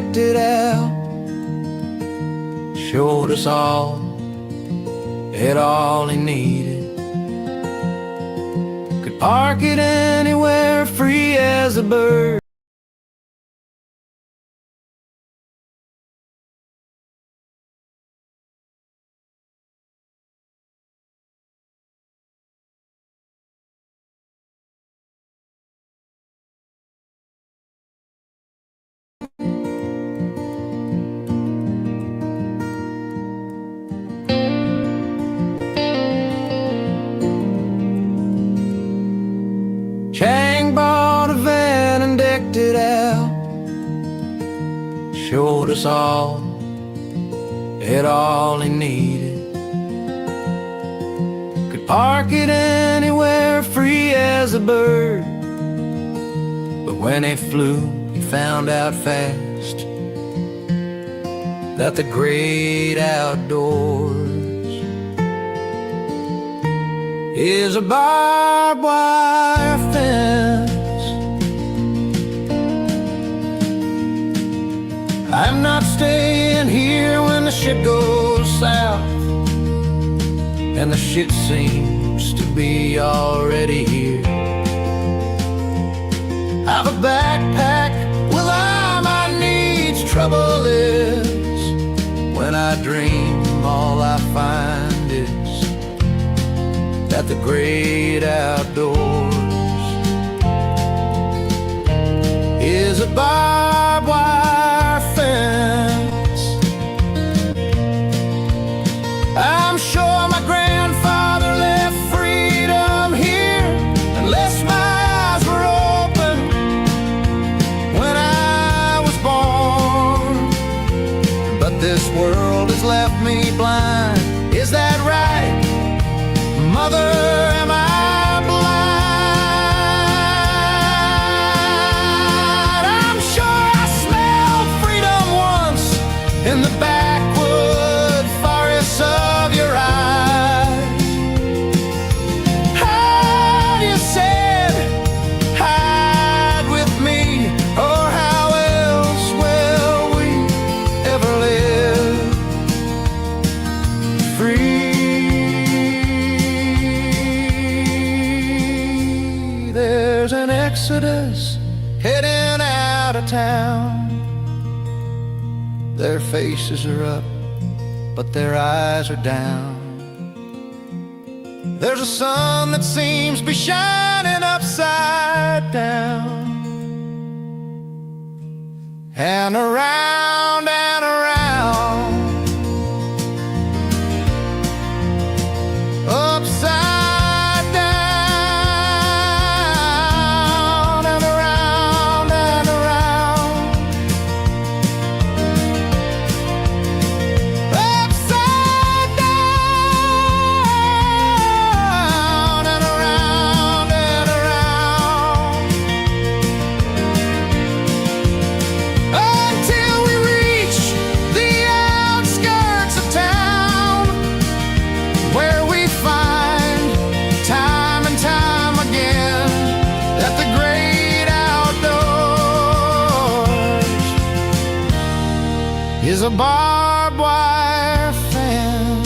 decked it out, showed us all, had all he needed. Could park it anywhere, free as a bird. Chang bought a van and decked it out, showed us all, had all he needed. Could park it anywhere, free as a bird. But when he flew, he found out fast that the great outdoors is a barbed wire fence. I'm not staying here when the ship goes south, and the shit seems to be already here. I've a backpack with all my needs. Trouble is, when I dream, all I find is that the great outdoors is a barbed wire fence. I'm sure my grandfather left freedom here, unless my eyes were open when I was born. But this world has left me blind. Is that right, Mother? Am I blind? I'm sure I smelled freedom once in the backwood forests of your eyes. Hide, you said, hide with me, or how else will we ever live free? There's an exodus heading out of town. Their faces are up, but their eyes are down. There's a sun that seems to be shining upside down, and around and around, upside down, and around and around, upside down, and around and around, until we reach the outskirts of town, where we find time and time again that the great outdoors is a barbed wire fence.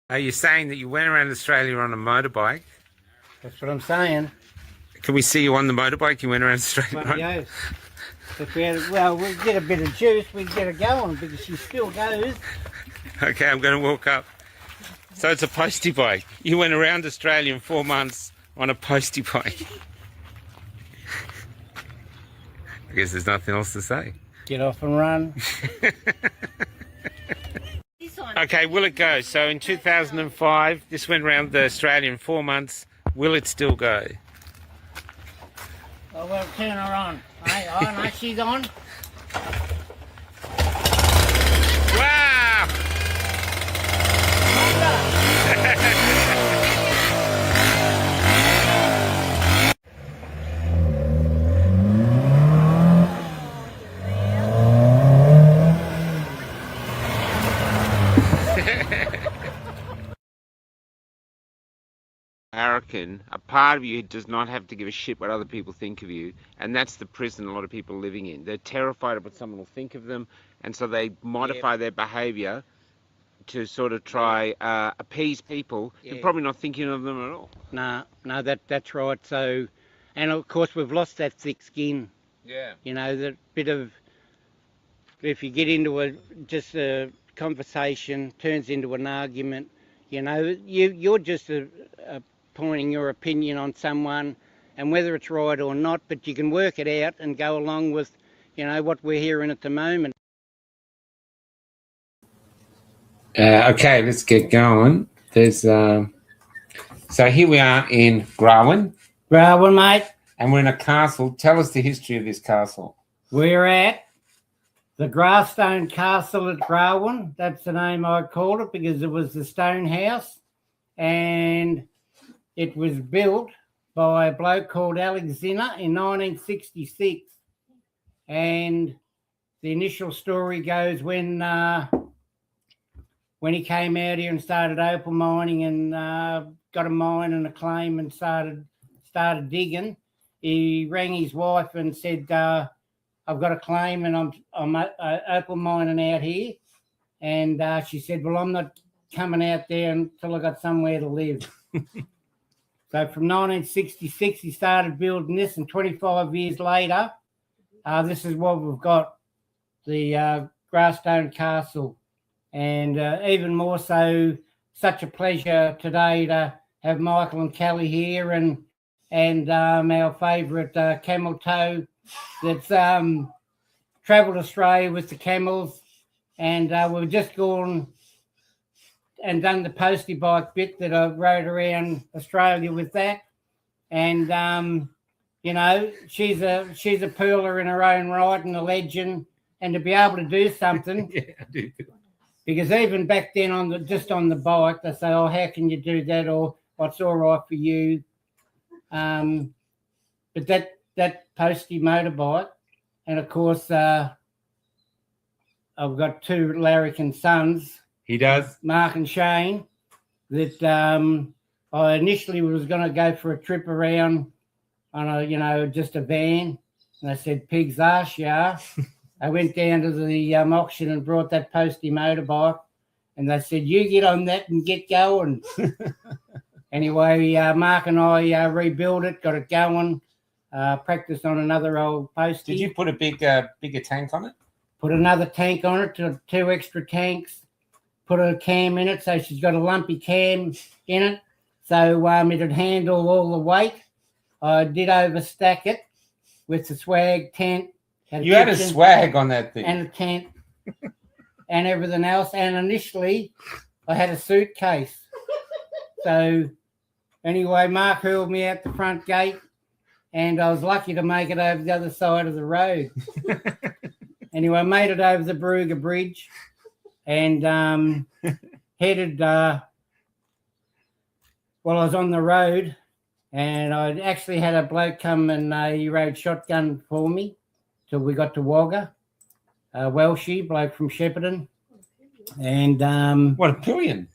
Are you saying that you went around Australia on a motorbike? That's what I'm saying. Can we see you on the motorbike? You went around Australia? But, Right? if we had, well, we'd get a bit of juice, we'd get her going, because she still goes. Okay, I'm going to walk up. So it's a postie bike. You went around Australia in 4 months on a postie bike. I guess there's nothing else to say. Get off and run. Okay, will it go? So in 2005, this went around the Australia in 4 months. Will it still go? Oh, well, turn her on. Oh, no, she's on. Wow! American, a part of you does not have to give a shit what other people think of you, and that's the prison a lot of people are living in. They're terrified of what someone will think of them, and so they modify their behaviour to sort of try appease people who are probably not thinking of them at all. No, that's right. So, and of course we've lost that thick skin. Yeah. You know, that bit of, if you get into just a conversation, turns into an argument, you know, you're just pointing your opinion on someone, and whether it's right or not, but you can work it out and go along with, you know, what we're hearing at the moment. Okay, let's get going. There's so here we are in Grawin, Mate. and we're in a castle. Tell us the history of this castle. We're at the Grawin Castle at Grawin. That's the name I called it because it was the stone house, and it was built by a bloke called Alexander in 1966. And the initial story goes when he came out here and started opal mining and got a mine and a claim and started digging, he rang his wife and said, I've got a claim and I'm opal mining out here. And she said, well, I'm not coming out there until I got somewhere to live. So from 1966, he started building this, and 25 years later, this is what we've got, the Grawin Castle. And even more so, such a pleasure today to have Michael and Kelly here, and our favourite camel toe that's travelled Australia with the camels. And we've just gone and done the postie bike bit that I rode around Australia with that. And, you know, she's a pearler in her own right and a legend. And to be able to do something... Yeah, I do. Because even back then, just on the bike, they say, oh, how can you do that? Or what's all right for you? But that postie motorbike, and of course, I've got two larrikin sons. He does. Mark and Shane, that I initially was going to go for a trip around on just a van. And I said, pigs arse, yeah. I went down to the auction and brought that postie motorbike, and they said, you get on that and get going. Anyway, Mark and I rebuilt it, got it going, practiced on another old postie. Did you put a bigger tank on it? Put another tank on it, two extra tanks, put a cam in it, so she's got a lumpy cam in it, so it'd handle all the weight. I did overstack it with the swag tent. You had a swag on that thing. And a tent and everything else. And initially, I had a suitcase. So anyway, Mark hurled me out the front gate, and I was lucky to make it over the other side of the road. Anyway, I made it over the Brugger Bridge and headed, I was on the road, and I actually had a bloke come and he rode shotgun for me till we got to Wagga, Welshie, bloke from Shepparton. And what a pillion.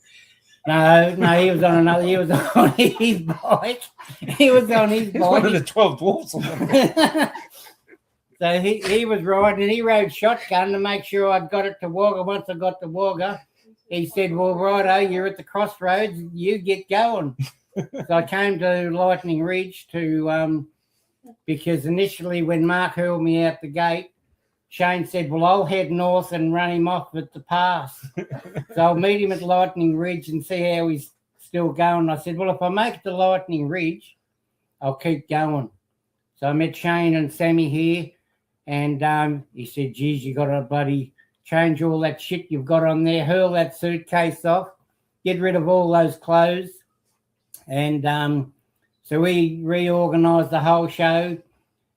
No, he was on his bike. He was on his bike. One of the 12 dwarfs. So he was riding, and he rode shotgun to make sure I got it to Wagga. Once I got to Wagga, he said, well, righto, you're at the crossroads, you get going. So I came to Lightning Ridge because initially when Mark hurled me out the gate, Shane said, well, I'll head north and run him off at the pass. So I'll meet him at Lightning Ridge and see how he's still going. I said, well, if I make it to Lightning Ridge, I'll keep going. So I met Shane and Sammy here, and he said, geez, you got to bloody change all that shit you've got on there, hurl that suitcase off, get rid of all those clothes. And so we reorganised the whole show,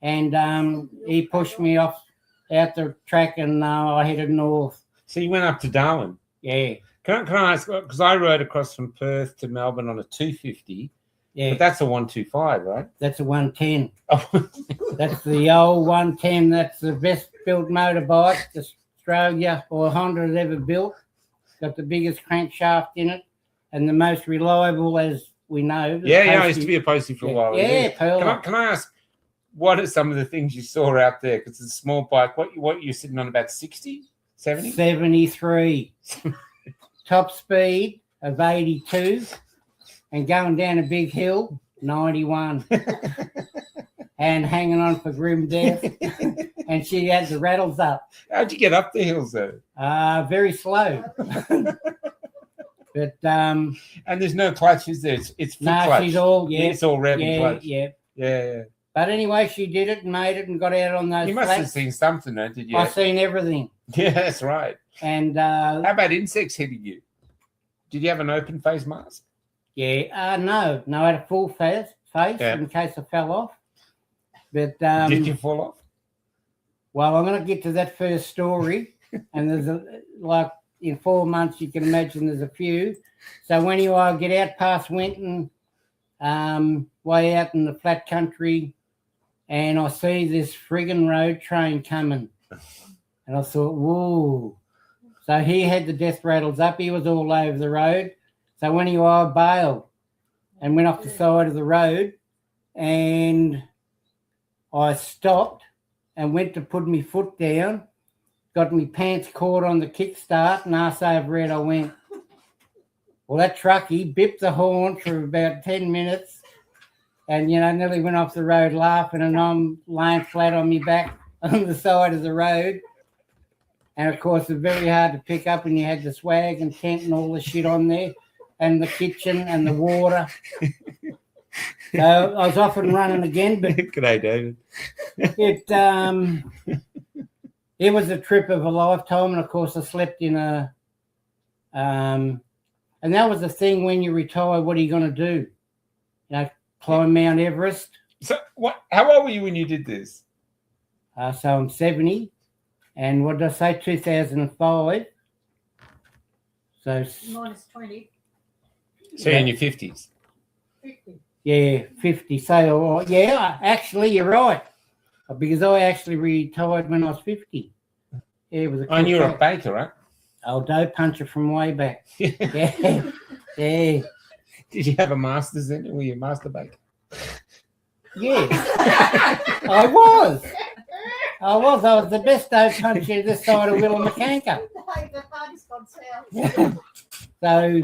and he pushed me off out the track, and I headed north. So you went up to Darwin? Yeah. Can I ask, because I rode across from Perth to Melbourne on a 250. Yeah. But that's a 125, right? That's a 110. Oh. That's the old 110. That's the best built motorbike Australia or Honda has ever built. Got the biggest crankshaft in it, and the most reliable, as we know. Yeah, I used to be a postie for a while. Yeah, Pearl. Can I ask, what are some of the things you saw out there? Because it's a small bike. What you're sitting on, about 60, 70? 73. Top speed of 82 and going down a big hill, 91. And hanging on for grim death. And she had the rattles up. How'd you get up the hills though? Very slow. But and there's no clutches there. It's full no, clutch. she's all It's all rev and clutch. Yeah. But anyway, she did it and made it and got out on those. You must have seen something, though, did you? I've seen everything. Yeah, that's right. And how about insects hitting you? Did you have an open face mask? Yeah. No, I had a full face in case I fell off. But did you fall off? Well, I'm going to get to that first story, and there's in 4 months you can imagine there's a few. So when you get out past Winton, way out in the flat country, and I see this friggin' road train coming, and I thought, whoa. So he had the death rattles up. He was all over the road. So when I bailed and went off the side of the road, and I stopped and went to put my foot down, got my pants caught on the kickstart, and arse over it I went. Well, that truckie bipped the horn for about 10 minutes and, nearly went off the road laughing, and I'm laying flat on my back on the side of the road. And, of course, it's very hard to pick up when you had the swag and tent and all the shit on there and the kitchen and the water. So I was off and running again, but G'day, David. It was a trip of a lifetime, and of course I slept in a and that was the thing, when you retire, what are you going to do? Climb Mount Everest. So how old were you when you did this? So I'm 70, and what did I say, 2005? So minus 20. So you're in your 50s. 50. Yeah, 50. So, actually, you're right. Because I actually retired when I was 50. Yeah, it was And you're a baker, right? Old dough puncher from way back. Yeah. Did you have a master's in it? Were you a master baker? Yeah. I was. I was the best dough puncher this side of Willamacanka. The party's gone south. So...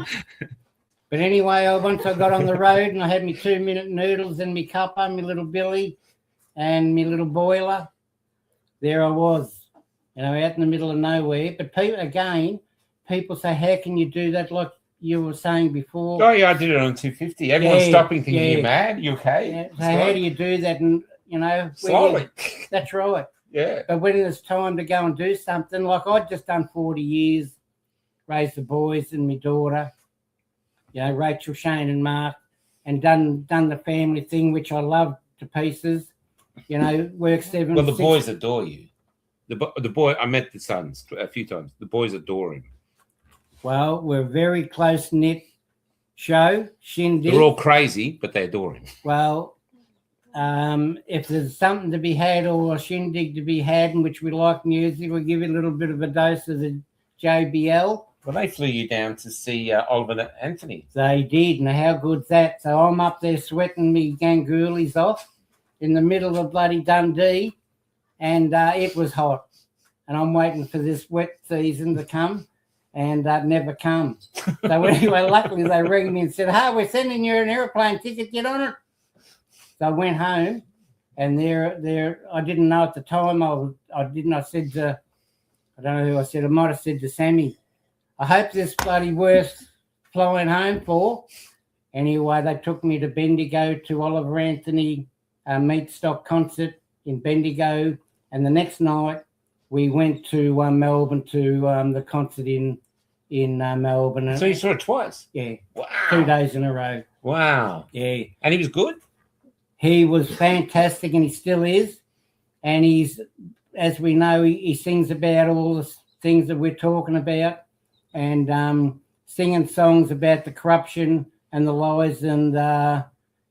But anyway, once I got on the road and I had my 2-minute noodles and my cuppa, my little billy and my little boiler, there I was, out in the middle of nowhere. But people say, how can you do that, like you were saying before? Oh, yeah, I did it on 250. Everyone's stopping thinking, you're mad? You okay? Yeah. So how do you do that? And, slowly. That's right. Yeah. But when it's time to go and do something, like I'd just done 40 years, raised the boys and my daughter, Rachel, Shane and Mark, and done the family thing, which I love to pieces. Work 7. Well, the boys adore you. The boy, I met the sons a few times. The boys adore him. Well, we're a very close-knit show, shindig. They're all crazy, but they adore him. Well, if there's something to be had or a shindig to be had in which we like music, we'll give you a little bit of a dose of the JBL. Well, they flew you down to see Oliver Anthony. They did. Now, how good's that? So I'm up there sweating me gangoolies off in the middle of bloody Dundee, and it was hot. And I'm waiting for this wet season to come, and that never comes. So anyway, luckily they rang me and said, "Hey, we're sending you an airplane ticket. Get on it." So I went home, and there. I didn't know at the time. I said to, I don't know who I said. I might have said to Sammy, I hope this bloody worth flying home for. Anyway, they took me to Bendigo to Oliver Anthony meat stock concert in Bendigo, and the next night we went to Melbourne to the concert in Melbourne. So you saw it twice? Yeah. Wow. 2 days in a row. Wow. Yeah. And he was good? He was fantastic, and he still is. And he's, as we know, he sings about all the things that we're talking about, and singing songs about the corruption and the lies and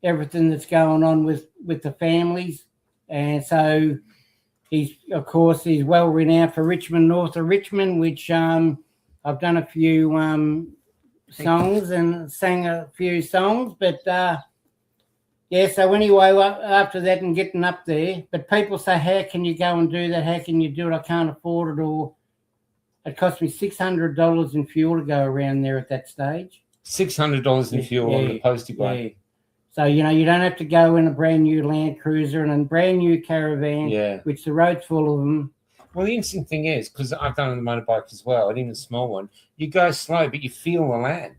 everything that's going on with the families. And so he's well renowned for Richmond, north of Richmond, which I've done a few songs and sang a few songs, but yeah. So anyway, after that and getting up there, but people say, "How can you go and do that? How can you do it? I can't afford it." Or it cost me $600 in fuel to go around there at that stage. $600 in fuel on the postie bike. Yeah. So, you don't have to go in a brand new Land Cruiser and a brand new caravan, which the road's full of them. Well, the interesting thing is, because I've done on the motorbike as well, and even a small one, you go slow, but you feel the land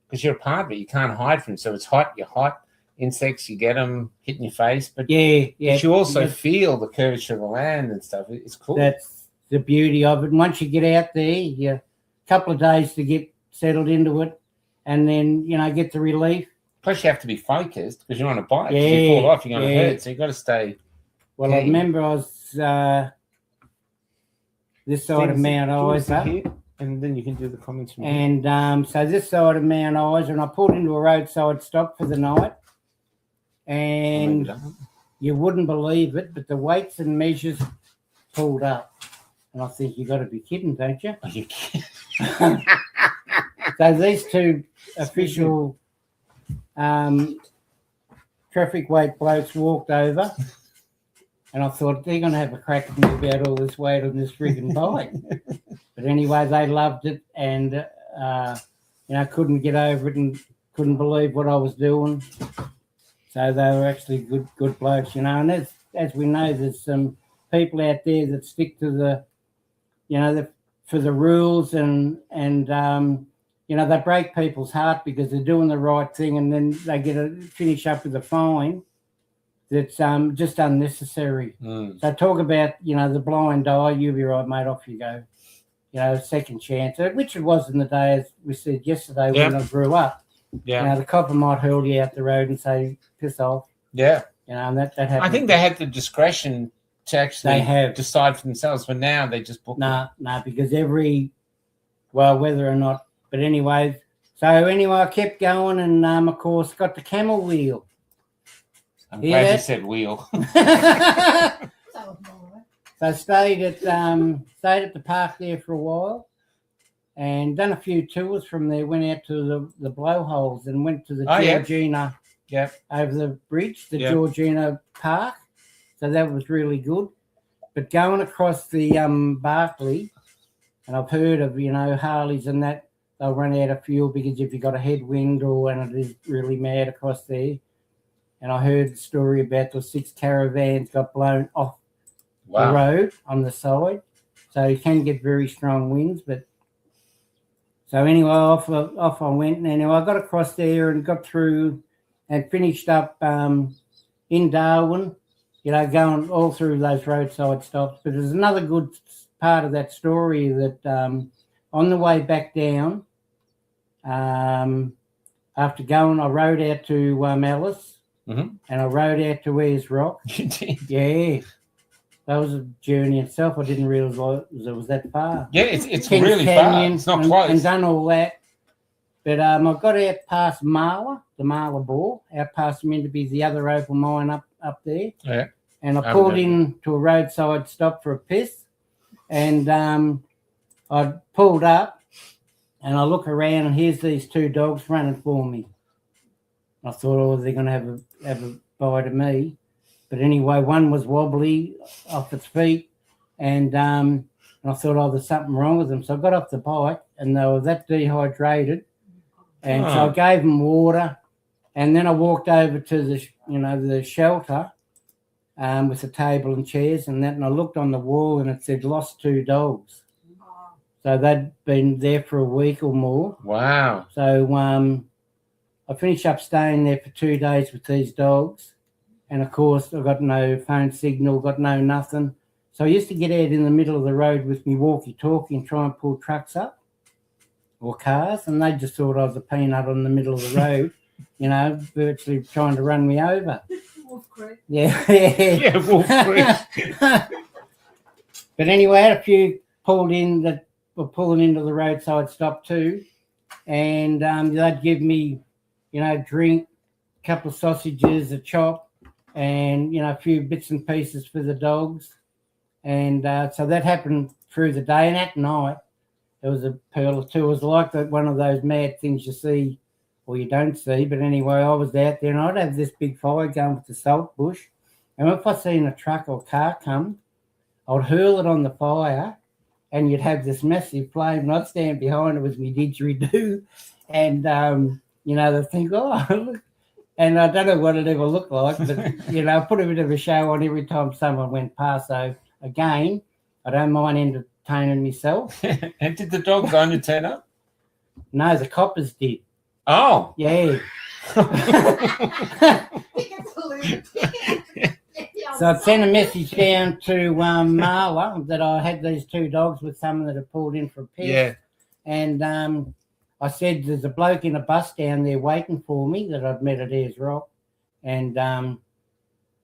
because you're a part of it. You can't hide from it. So it's hot, you're hot. Insects, you get them hitting your face. But, but you also feel the curvature of the land and stuff. It's cool. That's the beauty of it. And once you get out there, a couple of days to get settled into it, and then, get the relief. Plus, you have to be focused because you're on a bike. Yeah, if you fall off, you're going to hurt. So you've got to stay. Well, I remember I was this side of Mount Isa. And then you can do the comments from here. And so this side of Mount Isa, and I pulled into a roadside stop for the night. And you wouldn't believe it, but the weights and measures pulled up. And I think, you got to be kidding, don't you? Are you kidding? So these two official traffic weight blokes walked over, and I thought, they're going to have a crack at me about all this weight on this frigging bike. But anyway, they loved it, and couldn't get over it and couldn't believe what I was doing. So they were actually good blokes, And as we know, there's some people out there that stick to for the rules, and they break people's heart because they're doing the right thing, and then they get to finish up with a fine that's just unnecessary. So talk about, the blind eye, you'll be right, mate, off you go. Second chance, which it was in the day, as we said yesterday, when I grew up. Yeah. The copper might hurl you out the road and say, piss off. Yeah. And that happened. I think they had the discretion to actually decide for themselves, but now they just book No, because whether or not, but anyway, I kept going, and of course got the camel wheel. I'm glad you said wheel. So I stayed at the park there for a while, and done a few tours from there. Went out to the blowholes and went to the Georgina over the bridge, the Georgina Park. So that was really good. But going across the Barclay, and I've heard of Harleys and that, they'll run out of fuel because if you've got a headwind and it is really mad across there. And I heard the story about the 6 caravans got blown off the road on the side. So you can get very strong winds. But so anyway, off I went. And anyway, I got across there and got through and finished up in Darwin, going all through those roadside stops. But there's another good part of that story that on the way back down, after going, I rode out to Alice, and I rode out to Ayers Rock. You did? Yeah. That was a journey itself. I didn't realise it was that far. Yeah, it's really far. It's not close. And done all that. But I got out past Marla, the Marla Bore, out past Minderby, the other opal mine up there. Yeah. And I pulled into a roadside stop for a piss. And I pulled up, and I look around, and here's these 2 dogs running for me. I thought, they're going to have a bite of me. But anyway, one was wobbly off its feet, and I thought, there's something wrong with them. So I got off the bike, and they were that dehydrated, and so I gave them water, and then I walked over to the shelter with the table and chairs and that, and I looked on the wall, and it said lost 2 dogs. So they'd been there for a week or more. Wow. So I finished up staying there for 2 days with these dogs. And, of course, I got no phone signal, got no nothing. So I used to get out in the middle of the road with me walkie-talkie and try and pull trucks up or cars, and they just thought I was a peanut on the middle of the road, virtually trying to run me over. Wolf Creek. Yeah. Yeah, Wolf Creek. But anyway, I had a few pulled in that were pulling into the roadside stop too, and they'd give me, drink, a couple of sausages, a chop, and a few bits and pieces for the dogs. And so that happened through the day, and at night it There was a pearl or two. It was like one of those mad things you see or you don't see. But anyway, I was out there and I'd have this big fire going with the salt bush. And if I seen a truck or car come, I'd hurl it on the fire and you'd have this massive flame and I'd stand behind it with my didgeridoo. And, they'd think, oh, look. And I don't know what it ever looked like, but, I put a bit of a show on every time someone went past. So, again, I don't mind entertaining myself. And did the dog only turn up? No, the coppers did. Oh. Yeah. So I'd sent a message down to Marla that I had these two dogs with someone that had pulled in for a piss. Yeah. And I said, there's a bloke in a bus down there waiting for me that I'd met at Ayers Rock. And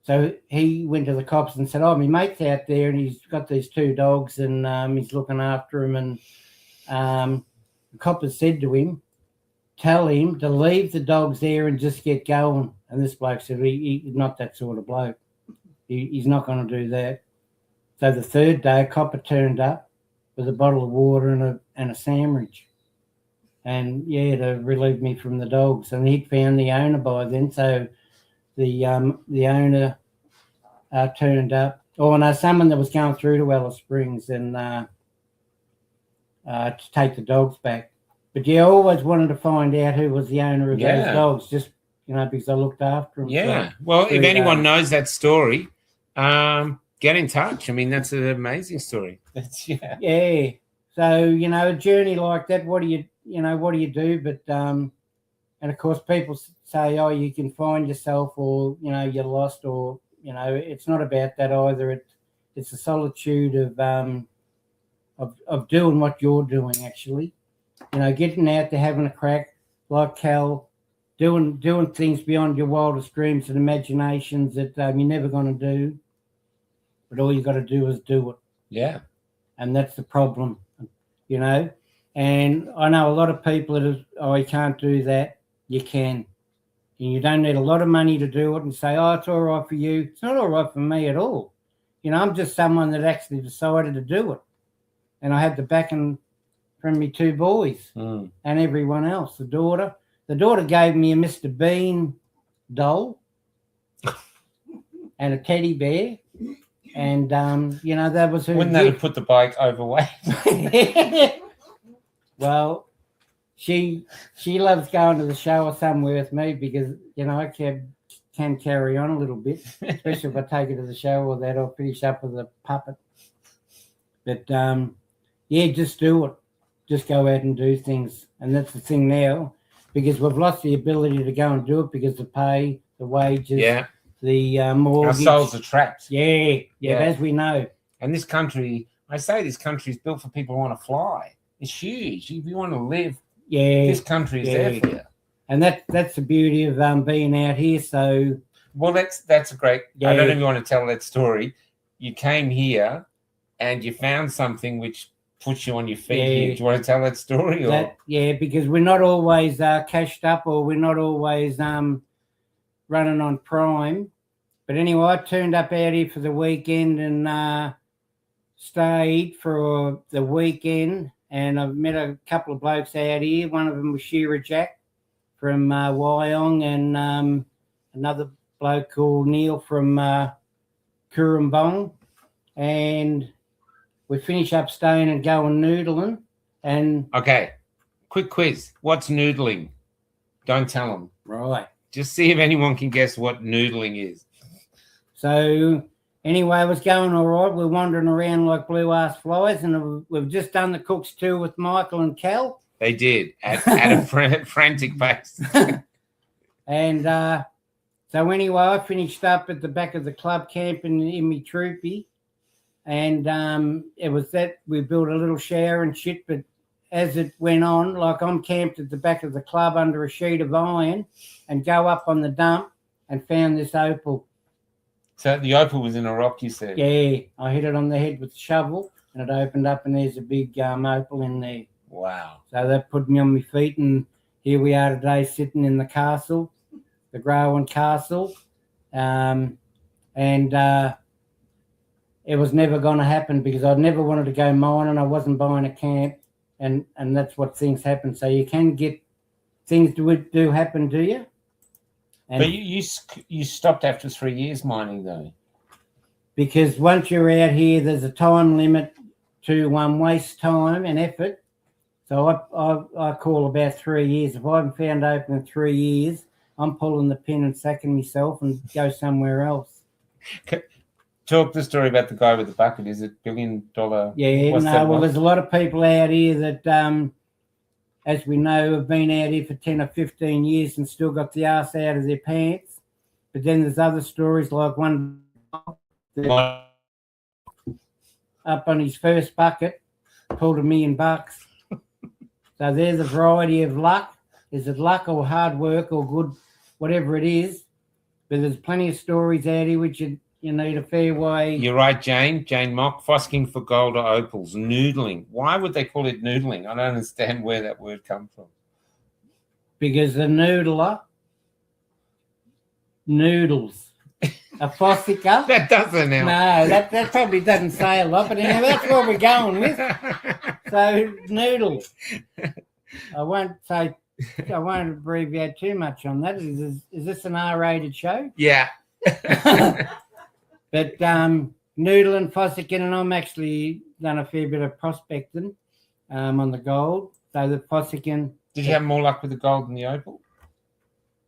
so he went to the cops and said, oh, my mate's out there and he's got these two dogs and he's looking after them. And the coppers said to him, tell him to leave the dogs there and just get going. And this bloke said, he's not that sort of bloke. He's not going to do that. So the third day, a copper turned up with a bottle of water and a sandwich. And, to relieve me from the dogs. And he'd found the owner by then. So the owner turned up. Oh, no, someone that was going through to Alice Springs and to take the dogs back. But, I always wanted to find out who was the owner of those dogs, just, because I looked after them. Yeah. Well, if anyone knows that story, get in touch. I mean, that's an amazing story. Yeah. So, a journey like that, what do you do? But, and of course, people say, oh, you can find yourself or, you're lost or, it's not about that either. It's a solitude of doing what you're doing, actually. Getting out there, having a crack, like Cal, doing things beyond your wildest dreams and imaginations that you're never going to do. But all you got to do is do it. Yeah. And that's the problem, And I know a lot of people that you can't do that. You can. And you don't need a lot of money to do it and say, oh, it's all right for you. It's not all right for me at all. I'm just someone that actually decided to do it. And I had the backing from me two boys and everyone else. The daughter gave me a Mr. Bean doll and a teddy bear. And, that was her. Wouldn't that have put the bike overweight? Well, she loves going to the show or somewhere with me because, I can carry on a little bit, especially if I take her to the show or that, I'll finish up with a puppet. But, just do it. Just go out and do things. And that's the thing now, because we've lost the ability to go and do it because the pay, the wages, the mortgage. Our souls are trapped. Yeah, as we know. And this country, I say this country is built for people who want to fly. It's huge. If you want to live, this country is there for you. And that's the beauty of being out here. So, well, that's a great. I don't even want to tell that story. You came here, and you found something which puts you on your feet. Here. Do you want to tell that story? Or? Because we're not always cashed up, or we're not always running on prime. But anyway, I turned up out here for the weekend and stayed for the weekend. And I've met a couple of blokes out here. One of them was Shearer Jack from Wyong and another bloke called Neil from Currumbong. And we finish up staying and going noodling. And okay, quick quiz. What's noodling? Don't tell them. Right. Just see if anyone can guess what noodling is. So anyway, it was going all right. We're wandering around like blue-ass flies, and we've just done the cook's tour with Michael and Cal. They did, at a frantic pace. And so anyway, I finished up at the back of the club camping in my troopy, and it was that we built a little shower and shit, but as it went on, like I'm camped at the back of the club under a sheet of iron and go up on the dump and found this opal. So the opal was in a rock, you said? Yeah, I hit it on the head with a shovel and it opened up and there's a big opal in there. Wow. So that put me on my feet and here we are today sitting in the castle, the Grawin Castle. And it was never going to happen because I'd never wanted to go mining. I wasn't buying a camp. and that's what things happen. So you can get things do happen to you. And But you stopped after 3 years mining, though. because once you're out here, there's a time limit to waste time and effort. So I call about 3 years. If I haven't found open in 3 years, I'm pulling the pin and sacking myself and go somewhere else. Talk the story about the guy with the bucket. Is it $1 billion? Yeah, What's no, that well, one? there's a lot of people out here that, as we know, have been out here for 10 or 15 years and still got the arse out of their pants. But then there's other stories like one that up on his first bucket, pulled $1 million. So there's a variety of luck. Is it luck or hard work or good, whatever it is? But there's plenty of stories out here which you need a fair way. You're right, Jane. Jane Mock, fosking for gold or opals, noodling. Why would they call it noodling? I don't understand where that word comes from. Because the noodler noodles. A fossicker. That doesn't help. No, that probably doesn't say a lot, but anyway, that's what we're going with. So noodles. I won't abbreviate too much on that. Is this an R-rated show? Yeah. But noodling, fossicking, and I'm actually done a fair bit of prospecting on the gold. So the fossicking. Did you have more luck with the gold than the opal?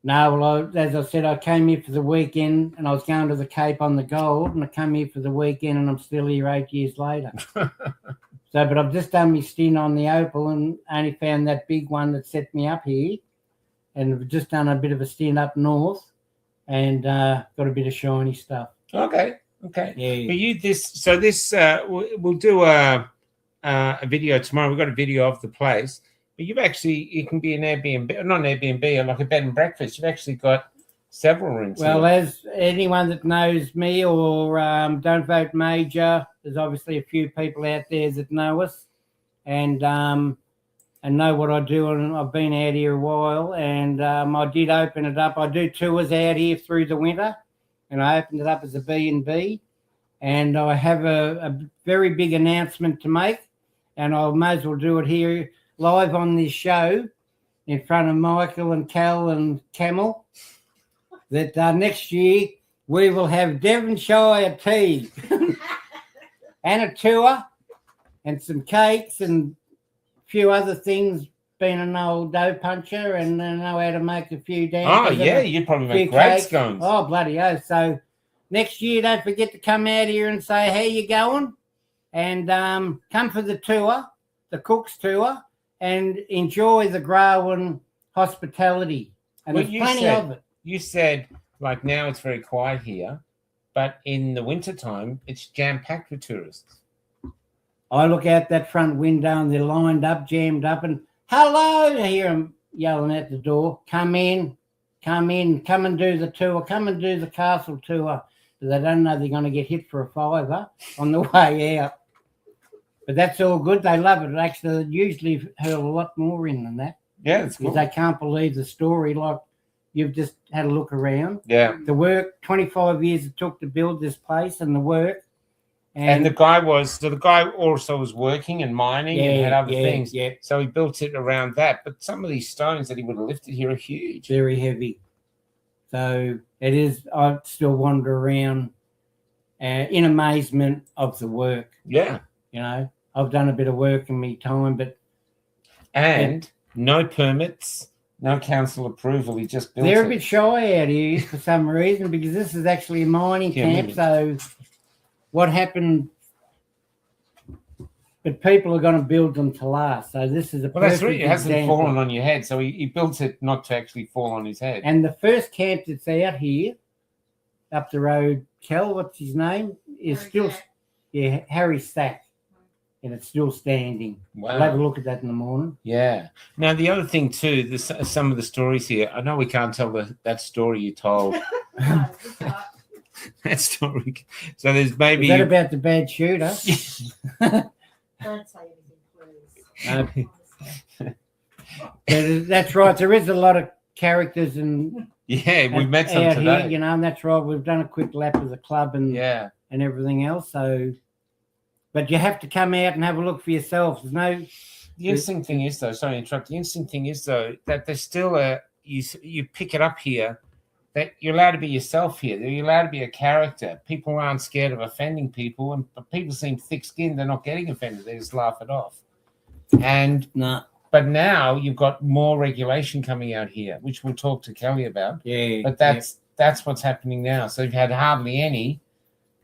No, well, as I said, I came here for the weekend and I was going to the Cape on the gold, and I come here for the weekend and I'm still here 8 years later. But I've just done my stint on the opal and only found that big one that set me up here. And I've just done a bit of a stint up north and got a bit of shiny stuff. Okay. Yeah. But we'll do a video tomorrow. We've got a video of the place. But you can be an Airbnb, not an Airbnb, like a bed and breakfast. You've actually got several rooms. Well, here. as anyone that knows me or Don't Vote Major, there's obviously a few people out there that know us and know what I do. And I've been out here a while, and I did open it up. I do tours out here through the winter, and I opened it up as a B&B. And I have a very big announcement to make, and I may as well do it here live on this show in front of Michael and Cal and Camel, that next year we will have Devonshire tea and a tour and some cakes and a few other things, being an old dough puncher and I know how to make a few dances. Oh, yeah, you'd probably make few great cakes. scones. Oh, bloody oh. So next year, don't forget to come out here and say, how you going? And come for the tour, the cook's tour, and enjoy the Grawin hospitality. And Well, there's plenty of it. You said, like, now it's very quiet here, but in the wintertime, it's jam-packed with tourists. I look out that front window and they're lined up, jammed up, and hello, I hear them yelling at the door, come in, come and do the tour, come and do the castle tour. But they don't know they're going to get hit for a $5 on the way out. But that's all good. They love it. Actually, they usually hurl a lot more in than that. Yeah, it's cool. Because they can't believe the story. Like, you've just had a look around. Yeah. The work, 25 years it took to build this place, and the work. And the guy also was working and mining and had other things. Yeah. So he built it around that. But some of these stones that he would have lifted here are huge. Very heavy. So it is, I still wander around in amazement of the work. Yeah. You know, I've done a bit of work in my time, but. And no permits, no council approval. He just built They're it. a bit shy out here for some reason, because this is actually a mining camp. So what happened? But people are going to build them to last. So this is a Well, that's perfect right. It hasn't example. fallen on your head. So he built it not to actually fall on his head. And the first camp that's out here, up the road, Kel, what's his name? Is Harry still, Stack. yeah, Harry Stack. And it's still standing. Wow. I'll have a look at that in the morning. Yeah. Now, the other thing, too, there's some of the stories here. I know we can't tell that story you told. No, it's not. That story. So there's maybe. Is that about the bad shooter? Don't say anything, please. That's right. There is a lot of characters and Yeah, we've met some out today. here, you know, and that's right. We've done a quick lap of the club and Yeah. everything else. So, but you have to come out and have a look for yourself. There's The interesting thing is, though, sorry to interrupt. The interesting thing is, though, that there's still you pick it up here that you're allowed to be yourself here. You're allowed to be a character. People aren't scared of offending people, and but people seem thick-skinned. They're not getting offended. They just laugh it off. And No. but now you've got more regulation coming out here, which we'll talk to Kelly about. Yeah. But that's what's happening now. So you've had hardly any,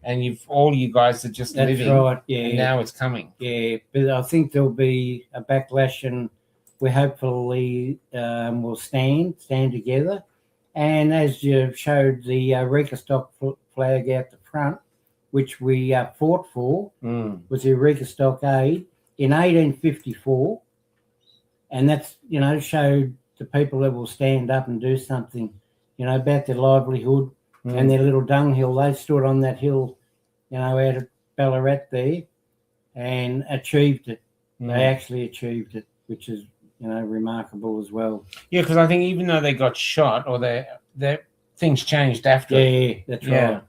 and all you guys are just That's living. right. Yeah. And now it's coming. Yeah, but I think there'll be a backlash, and we hopefully will stand together. And as you showed the Eureka Stock flag out the front, which we fought for, was the Eureka Stockade in 1854, and that's showed the people that will stand up and do something, about their livelihood and their little dunghill. They stood on that hill, out of Ballarat there, and achieved it. They actually achieved it, which is remarkable as well. Yeah, because I think even though they got shot or their things changed after. Yeah, that's right.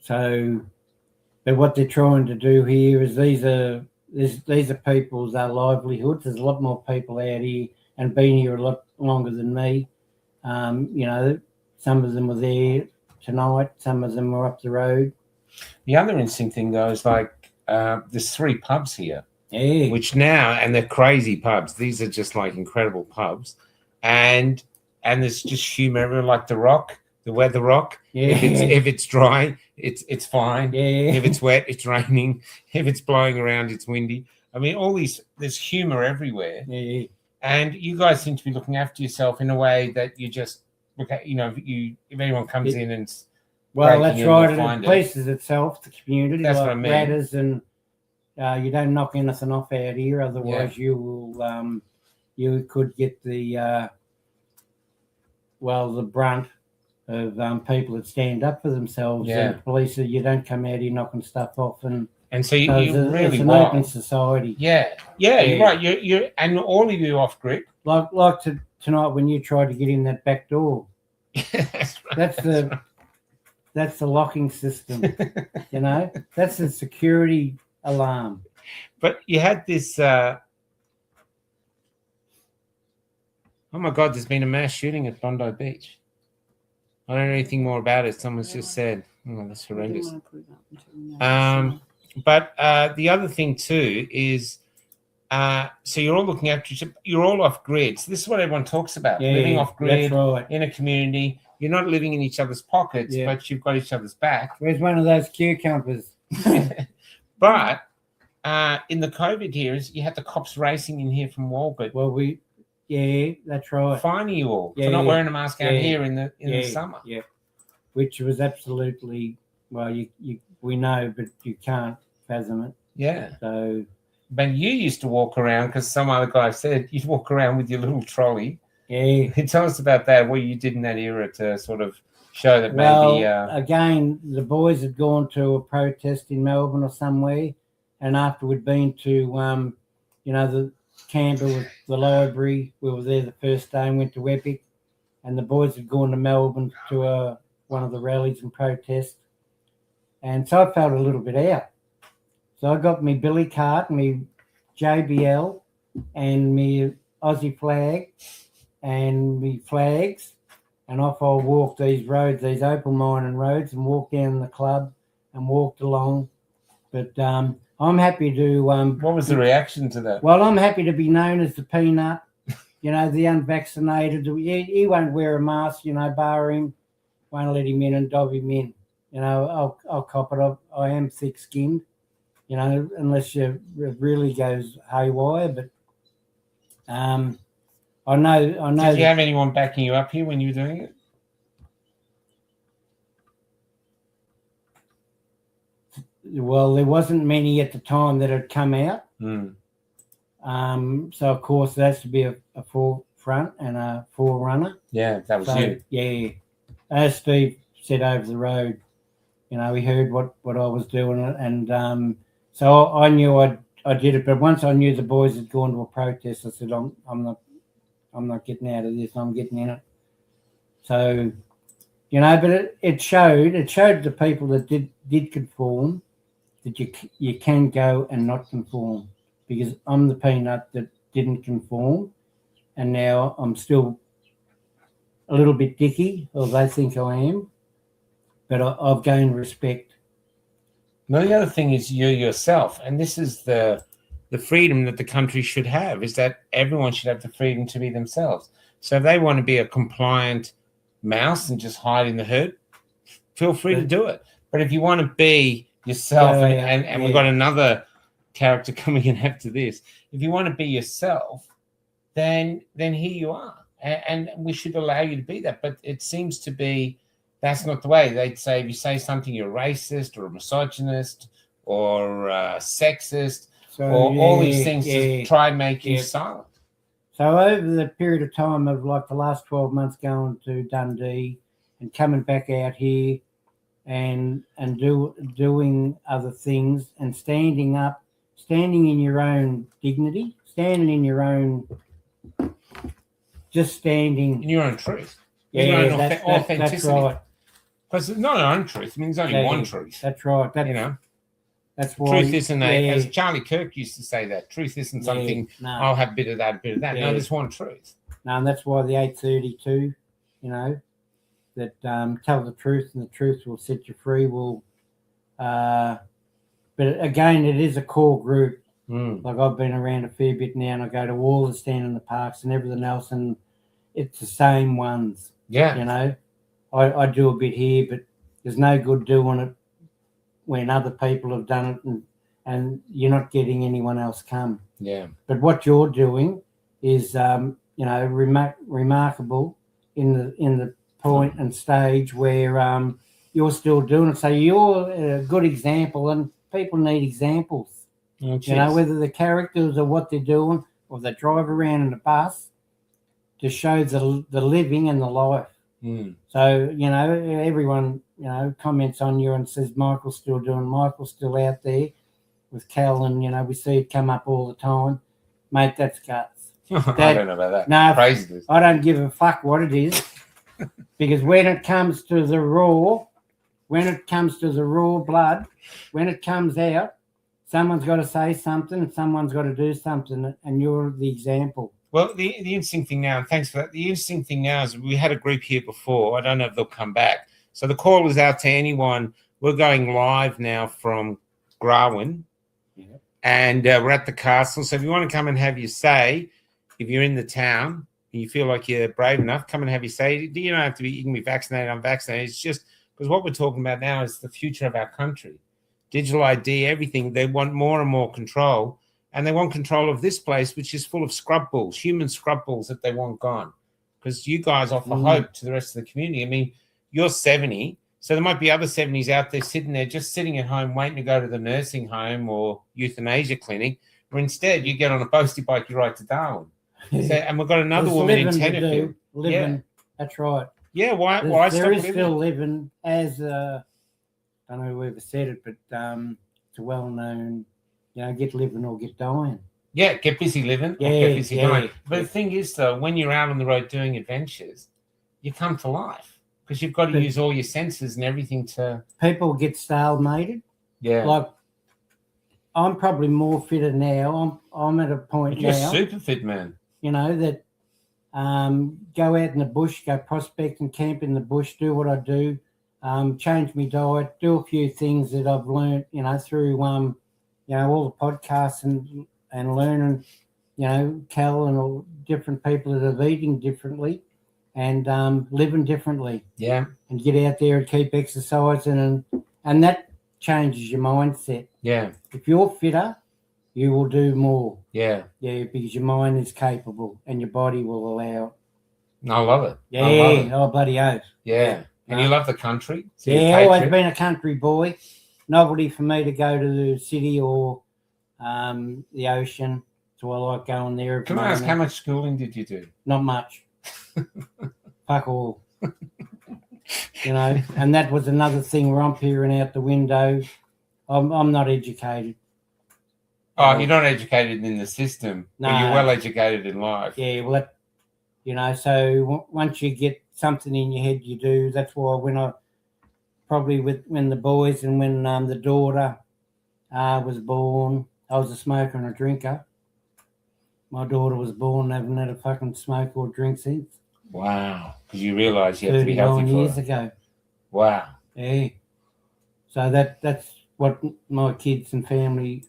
So, but what they're trying to do here is these are people's livelihoods. There's a lot more people out here and been here a lot longer than me. Some of them were there tonight. Some of them were up the road. The other interesting thing, though, is there's 3 pubs here. Yeah. Which now, and they're crazy pubs. These are just like incredible pubs, and there's just humour everywhere, like the Rock, the Weather Rock. Yeah. If it's dry, it's fine. Yeah. If it's wet, it's raining. If it's blowing around, it's windy. I mean, there's humour everywhere. Yeah. And you guys seem to be looking after yourself in a way that you just look at. If anyone comes in and that's right. It places itself, the community. That's like what I mean. Ratters and. You don't knock anything off out here, otherwise you will. You could get the brunt of people that stand up for themselves. Yeah. And police, you don't come out here knocking stuff off, and so you really it's an open society. Yeah, you're right. You're and all of you off grid. Like tonight when you tried to get in that back door. That's right. That's the locking system. That's the security alarm. But you had this oh my God, there's been a mass shooting at Bondi Beach. I don't know anything more about it. Someone's just said, that's horrendous. But the other thing too is so you're all looking after you're all off grid. So this is what everyone talks about. Living off grid, that's right. In a community. You're not living in each other's pockets, but you've got each other's back. Where's one of those cucumbers? But in the COVID years, you had the cops racing in here from Walgett. Well, that's right. Fining you all for not wearing a mask out here in the summer. Yeah, which was absolutely we know, but you can't fathom it. Yeah. So, but you used to walk around because some other guy said you'd walk around with your little trolley. Yeah. Tell us about that. What you did in that era to sort of show that maybe. Again, the boys had gone to a protest in Melbourne or somewhere, and after we'd been to, the Canberra with the library, we were there the first day and went to Epic, and the boys had gone to Melbourne to one of the rallies and protests, and so I felt a little bit out. So I got me billy cart, me JBL, and me Aussie flag, and me flags. And off I walked these roads, these opal mining roads, and walked down the club and walked along. But I'm happy to... what was the reaction to that? Well, I'm happy to be known as the peanut, the unvaccinated. He won't wear a mask, bar him, won't let him in and dob him in. I'll cop it up. I am thick-skinned, unless it really goes haywire. But I know. Did you have anyone backing you up here when you were doing it? Well, there wasn't many at the time that had come out. So of course that's to be a forefront and a forerunner. Yeah, that was you. Yeah, as Steve said over the road, he heard what I was doing, and so I knew I did it. But once I knew the boys had gone to a protest, I said I'm not getting out of this. I'm getting in it. So, but it showed the people that did conform that you can go and not conform. because I'm the peanut that didn't conform, and now I'm still a little bit dicky, or they think I am, but I've gained respect. Now, the other thing is you yourself, and this is the freedom that the country should have, is that everyone should have the freedom to be themselves. So if they want to be a compliant mouse and just hide in the herd, feel free to do it. But if you want to be yourself, and we've got another character coming in after this, if you want to be yourself, then here you are. And we should allow you to be that. But it seems to be that's not the way. They'd say if you say something, you're racist or a misogynist or sexist, So, or all these things to try and make you silent. So over the period of time of like the last 12 months going to Dundee and coming back out here and doing other things and standing in your own dignity, standing in your own, just standing In your own truth. Yeah, In your own that's authenticity. right. Because it's not our own truth. I mean, there's only one truth. That's right. That's why Truth isn't as Charlie Kirk used to say that. Truth isn't something, I'll have a bit of that, a bit of that. No, there's one truth. No, and that's why the 832, that tell the truth and the truth will set you free. But again, it is a core group. Like I've been around a fair bit now, and I go to all the stand in the parks and everything else, and it's the same ones. Yeah. I do a bit here, but there's no good doing it when other people have done it, and you're not getting anyone else come. Yeah. But what you're doing is, remarkable in the point and stage where you're still doing it. So you're a good example, and people need examples. Whether the characters or what they're doing, or they drive around in a bus, to show the living and the life. So, everyone, comments on you and says Michael's still out there with Cal, and, we see it come up all the time. Mate, that's guts. I don't know about that. No, crazy. I don't give a fuck what it is, because when it comes to the raw blood, when it comes out, someone's got to say something, someone's got to do something, and you're the example. Well, the interesting thing now, and thanks for that, the interesting thing now is we had a group here before. I don't know if they'll come back. So the call is out to anyone. We're going live now from Grawin, and we're at the castle. So if you want to come and have your say, if you're in the town and you feel like you're brave enough, come and have your say. You don't have to be, you can be vaccinated, unvaccinated. It's just because what we're talking about now is the future of our country. Digital ID, everything. They want more and more control. And they want control of this place, which is full of scrub bulls, human scrub bulls that they want gone. Because you guys offer hope to the rest of the community. I mean, you're 70, so there might be other 70s out there just sitting at home waiting to go to the nursing home or euthanasia clinic, or instead you get on a boasty bike, you ride to Darwin. And we've got another woman in Tenterfield. Living, that's right. Yeah, why there is living? Still living as, I don't know whoever said it, but it's a well-known, get living or get dying. Yeah, get busy living or get busy dying. But the thing is, though, when you're out on the road doing adventures, you come to life because you've got to use all your senses and everything to... People get stalemated. Yeah. Like, I'm probably more fitter now. I'm at a point You're now. super fit, man. That go out in the bush, go prospect and camp in the bush, do what I do, change my diet, do a few things that I've learned, through... all the podcasts and learning, Cal and all different people that are eating differently and living differently. Yeah. And get out there and keep exercising and that changes your mindset. Yeah. If you're fitter, you will do more. Yeah. Yeah, because your mind is capable and your body will allow it. I love it. Yeah, I love it. oh bloody oath. Yeah. And you love the country? So always been a country boy. Novelty for me to go to the city or the ocean, so I like going there. Can I ask how much schooling did you do? Not much. Fuck all. And that was another thing where I'm peering out the window. I'm not educated. Oh, you're not educated in the system, no. But you're well educated in life. Yeah, well, so once you get something in your head, you do. That's why when the boys and when the daughter was born, I was a smoker and a drinker. My daughter was born, haven't had a fucking smoke or drink since. Wow. Because you realise you have to be 39 healthy for years it. ago. Wow. Yeah. So that's what my kids and family,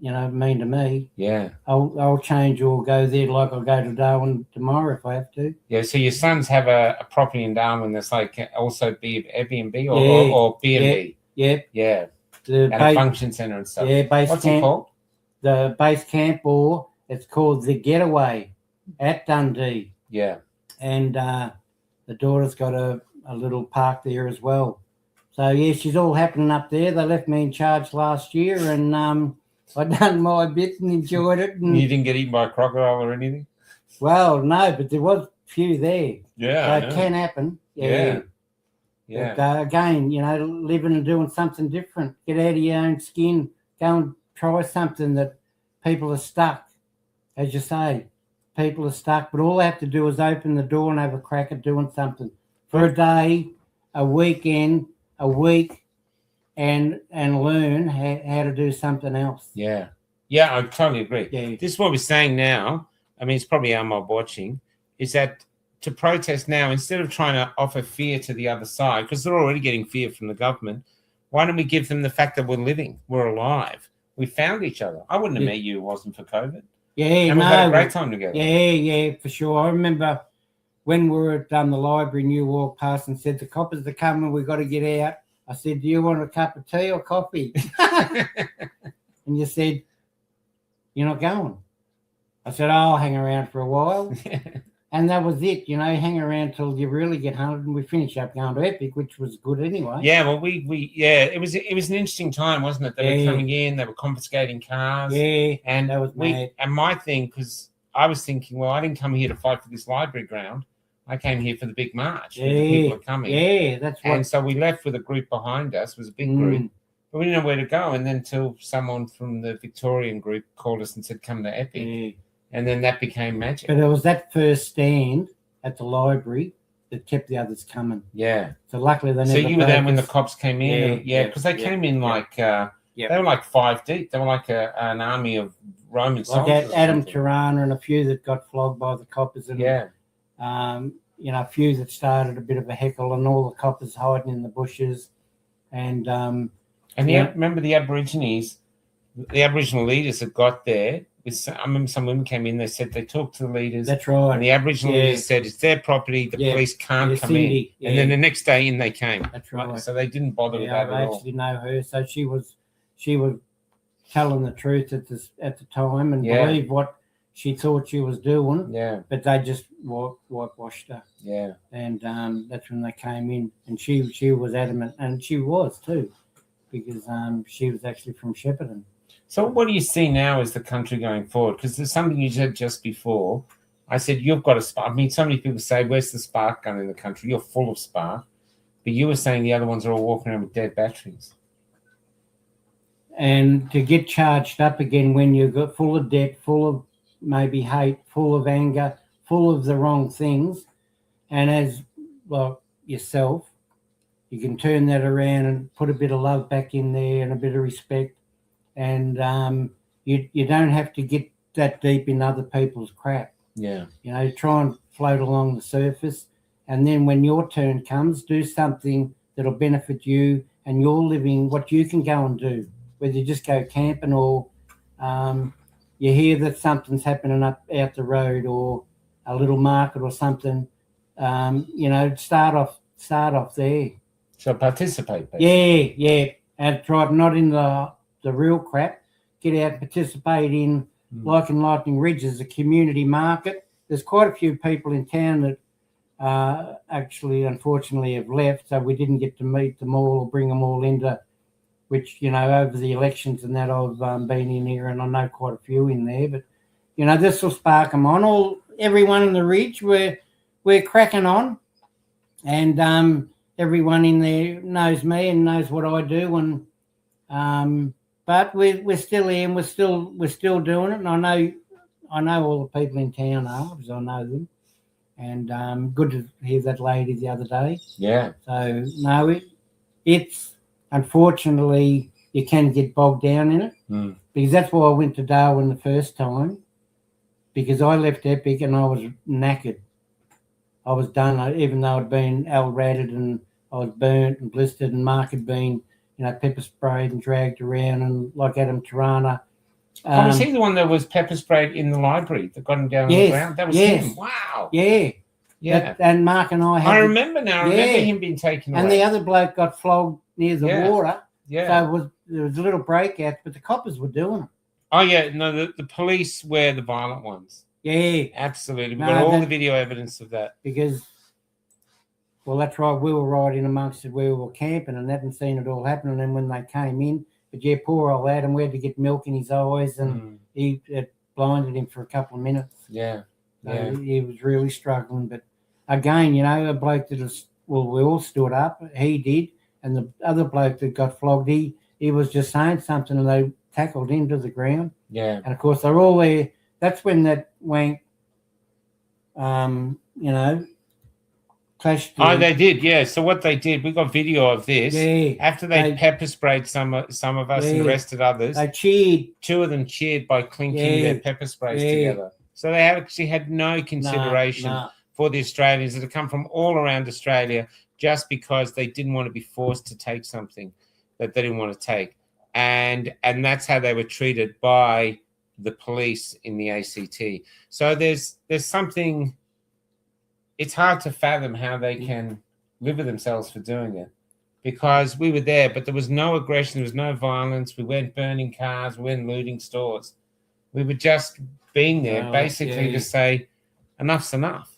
mean to me. Yeah. I'll change or go there like I'll go to Darwin tomorrow if I have to. Yeah, so your sons have a property in Darwin that's like also Airbnb or, Yeah. or B&B. Yep. Yeah. The And a function centre and stuff. Yeah, base What's camp. it called? The base camp, or it's called the Getaway at Dundee. Yeah. And the daughter's got a little park there as well. So yeah, she's all happening up there. They left me in charge last year, and I done my bit and enjoyed it. And, You didn't get eaten by a crocodile or anything? well, no, but there was a few there. Yeah. So I it know. can happen. Yeah. Yeah. But, again, living and doing something different. Get out of your own skin. Go and try something that people are stuck. As you say, people are stuck. But all they have to do is open the door and have a crack at doing something. For a day, a weekend, a week, and learn how to do something else. Yeah. Yeah, I totally agree. Yeah. This is what we're saying now. I mean, it's probably our mob watching, is that to protest now, instead of trying to offer fear to the other side, because they're already getting fear from the government, why don't we give them the fact that we're living, we're alive, we found each other. I wouldn't have met you if it wasn't for COVID. Yeah, And we've had a great time together. Yeah, for sure. I remember when we were at the library and you walked past and said, the coppers are coming, we've got to get out. I said, do you want a cup of tea or coffee? And you said, you're not going. I said, I'll hang around for a while. And that was it, hang around till you really get hunted. And we finished up going to Epic, which was good anyway. Yeah, well, it was an interesting time, wasn't it? They were coming in, they were confiscating cars. Yeah, and that was mad. And my thing, because I was thinking, well, I didn't come here to fight for this library ground. I came here for the big march. Yeah, The people are coming. Yeah, that's what. And so we left with a group behind us. It was a big group. But we didn't know where to go. And then until someone from the Victorian group called us and said, come to Epic. Yeah. And then that became magic. But it was that first stand at the library that kept the others coming. Yeah. So luckily they never. So you were there when the focused. cops came in? Yeah, because they came in like, Yeah. they were like 5 deep. They were like an army of Roman soldiers. Like Adam Tirana and a few that got flogged by the coppers. And, Yeah. a few that started a bit of a heckle and all the coppers hiding in the bushes. And remember the Aborigines, the Aboriginal leaders that got there. I remember some women came in, they said they talked to the leaders. that's right. And the Aboriginal leaders said it's their property, the police can't come Cindy, in. And then the next day in they came. That's right. So they didn't bother with that I at all. actually know her. So she was telling the truth at the time and believed what she thought she was doing. Yeah. But they just whitewashed her. Yeah. And that's when they came in, and she was adamant, and she was too, because she was actually from Shepparton. So what do you see now as the country going forward? Because there's something you said just before. I said, you've got a spark. I mean, so many people say, where's the spark gun in the country? You're full of spark. But you were saying the other ones are all walking around with dead batteries. And to get charged up again when you're full of debt, full of maybe hate, full of anger, full of the wrong things, and as yourself, you can turn that around and put a bit of love back in there and a bit of respect. And you don't have to get that deep in other people's crap. Yeah. Try and float along the surface. And then when your turn comes, do something that'll benefit you and your living, what you can go and do. Whether you just go camping or you hear that something's happening out the road or a little market or something, start off there. So participate, basically. Yeah. And try not in the real crap. Get out and participate in, like in Lightning Ridge, there's a community market. There's quite a few people in town that actually, unfortunately, have left, so we didn't get to meet them all or bring them all into, which, over the elections and that, I've been in here and I know quite a few in there. But, this will spark them on. Everyone in the Ridge, we're cracking on. And everyone in there knows me and knows what I do. And but we're still here and we're still doing it. And I know all the people in town are, because I know them. And good to hear that lady the other day. Yeah. So no, it's unfortunately you can get bogged down in it. because that's why I went to Darwin the first time, because I left Epic and I was knackered. I was done, even though I'd been ratted and I was burnt and blistered, and Mark had been, pepper sprayed and dragged around, and like Adam Tirana. Was he the one that was pepper sprayed in the library that got him down on the ground? That was him. Wow. Yeah. Yeah. And Mark and I I remember now. I remember him being taken away. And the other bloke got flogged near the water. Yeah. So there was a little breakout, but the coppers were doing it. Oh, yeah. No, the police were the violent ones. Yeah. Absolutely. We've got all the video evidence of that. Because, well, that's right. We were right in amongst it where we were camping and hadn't seen it all happen. And then when they came in, but yeah, poor old Adam, we had to get milk in his eyes, and it blinded him for a couple of minutes. Yeah. So he was really struggling. But again, a bloke that was, well, we all stood up. He did. And the other bloke that got flogged, he was just saying something, and they tackled him to the ground. Yeah. And, of course, they're all there. That's when that wank, clashed. Oh, they did, yeah. So what they did, we got video of this. Yeah. After they pepper sprayed some of us and arrested others, they cheered. 2 of them cheered by clinking their pepper sprays together. So they actually had no consideration for the Australians that had come from all around Australia, just because they didn't want to be forced to take something that they didn't want to take. And that's how they were treated by the police in the ACT. So there's something, it's hard to fathom how they can live with themselves for doing it, because we were there, but there was no aggression, there was no violence. We weren't burning cars, we weren't looting stores. We were just being there basically to say, enough's enough.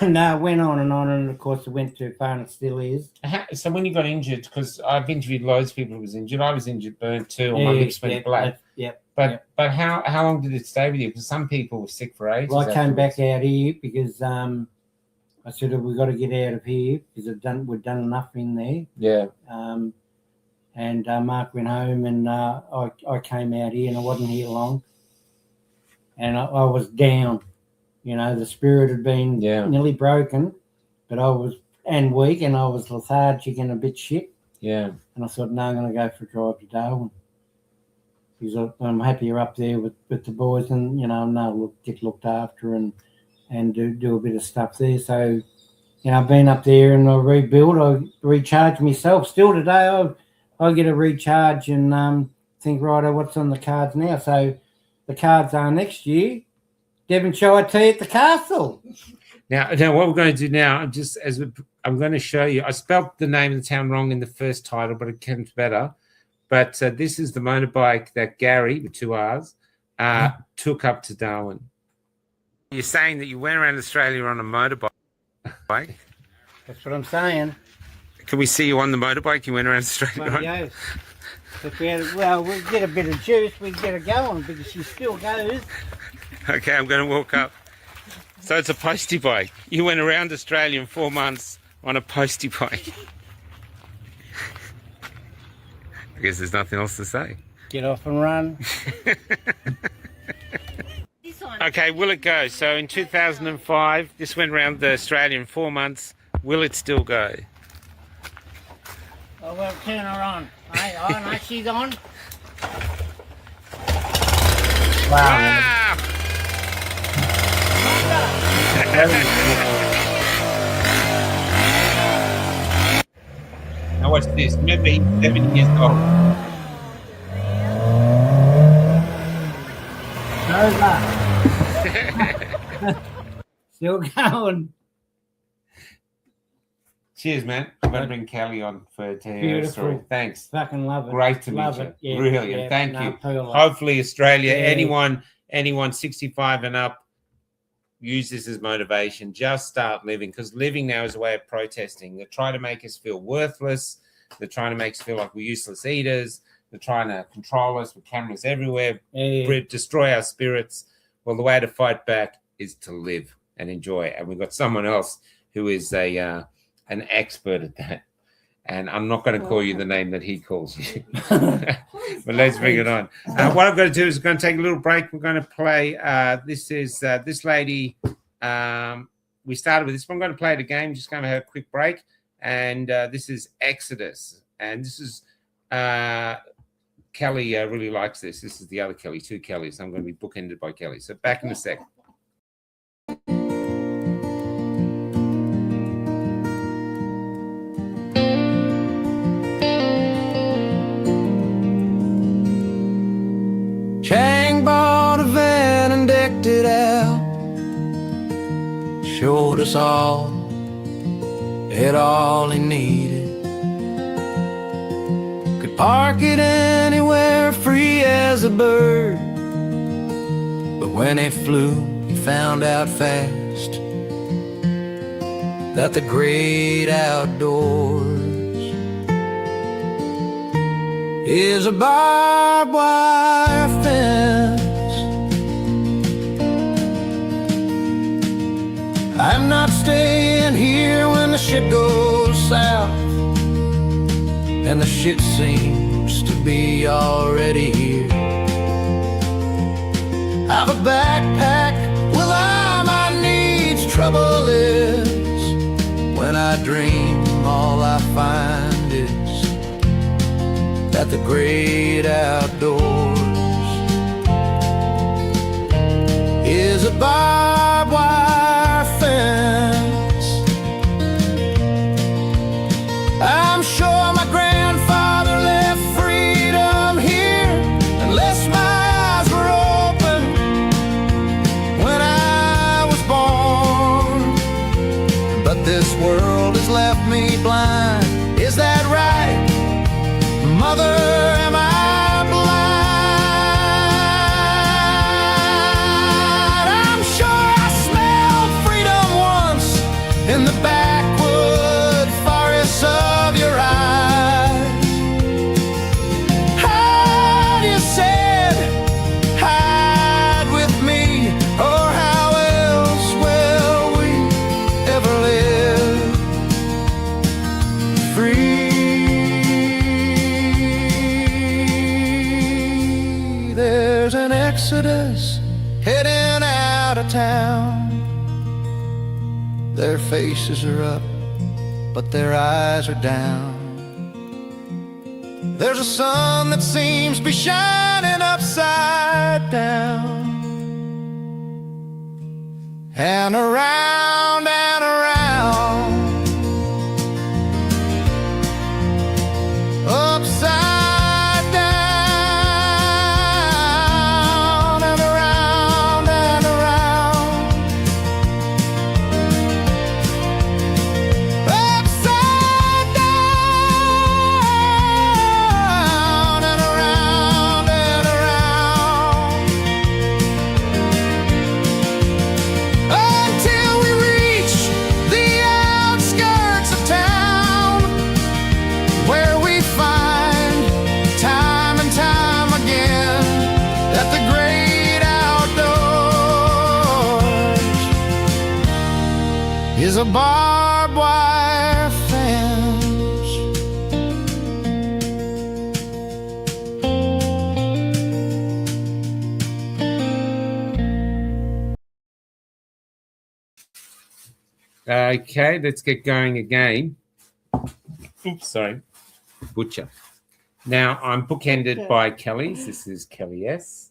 No, it went on, and of course it went too far, and it still is. So when you got injured, because I've interviewed loads of people who was injured. I was injured, burnt too, and my lips went black. But how long did it stay with you? Because some people were sick for ages. Well, I came back out here because I said, we've got to get out of here because we've done enough in there. Yeah. And Mark went home, and I came out here, and I wasn't here long. And I was down. The spirit had been nearly broken, but I was weak, and I was lethargic and a bit shit. Yeah. And I thought, no, I'm going to go for a drive to Darwin, because I'm happier up there with the boys, and get looked after and do a bit of stuff there. So, I've been up there and I rebuilt. I recharged myself. Still today, I get a recharge and think, right, what's on the cards now? So the cards are next year, Devonshire tea at the castle. Now, what we're going to do now, I'm going to show you. I spelt the name of the town wrong in the first title, but it comes better. But this is the motorbike that Gary, with 2 R's, took up to Darwin. You're saying that you went around Australia on a motorbike? That's what I'm saying. Can we see you on the motorbike? You went around Australia on? Yes. If we'll get a bit of juice, we can get her going, because she still goes. Okay, I'm going to walk up. So it's a postie bike. You went around Australia in 4 months on a postie bike. I guess there's nothing else to say. Get off and run. Okay, will it go? So in 2005, this went around Australia in 4 months. Will it still go? Oh, well, turn her on. Oh, no, she's on. Wow. Now watch this. Remember, he's 7 years old. Still going. Cheers, man. I'm going to bring Kelly on to hear her story. Thanks. Fucking love it. Great to meet you. Yeah, Brilliant. yeah, Thank you. Pearl. Hopefully, Australia, anyone 65 and up, use this as motivation. Just start living, because living now is a way of protesting. They're trying to make us feel worthless. They're trying to make us feel like we're useless eaters. They're trying to control us with cameras everywhere, destroy our spirits. Well, the way to fight back is to live and enjoy. And we've got someone else who is an expert at that. And I'm not going to call you the name that he calls you. But let's bring it on. What I'm going to do is going to take a little break. We're going to play. This is this lady. We started with this one. I'm going to play the game. Just going to have a quick break. And this is Exodus. And this is Kelly really likes this. This is the other Kelly, two Kellys. I'm going to be bookended by Kelly. So back in a sec. Chang bought a van and decked it out, showed us all, had all he needed. Could park it anywhere, free as a bird. But when he flew, he found out fast that the great outdoors is a barbed wire fence. I'm not staying here when the ship goes south, and the shit seems to be already here. I've a backpack with all my needs. Trouble is, when I dream, all I find is that the great outdoors is a barbed wire fence. I'm sure my grandfather left freedom here, unless my eyes were open when I was born. But this world has left me blind. Is that right? Mother, am I blind? I'm sure I smelled freedom once in the backwood forests of your eyes. Hide, you said, hide with me, or how else will we ever live free? There's an exodus heading out of town. Their faces are up, but their eyes are down. There's a sun that seems to be shining upside down, and around and around, upside is a barbed wire fence. Okay, let's get going again. Oops, sorry. Butcher. Now, I'm bookended by Kelly's. This is Kelly S.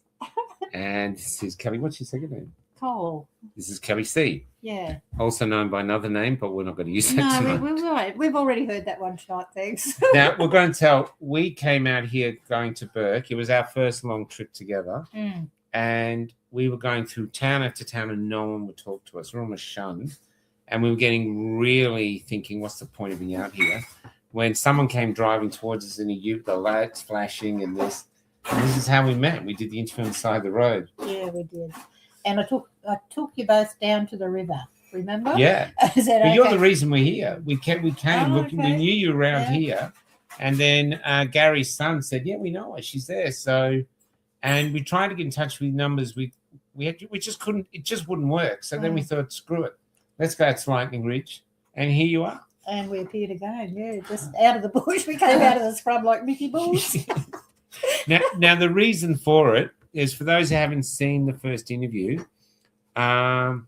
And this is Kelly. What's your second name? Cole. This is Kelly C. Yeah. Also known by another name, but we're not going to use that No, tonight. we're right. We've already heard that one tonight, thanks. Now, we're going to tell, we came out here going to Burke. It was our first long trip together. And we were going through town after town and no one would talk to us. We were almost shunned. And we were getting really thinking, what's the point of being out here? When someone came driving towards us in a ute, the lights flashing and this. And this is how we met. We did the interview on the side of the road. Yeah, we did. And I took you both down to the river, remember? Yeah. Is that But you're okay? the reason we're here. We came looking, we okay. knew you were around Yeah. here. And then Gary's son said, yeah, we know her. She's there. So, and we tried to get in touch with numbers. We just couldn't, it just wouldn't work. So then we thought, screw it. Let's go to Lightning Ridge. And here you are. And we appeared again, yeah, just out of the bush. We came out of the scrub like Mickey Balls. Now, the reason for it is, for those who haven't seen the first interview, one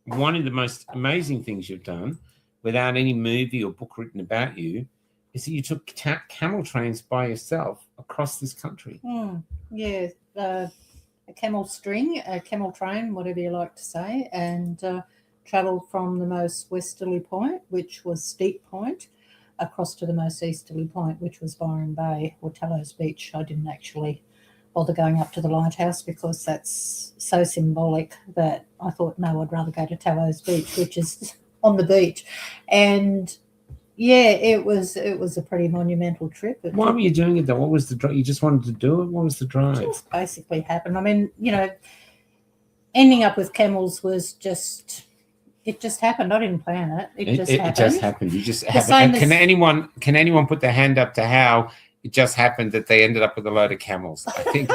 of the most amazing things you've done, without any movie or book written about you, is that you took camel trains by yourself across this country. Yeah, a camel string, a camel train, whatever you like to say, and travelled from the most westerly point, which was Steep Point, across to the most easterly point, which was Byron Bay or Tallows Beach. I didn't actually bother going up to the lighthouse because that's so symbolic that I thought, no, I'd rather go to Tallows Beach, which is on the beach. And yeah, it was a pretty monumental trip. Why were you doing it though? What was the drive? You just wanted to do it? What was the drive? It just basically happened. I mean, ending up with camels was just, it just happened. I didn't plan it. It just happened. It just happened. You just same happened. as- Can anyone put their hand up to how it just happened that they ended up with a load of camels? I think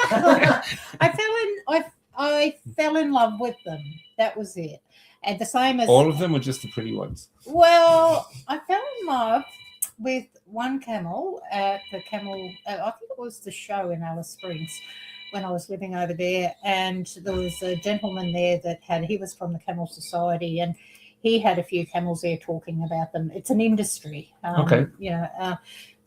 I fell in love with them. That was it. And the same as all of them, or just the pretty ones? Well, I fell in love with one camel at the camel. I think it was the show in Alice Springs when I was living over there, and there was a gentleman there he was from the Camel Society, and he had a few camels there talking about them. It's an industry, Okay.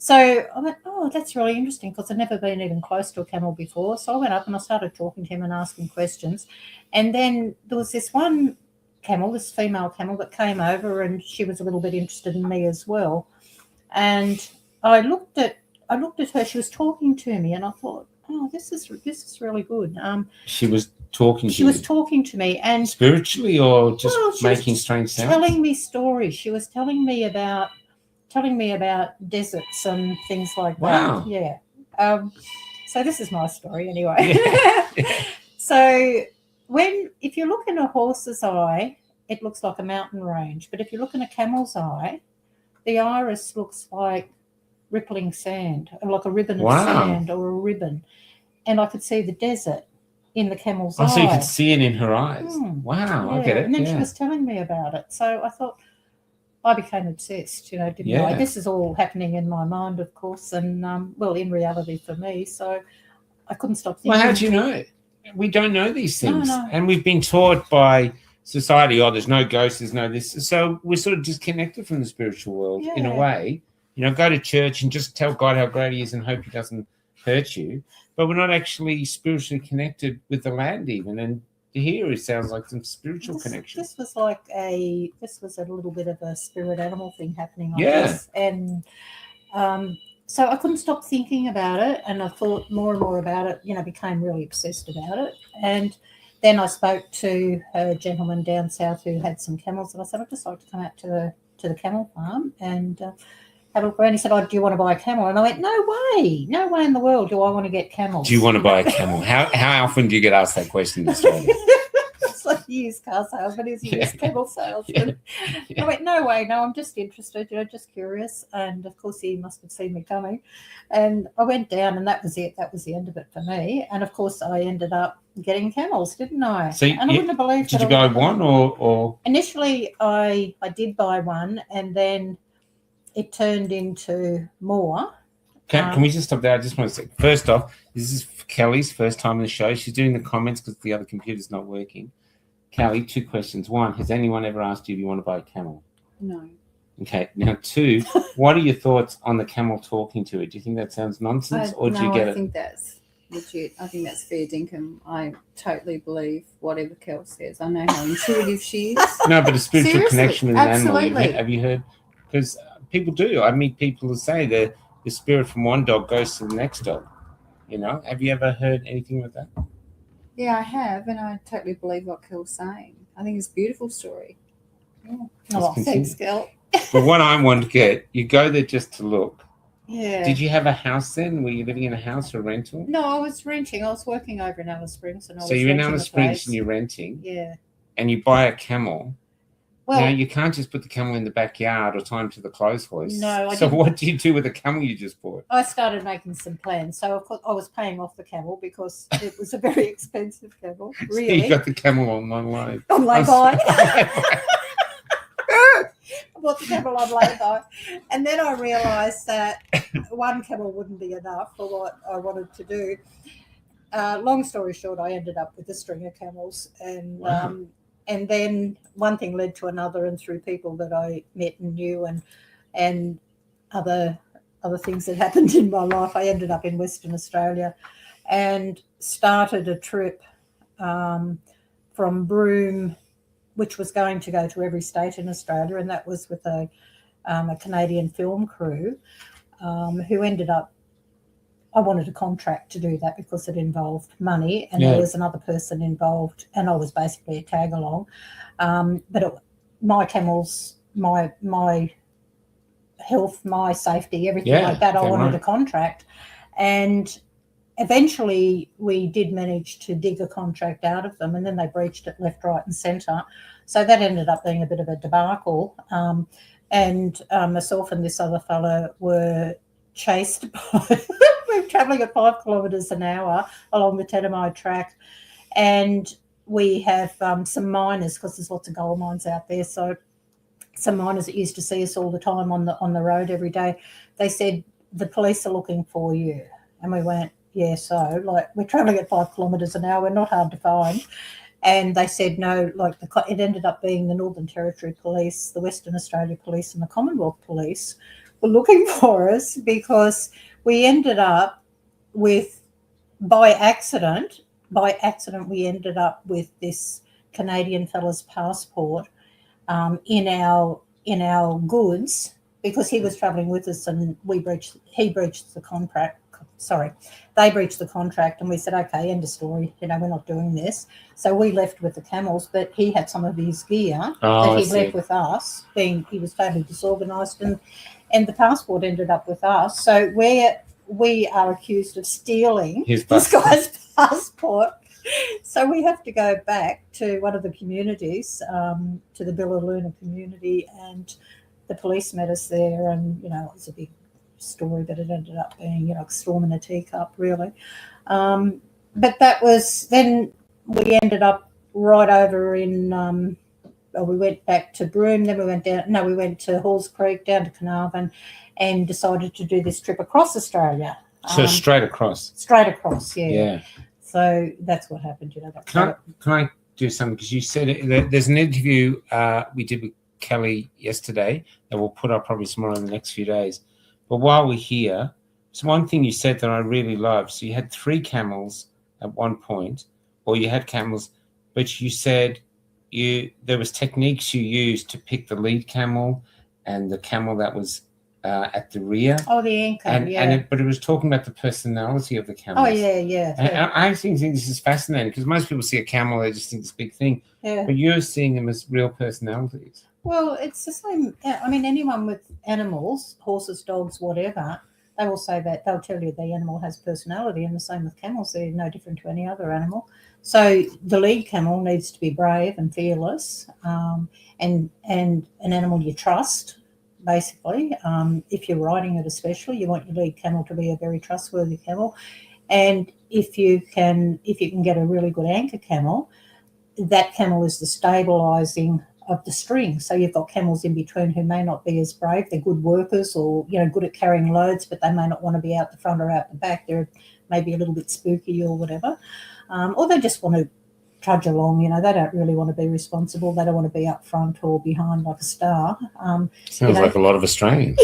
So I went, oh, that's really interesting because I'd never been even close to a camel before. So I went up and I started talking to him and asking questions, and then there was this one camel, this female camel that came over, and she was a little bit interested in me as well. And I looked at her. She was talking to me, and I thought, oh, this is really good. She was talking. She was talking to me, and spiritually, or just she was making strange sounds. Telling me stories. She was telling me about deserts and things like Wow. that. Yeah. So this is my story anyway. Yeah. So if you look in a horse's eye, it looks like a mountain range. But if you look in a camel's eye, the iris looks like rippling sand, like a ribbon of sand or a ribbon. And I could see the desert in the camel's eye. So you could see it in her eyes. Wow, Yeah. I get it. And then she was telling me about it. So I thought, I became obsessed, didn't I? This is all happening in my mind, of course, and, in reality for me. So I couldn't stop thinking. Well, how do you know? We don't know these things. No. And we've been taught by society, there's no ghosts, there's no this. So we're sort of disconnected from the spiritual world in a way. Go to church and just tell God how great he is and hope he doesn't hurt you. But we're not actually spiritually connected with the land even. And here it sounds like some spiritual connection. This was a little bit of a spirit animal thing happening, I guess. And so I couldn't stop thinking about it, and I thought more and more about it, became really obsessed about it. And then I spoke to a gentleman down south who had some camels, and I said, I'd just like to come out to the camel farm and have a look around. He said, do you want to buy a camel? And I went, no way in the world do I want to get camels. Do you want to buy a camel? How often do you get asked that question in Australia? It's like a used car salesman, he's a used camel salesman. I went, no way, no, I'm just interested, just curious. And of course he must have seen me coming. And I went down, and that was it. That was the end of it for me. And of course I ended up getting camels, didn't I? So and I wouldn't have believed Did you buy one or? Initially I did buy one, and then it turned into more. Can we just stop there? I just want to say, first off, this is Kelly's first time on the show. She's doing the comments because the other computer's not working. Kelly, 2 questions. 1, has anyone ever asked you if you want to buy a camel? No. Okay. Now, 2, what are your thoughts on the camel talking to it? Do you think that sounds nonsense, or do you get it? I think that's legit. I think that's fair dinkum. I totally believe whatever Kel says. I know how intuitive she is. No, but a spiritual Seriously, connection with an absolutely. animal. Have you heard? Because people do. I meet people who say the spirit from one dog goes to the next dog. Have you ever heard anything like that? Yeah, I have, and I totally believe what Kel's saying. I think it's a beautiful story. Yeah. Oh, thanks, Kel. But what I want to get, you go there just to look. Yeah. Did you have a house then? Were you living in a house or rental? No, I was renting. I was working over in Alice Springs, and So you're in Alice Springs and you're renting. Yeah. And you buy a camel. Well, you can't just put the camel in the backyard or tie him to the clothes hoist. No, I So didn't. what do you do with the camel you just bought? I started making some plans. So, of course, I was paying off the camel because it was a very expensive camel, So really. you got the camel on loan. On lay-by. I I bought the camel on lay-by. And then I realised that one camel wouldn't be enough for what I wanted to do. Long story short, I ended up with a string of camels. And Wow. and then one thing led to another, and through people that I met and knew, and other other things that happened in my life, I ended up in Western Australia and started a trip from Broome, which was going to go to every state in Australia, and that was with a Canadian film crew who ended up, I wanted a contract to do that because it involved money, and there was another person involved, and I was basically a tag along. But my camels, my health, my safety, everything like that, I wanted a contract. And eventually we did manage to dig a contract out of them, and then they breached it left, right and centre. So that ended up being a bit of a debacle. And myself and this other fellow were chased by, we were travelling at 5 kilometres an hour along the Tenemai track. And we have some miners, because there's lots of gold mines out there. So some miners that used to see us all the time on the road every day, they said, the police are looking for you. And we went, yeah, so like we're travelling at 5 kilometres an hour, we're not hard to find. And they said no, like it ended up being the Northern Territory Police, the Western Australia Police and the Commonwealth Police were looking for us, because we ended up with, by accident, we ended up with this Canadian fella's passport in our goods, because he was travelling with us and he breached the contract. Sorry, they breached the contract, and we said, okay, end of story. We're not doing this. So we left with the camels, but he had some of his gear that he left with us, being he was totally disorganised, and the passport ended up with us. So we are accused of stealing this guy's passport. So we have to go back to one of the communities, to the Billaluna community, and the police met us there, and it was a big story, but it ended up being a storm in a teacup, really. But that was, then we ended up right over in we went back to Broome, then we went to Halls Creek, down to Carnarvon, and decided to do this trip across Australia. So straight across, yeah. So that's what happened. Can I do something, because you said there's an interview we did with Kelly yesterday that we'll put up probably tomorrow in the next few days. But while we're here, so one thing you said that I really loved, so you had 3 camels at one point, or you had camels, but you said there was techniques you used to pick the lead camel and the camel that was at the rear. Oh, the anchor, but it was talking about the personality of the camels. Oh, yeah. And I think this is fascinating, because most people see a camel, they just think it's a big thing. Yeah. But you're seeing them as real personalities. Well, it's the same. I mean, anyone with animals, horses, dogs, whatever, they will say that, they'll tell you the animal has personality, and the same with camels. They're no different to any other animal. So the lead camel needs to be brave and fearless, and an animal you trust, basically. If you're riding it especially, you want your lead camel to be a very trustworthy camel. And if you can get a really good anchor camel, that camel is the stabilising of the string. So you've got camels in between who may not be as brave. They're good workers, or good at carrying loads, but they may not want to be out the front or out the back. They're maybe a little bit spooky or whatever, or they just want to trudge along. They don't really want to be responsible. They don't want to be up front or behind like a star. Sounds like a lot of Australians.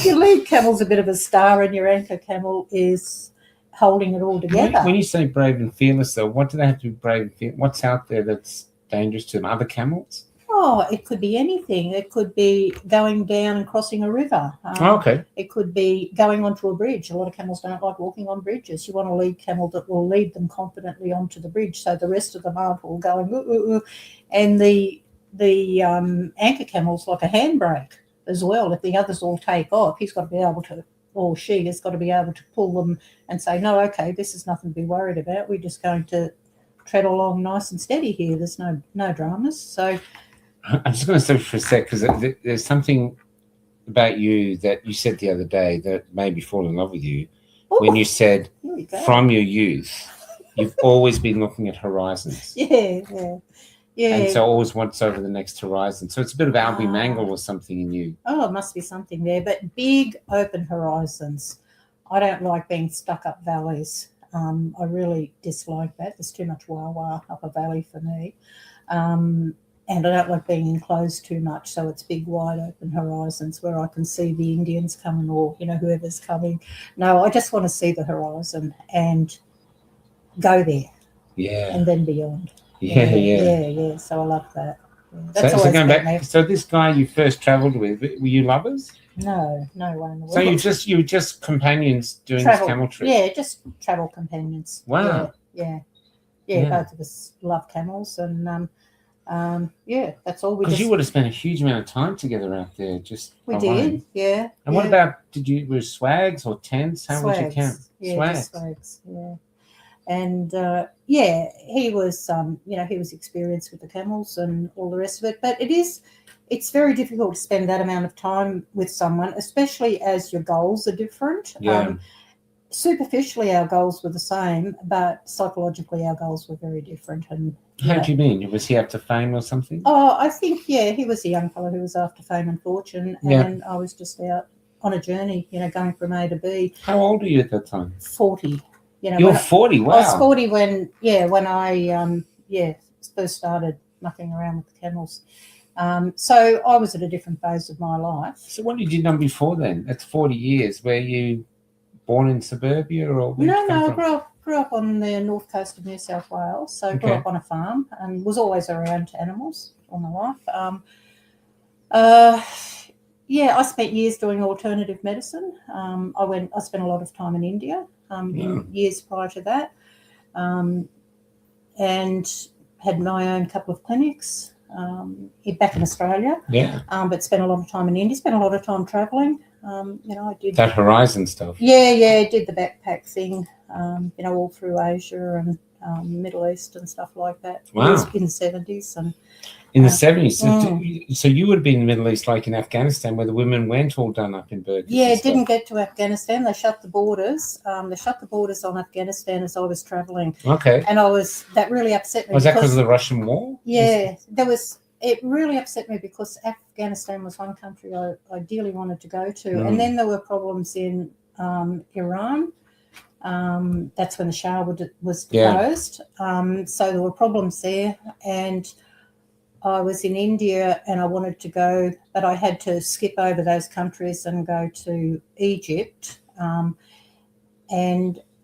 Your lead camel's a bit of a star, and your anchor camel is holding it all together. When you say brave and fearless, though, what do they have to be brave and fearless? What's out there that's dangerous to them? Other camels? Oh, it could be anything. It could be going down and crossing a river. Okay. It could be going onto a bridge. A lot of camels don't like walking on bridges. You want a lead camel that will lead them confidently onto the bridge, so the rest of them aren't all going, ooh, ooh, ooh. And the anchor camel's like a handbrake as well. If the others all take off, he's got to be able to, or she has got to be able to pull them and say, no, okay, this is nothing to be worried about. We're just going to tread along nice and steady here. There's no dramas. So I'm just going to stop for a sec, because there's something about you that you said the other day that made me fall in love with you. When you said from your youth, you've always been looking at horizons. Yeah. And so always what's over the next horizon. So it's a bit of Albie Mangle or something in you. Oh, it must be something there. But big open horizons. I don't like being stuck up valleys. I really dislike that. There's too much wah-wah up a valley for me. and I don't like being enclosed too much, so it's big, wide open horizons where I can see the Indians coming or, whoever's coming. No, I just want to see the horizon and go there Yeah. and then beyond. Yeah. So I love that. Yeah. That's So always going been back, there. so this guy you first travelled with, were you lovers? No one in the world. So you were just companions doing this camel trip? Yeah, just travel companions. Wow. Yeah. Yeah. Both of us love camels, and that's all. Because you would have spent a huge amount of time together out there. We alone. did, yeah. And what about? Were swags or tents? How would you camp? Yeah, just swags. Yeah. And he was, he was experienced with the camels and all the rest of it. But it's very difficult to spend that amount of time with someone, especially as your goals are different. Yeah. Superficially, our goals were the same, but psychologically, our goals were very different. And how do you mean? Was he after fame or something? Oh, I think he was a young fellow who was after fame and fortune, and I was just out on a on a going from A to B. How old were you at that time? 40. You were 40. Wow. I was 40 when I first started mucking around with the camels. So I was at a different phase of my life. So what did you done before then? That's 40 years. Were you born in suburbia or? No, I grew up on the north coast of New South Wales. So I grew up on a farm and was always around animals all my life. I spent years doing alternative medicine. I spent a lot of time in India in years prior to that, and had my own couple of clinics back in Australia. Yeah. But spent a lot of time in India. Spent a lot of time travelling. I did that horizon stuff. Yeah, did the backpack thing. All through Asia and Middle East and stuff like that. Wow. It was in the 70s and. In the 70s. So you would have been in the Middle East, like in Afghanistan, where the women went all done up in burqas. Yeah, didn't get to Afghanistan. They shut the borders. They shut the borders on Afghanistan as I was travelling. Okay. And that really upset me. Was that because of the Russian war? Yeah, it really upset me because Afghanistan was one country I ideally wanted to go to. And then there were problems in Iran. That's when the Shah was deposed. So there were problems there. And I was in India and I wanted to go, but I had to skip over those countries and go to Egypt. And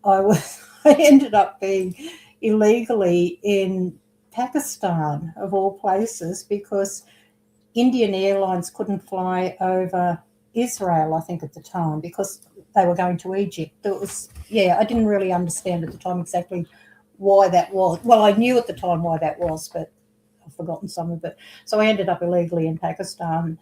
I ended up being illegally in Pakistan, of all places, because Indian Airlines couldn't fly over Israel, I think, at the time, because they were going to Egypt. I didn't really understand at the time exactly why that was. Well, I knew at the time why that was, but I've forgotten some of it. So I ended up illegally in Pakistan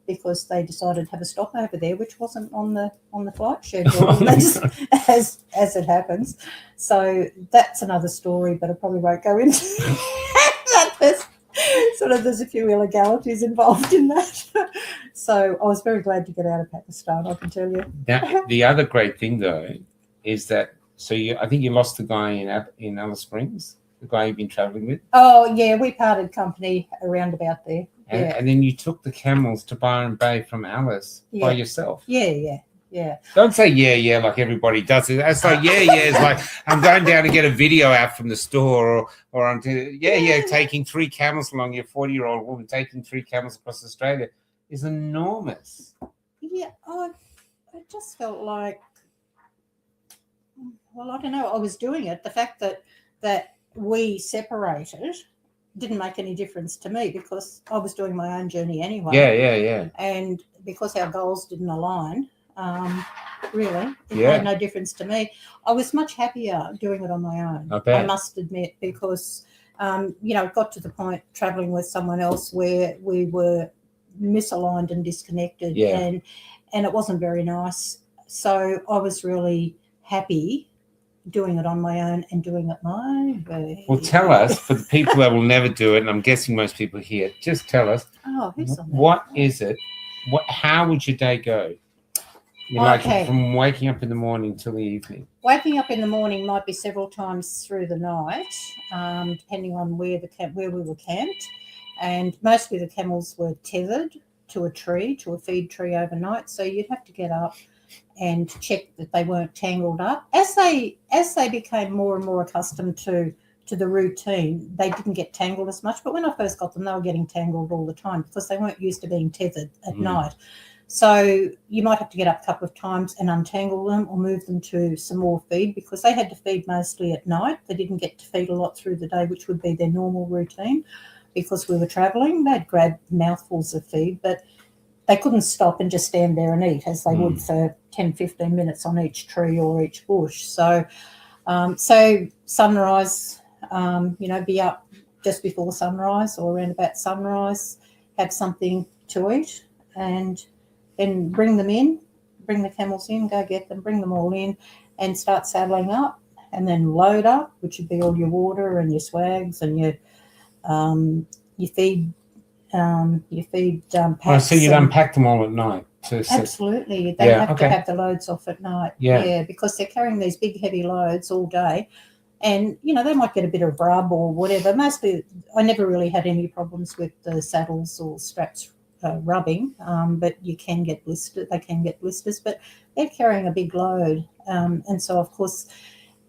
because they decided to have a stopover there, which wasn't on the flight schedule, as it happens. So that's another story, but I probably won't go into that. There's a few illegalities involved in that. So I was very glad to get out of Pakistan, I can tell you. Now, the other great thing, though, is that I think you lost the guy in Alice Springs. The guy you've been travelling with? Oh, yeah, we parted company around about there. And then you took the camels to Byron Bay from Alice by yourself. Yeah. Don't say yeah like everybody does it. That's like it's like I'm going down to get a video out from the store, or I'm taking 3 camels along. You're a 40-year-old woman taking 3 camels across Australia is enormous. Yeah, I just felt like, well, I don't know. I was doing it. The fact that we separated didn't make any difference to me because I was doing my own journey anyway. Yeah. And because our goals didn't align, really, it made no difference to me. I was much happier doing it on my own, I must admit, because, it got to the point travelling with someone else where we were misaligned and disconnected, and it wasn't very nice. So I was really happy doing it on my own and doing it my way. Well, tell us, for the people that will never do it, and I'm guessing most people here, just tell us, what is it? How would your day go? Like from waking up in the morning till the evening? Waking up in the morning might be several times through the night, depending on where we were camped. And mostly the camels were tethered to a feed tree overnight. So you'd have to get up and check that they weren't tangled up. As they became more and more accustomed to to the routine, they didn't get tangled as much. But when I first got them, they were getting tangled all the time because they weren't used to being tethered at night. So you might have to get up a couple of times and untangle them or move them to some more feed, because they had to feed mostly at night. They didn't get to feed a lot through the day, which would be their normal routine, because we were travelling. They'd grab mouthfuls of feed, but they couldn't stop and just stand there and eat as they would for 10, 15 minutes on each tree or each bush. So sunrise, be up just before sunrise or around about sunrise, have something to eat, and then bring the camels in, go get them, bring them all in and start saddling up, and then load up, which would be all your water and your swags and your feed packs. So you'd unpack them all at night? Absolutely. They have to have the loads off at night. Yeah, because they're carrying these big, heavy loads all day. And, they might get a bit of rub or whatever. Mostly, I never really had any problems with the saddles or straps rubbing, but you can get blisters. They can get blisters, but they're carrying a big load. And so, of course,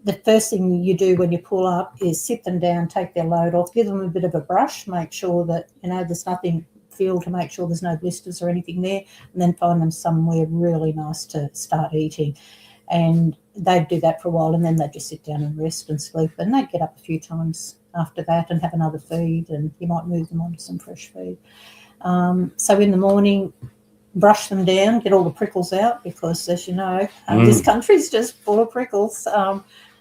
the first thing you do when you pull up is sit them down, take their load off, give them a bit of a brush, make sure that, there's nothing, feel to make sure there's no blisters or anything there, and then find them somewhere really nice to start eating. And they'd do that for a while, and then they'd just sit down and rest and sleep, and they'd get up a few times after that and have another feed, and you might move them on to some fresh feed. So in the morning, brush them down, get all the prickles out, because as you know, this country's just full of prickles.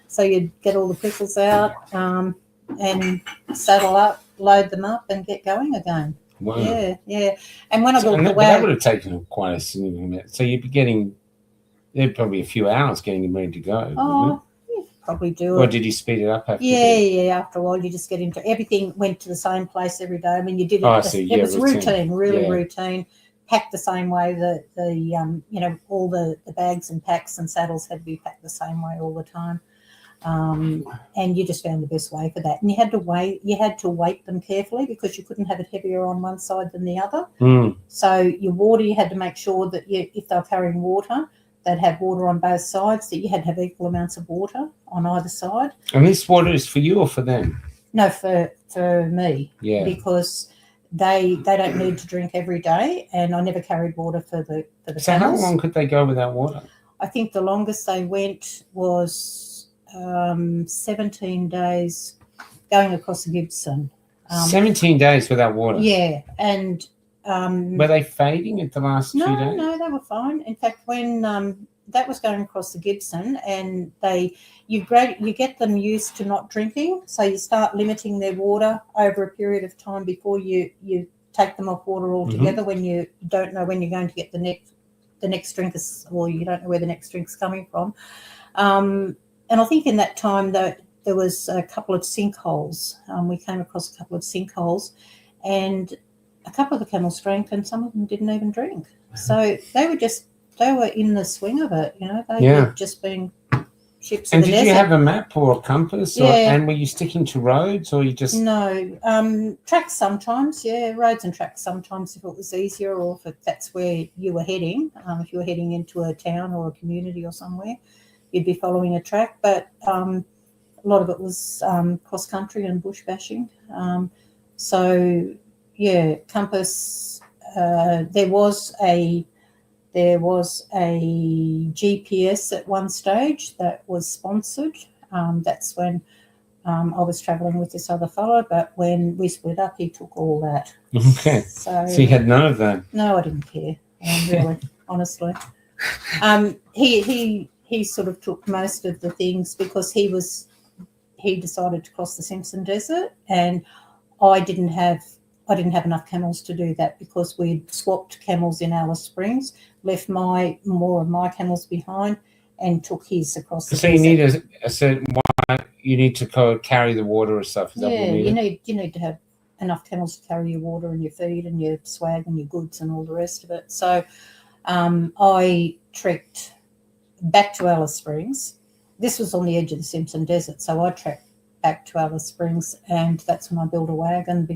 So you'd get all the prickles out and saddle up, load them up and get going again. Wow. Yeah. And when I built the wagon... That would have taken quite a significant amount. So you'd be getting... There'd probably a few hours getting them ready to go. Oh, you probably do. Or did you speed it up after? Yeah. After a while, you just get into everything. Went to the same place every day. I mean, you did it. It was routine, really routine. Packed the same way. All the bags and packs and saddles had to be packed the same way all the time. And you just found the best way for that. And you had to weight them carefully, because you couldn't have it heavier on one side than the other. So your water, you had to make sure that if they were carrying water, they'd have water on both sides, that you had to have equal amounts of water on either side. And this water is for you or for them? No, for me. Yeah. Because they don't need to drink every day, and I never carried water for the So camels. How long could they go without water? I think the longest they went was 17 days going across the Gibson. 17 days without water? Yeah, and... were they fading at the last 2 days? No, they were fine. In fact, when that was going across the Gibson, and you get them used to not drinking, so you start limiting their water over a period of time before you take them off water altogether, when you don't know when you're going to get the next drink, or you don't know where the next drink's coming from. And I think in that time that there was a couple of sinkholes. We came across a couple of sinkholes, and a couple of the camels drank, and some of them didn't even drink. So they were in the swing of it, They had just been ships in the desert. And did you have a map or a compass? And were you sticking to roads, or you just... No, tracks sometimes, roads and tracks sometimes if it was easier, or if that's where you were heading. If you were heading into a town or a community or somewhere, you'd be following a track. But a lot of it was cross-country and bush bashing. Compass. There was a GPS at one stage that was sponsored. That's when I was travelling with this other fellow, but when we split up, he took all that. Okay. So you had none of that? No, I didn't care. Really, honestly. He sort of took most of the things, because he decided to cross the Simpson Desert, and I didn't have enough camels to do that, because we'd swapped camels in Alice Springs, left more of my camels behind, and took his across the desert. So you need a certain one. You need to carry the water or stuff. Is that what you need? You need to have enough camels to carry your water and your feed and your swag and your goods and all the rest of it. So I trekked back to Alice Springs. This was on the edge of the Simpson Desert, so I trekked back to Alice Springs, and that's when I built a wagon,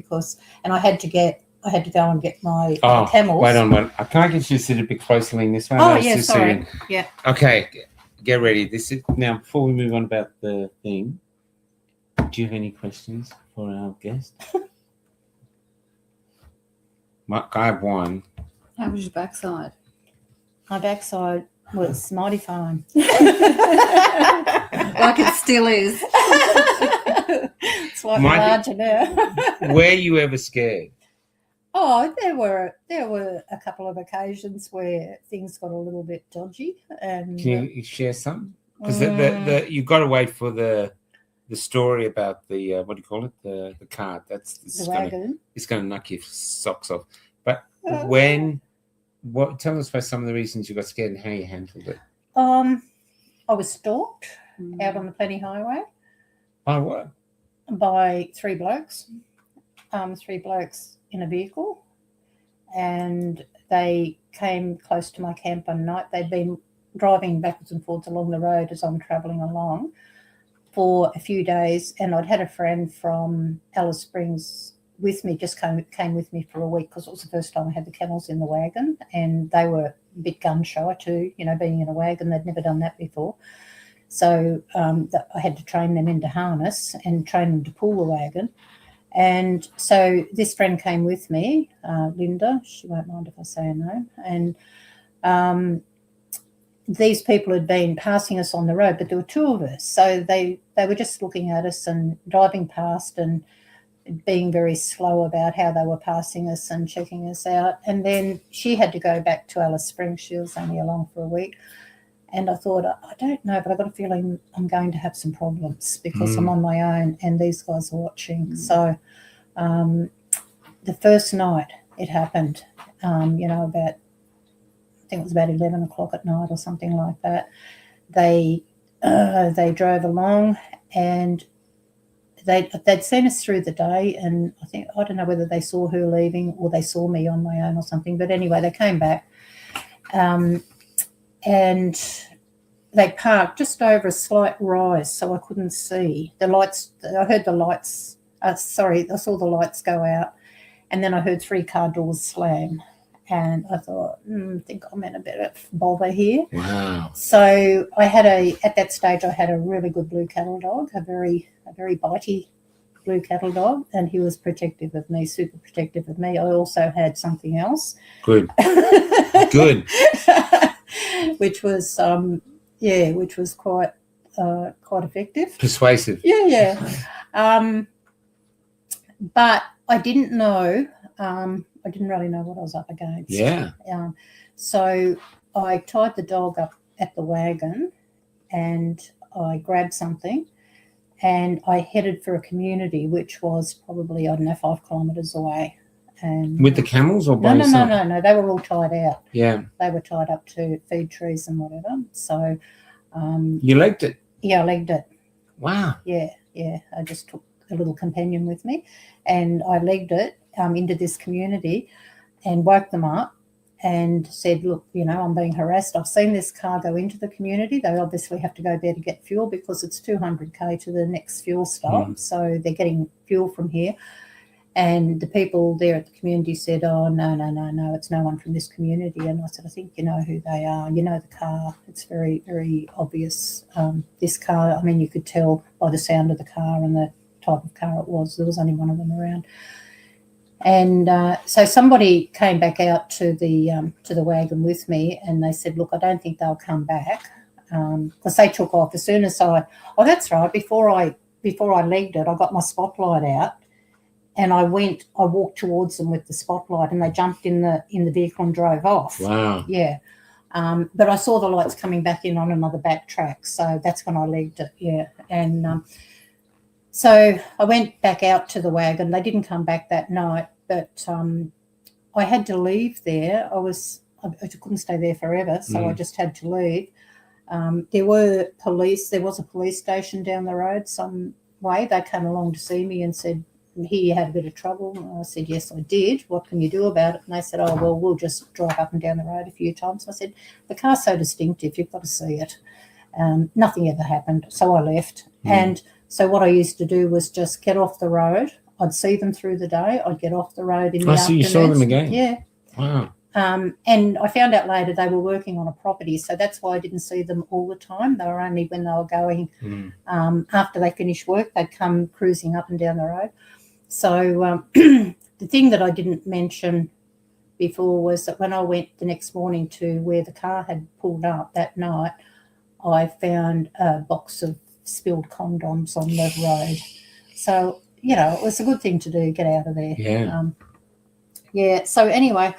and I had to go and get my camels. Wait on. Can I get you to sit a bit closer in this one? Oh, yeah, sorry. Yeah. Okay, get ready. This is now, before we move on about the thing, Do you have any questions for our guest? I have one. How was your backside? My backside was mighty fine. Like it still is. It's like larger now. Were you ever scared? Oh, there were a couple of occasions where things got a little bit dodgy, and Can you share some? Because you got to wait for the story about the what do you call it, the cart. the wagon. It's going to knock your socks off. But Uh, tell us about some of the reasons you got scared and how you handled it. I was stalked out on the Plenty Highway Oh, what? by three blokes in a vehicle, and they came close to my camp one night. They'd been driving backwards and forwards along the road as I'm travelling along for a few days, and I'd had a friend from Alice Springs with me, just came with me for a week because it was the first time I had the camels in the wagon, and they were a bit gun shy too, being in a wagon. They'd never done that before. So I had to train them into harness and train them to pull the wagon. And so this friend came with me, Linda. She won't mind if I say her name. And these people had been passing us on the road, but there were two of us. So they were just looking at us and driving past and being very slow about how they were passing us and checking us out. And then she had to go back to Alice Springs. She was only along for a week. And I thought, I don't know, but I've got a feeling I'm going to have some problems because I'm on my own and these guys are watching. So the first night it happened, about, I think it was about 11 o'clock at night or something like that. They drove along and they'd seen us through the day, and I don't know whether they saw her leaving or they saw me on my own or something. But anyway, they came back. And they parked just over a slight rise, so I couldn't see the lights. I heard the lights. I saw the lights go out, and then I heard 3 car doors slam, and I thought, I think I'm in a bit of bother here. Wow! So at that stage I had a really good blue cattle dog, a very bitey blue cattle dog, and he was protective of me, super protective of me. I also had something else. Good. Good. which was quite effective. Persuasive. Yeah. But I didn't know. I didn't really know what I was up against. Yeah. So I tied the dog up at the wagon, and I grabbed something, and I headed for a community which was probably 5 kilometres away. And with the camels or by yourself? No. They were all tied out. Yeah. They were tied up to feed trees and whatever. So you legged it? Yeah, I legged it. Wow. Yeah. I just took a little companion with me, and I legged it into this community and woke them up and said, look, I'm being harassed. I've seen this car go into the community. They obviously have to go there to get fuel because it's 200k to the next fuel stop. So they're getting fuel from here. And the people there at the community said, oh, no, it's no one from this community. And I said, I think you know who they are. You know the car. It's very, very obvious. This car, you could tell by the sound of the car and the type of car it was. There was only one of them around. And so somebody came back out to the wagon with me, and they said, look, I don't think they'll come back because they took off as soon as that's right. Before I legged it, I got my spotlight out. And I walked towards them with the spotlight, and they jumped in the vehicle and drove off. Wow. Yeah. But I saw the lights coming back in on another back track, so that's when I legged it, yeah. And so I went back out to the wagon. They didn't come back that night, but I had to leave there. I couldn't stay there forever, so I just had to leave. There was a police station down the road some way. They came along to see me and said, he had a bit of trouble. And I said, yes, I did. What can you do about it? And they said, oh, well, we'll just drive up and down the road a few times. I said, the car's so distinctive, you've got to see it. Nothing ever happened, so I left. And so what I used to do was just get off the road. I'd see them through the day. I'd get off the road in the afternoon. So you saw them again? Yeah. Wow. And I found out later they were working on a property, so that's why I didn't see them all the time. They were only when they were going, after they finished work, they'd come cruising up and down the road. So the thing that I didn't mention before was that when I went the next morning to where the car had pulled up that night, I found a box of spilled condoms on the road. So, you know, it was a good thing to do, get out of there. Yeah. So anyway,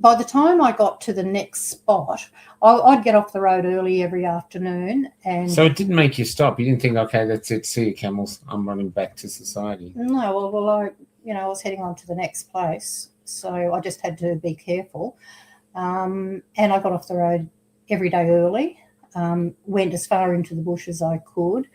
by the time I got to the next spot, I'd get off the road early every afternoon. And So it didn't make you stop. You didn't think, okay, that's it. See you, camels. I'm running back to society. No, well, I was heading on to the next place, so I just had to be careful. And I got off the road every day early, went as far into the bush as I could,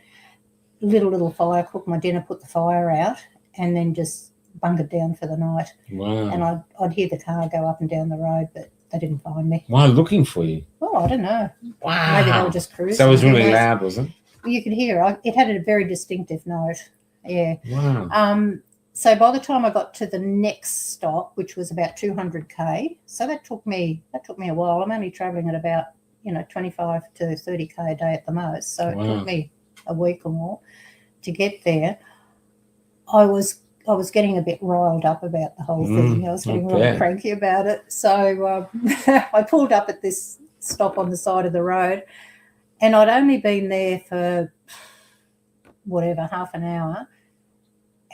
lit a little fire, cooked my dinner, put the fire out, and then just bunkered down for the night. Wow. And I'd hear the car go up and down the road, but they didn't find me. Why looking for you? Oh, I don't know. Wow. Maybe they were just cruising. So it was really Anyways, loud, was it? You could hear it had a very distinctive note. Yeah. Wow. So by the time I got to the next stop, which was about 200k, so that took me a while. I'm only travelling at about 25 to 30k a day at the most. So it took me a week or more to get there. I was getting a bit riled up about the whole thing. I was getting really cranky about it. So I pulled up at this stop on the side of the road, and I'd only been there for half an hour,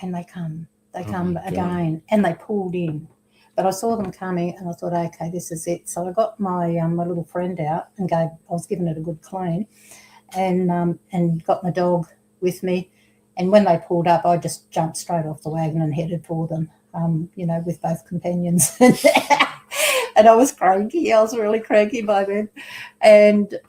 and they come again, and they pulled in. But I saw them coming, and I thought, okay, this is it. So I got my my little friend out and I was giving it a good clean, and got my dog with me. And when they pulled up, I just jumped straight off the wagon and headed for them, with both companions. And I was cranky. I was really cranky by then. And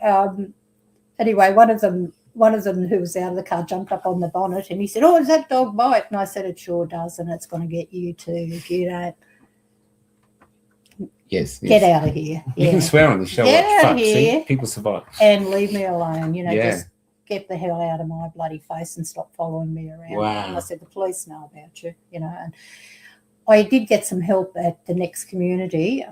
anyway, one of them who was out of the car jumped up on the bonnet and he said, "Oh, does that dog bite?" And I said, "It sure does, and it's going to get you too if you don't." Yes. Get out of here. You can swear on the show. Get out of See, here. people survive. And leave me alone. Just get the hell out of my bloody face and stop following me around. Wow. And I said, the police know about you, and I did get some help at the next community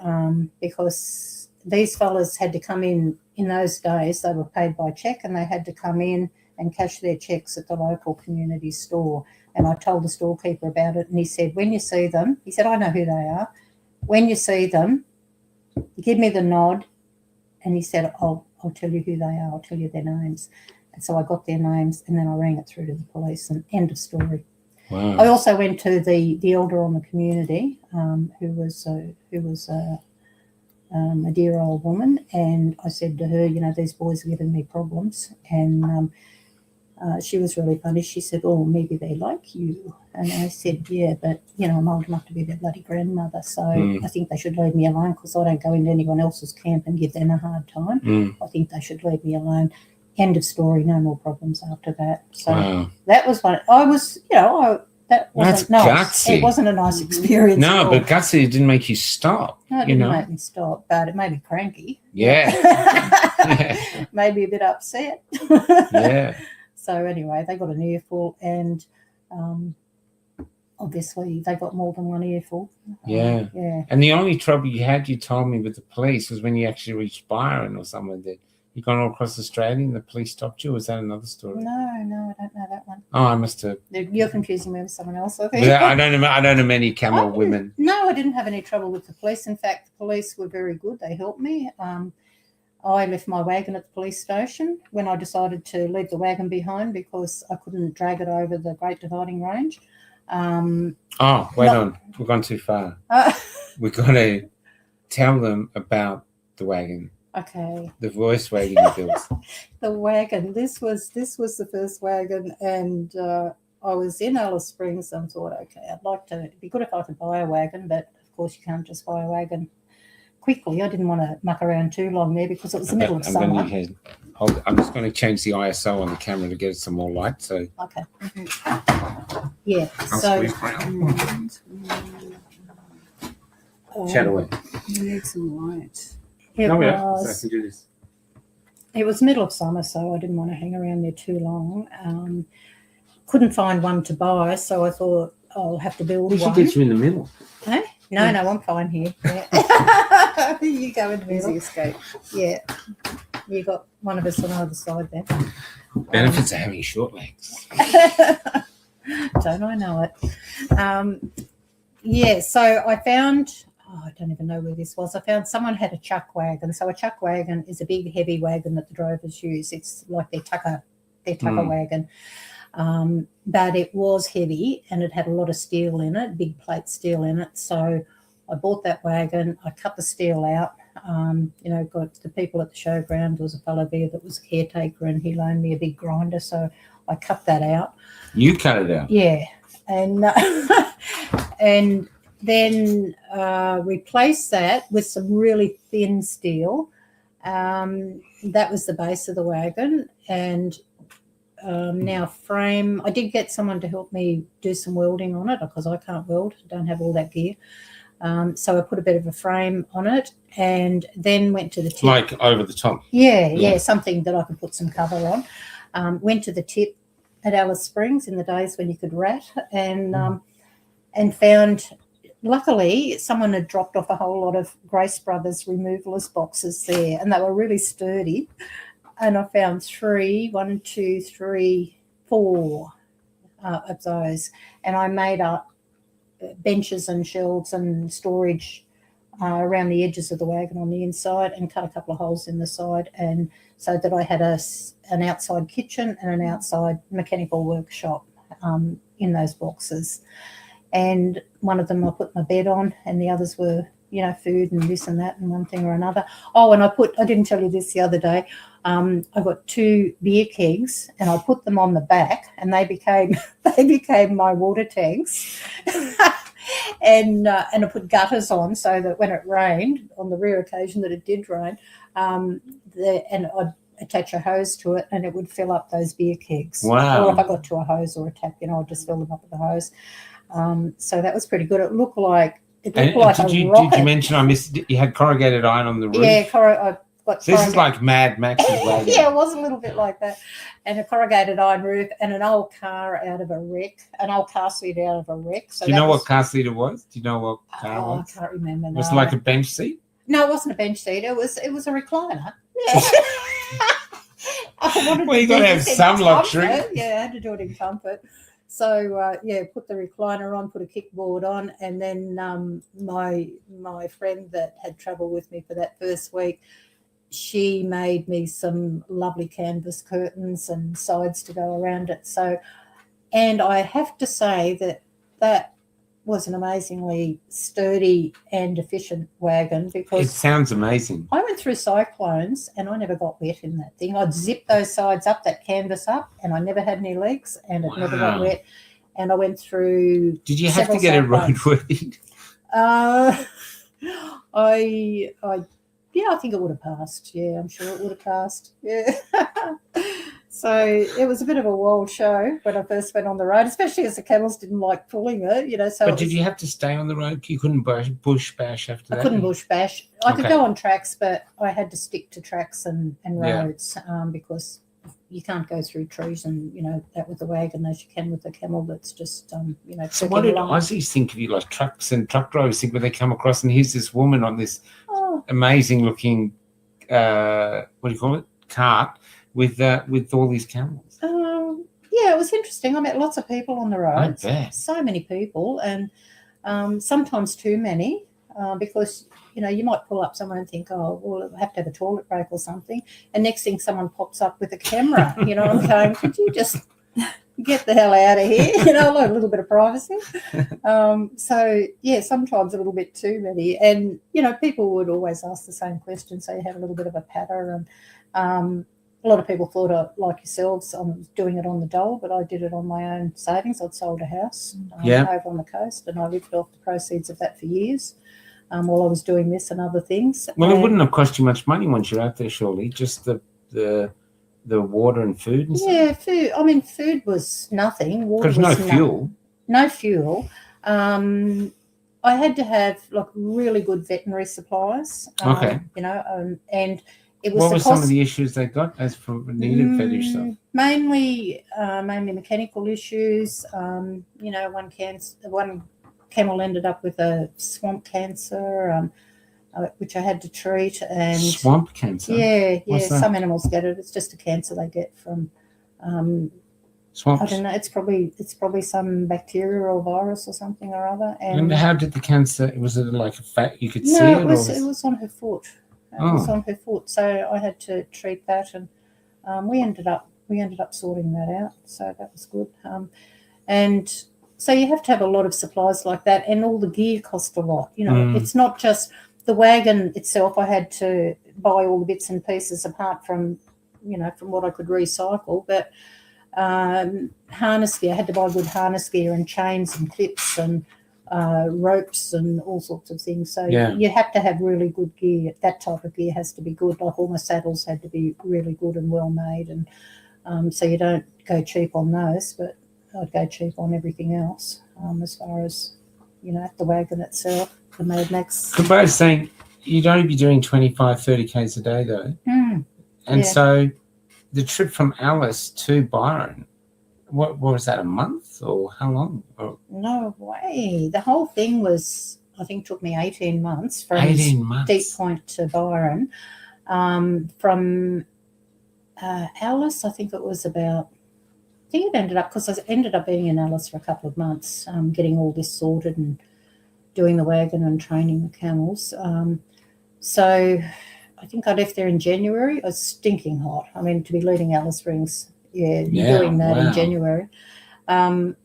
because these fellas had to come in those days. They were paid by cheque, and they had to come in and cash their cheques at the local community store. And I told the storekeeper about it, and he said, when you see them, he said, I know who they are. When you see them, give me the nod. And he said, I'll tell you who they are. I'll tell you their names. And so I got their names, and then I rang it through to the police, and end of story. Wow. I also went to the elder on the community, who was a dear old woman, and I said to her, these boys are giving me problems, and she was really funny. She said, "Oh, maybe they like you," and I said, "Yeah, but I'm old enough to be their bloody grandmother, so I think they should leave me alone because I don't go into anyone else's camp and give them a hard time. I think they should leave me alone." End of story. No more problems after that. So that was one. I was, that wasn't nice. Gutsy. It wasn't a nice experience. No, but gutsy didn't make you stop. No, it didn't make me stop, but it made me cranky. Yeah. Maybe a bit upset. Yeah. So anyway, they got an earful, and obviously they got more than one earful. Yeah. Yeah. And the only trouble you had, you told me, with the police was when you actually reached Byron or somewhere that you'd gone all across Australia and the police stopped you. Was that another story? No, I don't know that one. Oh, I must have. You're confusing me with someone else, I think. Yeah, I don't know many camel women. No, I didn't have any trouble with the police. In fact, the police were very good. They helped me. I left my wagon at the police station when I decided to leave the wagon behind because I couldn't drag it over the Great Dividing Range. Wait on. We've gone too far. We've got to tell them about the wagon. Okay. The voice wagon you built. The wagon. This was the first wagon, and I was in Alice Springs, and thought, okay, it'd be good if I could buy a wagon, but of course you can't just buy a wagon quickly. I didn't want to muck around too long there because it was the middle of summer. I'm just going to change the ISO on the camera to get some more light. So okay. Yeah. So chat away. You need some light. It So I was. can do this. It was middle of summer, so I didn't want to hang around there too long. Couldn't find one to buy, so I thought I'll have to build We should one. get you in the middle. Hey? No, I'm fine here. Yeah. You go in the Easy middle. escape. Yeah. You got one of us on either side there. Benefits of having short legs. Don't I know it? Yeah, so I found, I don't even know where this was. I found someone had a chuck wagon. So a chuck wagon is a big, heavy wagon that the drovers use. It's like their tucker wagon. But it was heavy and it had a lot of steel in it, big plate steel in it. So I bought that wagon. I cut the steel out. Got the people at the showground. There was a fellow there that was a caretaker and he loaned me a big grinder. So I cut that out. You cut it out. Yeah, and and then replace that with some really thin steel. That was the base of the wagon, and now frame. I did get someone to help me do some welding on it because I can't weld, don't have all that gear. So I put a bit of a frame on it, and then went to the tip. Like over the top. Yeah, something that I could put some cover on. Went to the tip at Alice Springs in the days when you could rat, and found, luckily, someone had dropped off a whole lot of Grace Brothers removalist boxes there, and they were really sturdy. And I found 4 of those, and I made up benches and shelves and storage around the edges of the wagon on the inside, and cut a couple of holes in the side, and so that I had an outside kitchen and an outside mechanical workshop in those boxes. And one of them I put my bed on, and the others were, food and this and that and one thing or another. Oh, and I didn't tell you this the other day, I got 2 beer kegs and I put them on the back, and they became my water tanks. And I put gutters on so that when it rained, on the rare occasion that it did rain, and I'd attach a hose to it and it would fill up those beer kegs. Wow. Or if I got to a hose or a tap, I'd just fill them up with a hose. So that was pretty good. It looked like Did a you rocket. mention I missed? You had corrugated iron on the roof. Yeah, I got So this is like Mad Max's wagon. yeah, it was a little bit like that. And a corrugated iron roof and an old car out of a wreck, an old car seat out of a wreck. So Do you know what car seat it was? Do you know what car it I was? can't remember now. Was it like a bench seat? No, it wasn't a bench seat. It was a recliner. Yeah. I wanted Well, you do got to have this in some comfort. luxury. Yeah, I had to do it in comfort. So put the recliner on, put a kickboard on, and then my friend that had travelled with me for that first week, she made me some lovely canvas curtains and sides to go around it. So, and I have to say that was an amazingly sturdy and efficient wagon, It because sounds amazing. I went through cyclones and I never got wet in that thing. I'd zip those sides up, that canvas up, and I never had any leaks, and it never got Wow. wet. And I went through. Did you have to several get it cyclones. roadworthy? I think it would have passed. Yeah, I'm sure it would have passed. Yeah. So it was a bit of a wild show when I first went on the road, especially as the camels didn't like pulling it, So But did you have to stay on the road? You couldn't bush bash after that? I couldn't bush bash. I could Okay. go on tracks, but I had to stick to tracks and Yeah. roads because you can't go through trees and, that with the wagon as you can with the camel that's just, So trekking what did along. Aussies think of you, like trucks and truck drivers think when they come across, and here's this woman on this Oh, amazing looking, what do you call it, cart with all these camels? yeah, it was interesting. I met lots of people on the I road. bet. So many people, and sometimes too many, because you might pull up somewhere and think, oh, well, I have to have a toilet break or something, and next thing someone pops up with a camera. I'm going, could you just get the hell out of here? A little bit of privacy. So yeah, sometimes a little bit too many, and people would always ask the same question, so you have a little bit of a patter, and a lot of people thought, like yourselves, I'm doing it on the dole, but I did it on my own savings. I'd sold a house over on the coast, and I lived off the proceeds of that for years while I was doing this and other things. Well, it And- wouldn't have cost you much money once you're out there, surely. Just the water and food and stuff. Yeah, food. I mean, food was nothing. Water Because was no fuel. No fuel. I had to have really good veterinary supplies. Okay. And it was What the were cost. some of the issues they got as for needed fetish stuff? Mainly mechanical issues. One camel ended up with a swamp cancer. which I had to treat. And Swamp cancer. yeah, What's that? some animals get it. It's just a cancer they get from. I Swamps. don't know. It's probably some bacteria or virus or something or other. And how did the cancer? Was it like a fat? You could see No, it. it was on her foot. It Oh. was on her foot, so I had to treat that, and we ended up sorting that out. So that was good. And so you have to have a lot of supplies like that, and all the gear cost a lot. You know, it's not just the wagon itself. I had to buy all the bits and pieces apart from, from what I could recycle, but harness gear. I had to buy good harness gear and chains and clips and ropes and all sorts of things. So you have to have really good gear. That type of gear has to be good. Like all my saddles had to be really good and well made, and so you don't go cheap on those, but I'd go cheap on everything else. As far as the wagon itself, the Mad Max. Goodbye saying you'd only be doing 25, 30 Ks a day though, and so the trip from Alice to Byron. What was that, a month or how long? Or... No way. The whole thing was, I think, took me 18 months from 18 months. Deep Point to Byron. From Alice, I think it was about, I think it ended up, because I ended up being in Alice for a couple of months, getting all this sorted and doing the wagon and training the camels. So I think I left there in January. It was stinking hot. I mean, to be leaving Alice Springs, doing that in January. And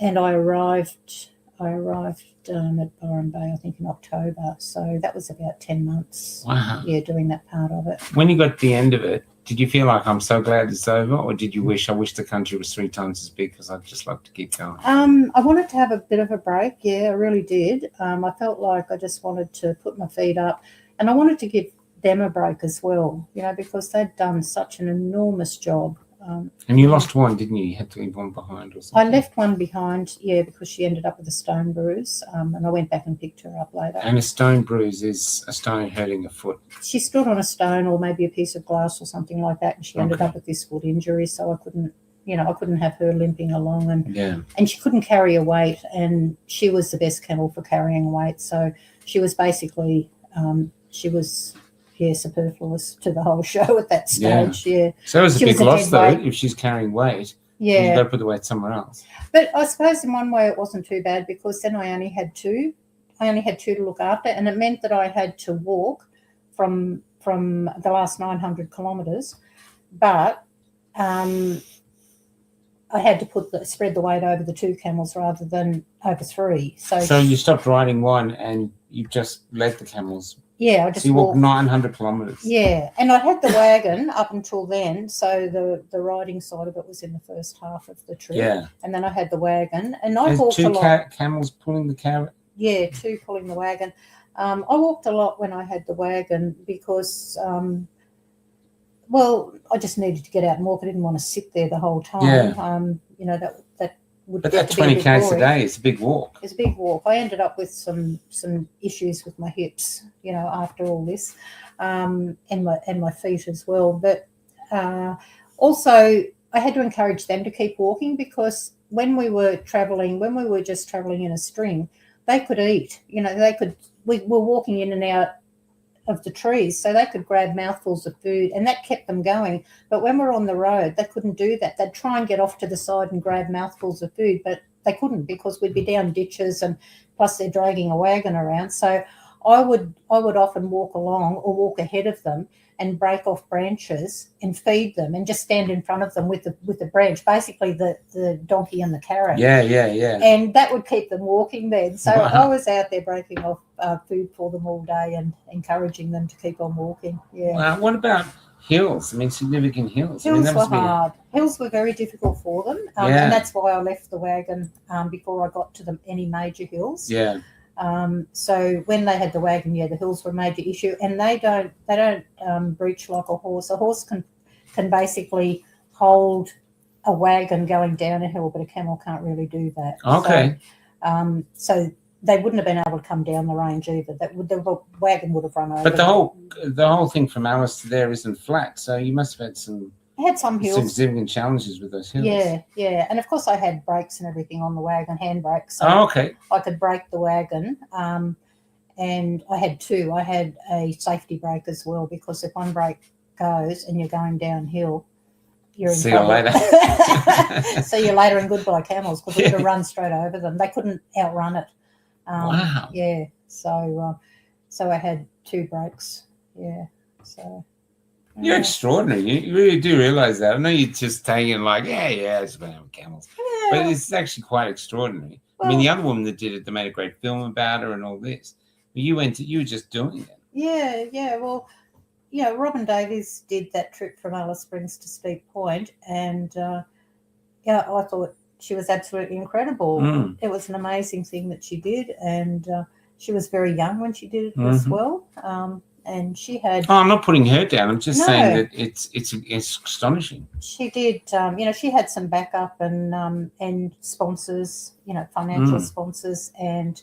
I arrived at Byron Bay, I think, in October. So that was about 10 months. Wow. Yeah, doing that part of it. When you got to the end of it, did you feel like I'm so glad it's over, or did you wish the country was 3 times as big because I'd just like to keep going? I wanted to have a bit of a break. Yeah, I really did. I felt like I just wanted to put my feet up, and I wanted to give them a break as well, because they'd done such an enormous job. And you lost one, didn't you? You had to leave one behind or something. I left one behind, because she ended up with a stone bruise, and I went back and picked her up later. And a stone bruise is a stone hurting a foot. She stood on a stone or maybe a piece of glass or something like that, and she ended up with this foot injury, so I couldn't have her limping along, and she couldn't carry a weight, and she was the best camel for carrying weight, so she was basically superfluous to the whole show at that stage. Yeah. So it was a She big was a loss dead though weight. if she's carrying weight. Yeah. You got to put the weight somewhere else. But I suppose in one way it wasn't too bad, because then I only had two. I only had two to look after, and it meant that I had to walk from the last 900 kilometres, but I had to spread the weight over the 2 camels rather than over 3. So you stopped riding one and you just led the camels. Yeah, I just so you walked 900 kilometres. Yeah, and I had the wagon up until then, so the riding side of it was in the first half of the trip. Yeah. And then I had the wagon, and I There's walked a 2 lot. camels pulling the carrot. Yeah, 2 pulling the wagon. I walked a lot when I had the wagon because, I just needed to get out and walk. I didn't want to sit there the whole time. Yeah. That would. But get that to be a 20 bit Ks a boring. day is a big walk. It's a big walk. I ended up with some issues with my hips, after all this, and my feet as well. But also, I had to encourage them to keep walking, because when we were just traveling in a string, they could eat. We were walking in and out of the trees, so they could grab mouthfuls of food, and that kept them going. But when we're on the road, they couldn't do that. They'd try and get off to the side and grab mouthfuls of food, but they couldn't, because we'd be down ditches, and plus they're dragging a wagon around. So I would often walk along or walk ahead of them and break off branches and feed them, and just stand in front of them with the branch, basically the donkey and the carrot. Yeah. And that would keep them walking then. So Wow. I was out there breaking off food for them all day and encouraging them to keep on walking. Yeah. Wow. What about hills? I mean, significant hills. Hills that were must be- hard. Hills were very difficult for them, Yeah. and that's why I left the wagon before I got to any major hills. Yeah. So when they had the wagon, the hills were a major issue, and they don't breach like a horse. A horse can basically hold a wagon going down a hill, but a camel can't really do that. Okay. So they wouldn't have been able to come down the range either. The wagon would have run over. But the whole thing from Alice to there isn't flat, so you must have had some I had some hills. significant challenges with those hills. Yeah. And of course I had brakes and everything on the wagon, hand brakes. So Oh, okay. I could brake the wagon. and I had two. I had a safety brake as well, because if one brake goes and you're going downhill, you're in See you trouble. later. See you later and goodbye camels, because we would have run straight over them. They couldn't outrun it. Wow. Yeah. So I had two brakes. Yeah. So. You're extraordinary. You really do realize that. I know you're just taking like, yeah, it's going to have camels. Yeah. But it's actually quite extraordinary. I mean, the other woman that did it, they made a great film about her and all this. But you were just doing it. Yeah. Well, Robin Davies did that trip from Alice Springs to Steep Point, and I thought she was absolutely incredible. Mm. It was an amazing thing that she did, and she was very young when she did it as well. And she had. Oh, I'm not putting her down. I'm just saying No. that it's astonishing. She did. She had some backup and sponsors. Financial sponsors, and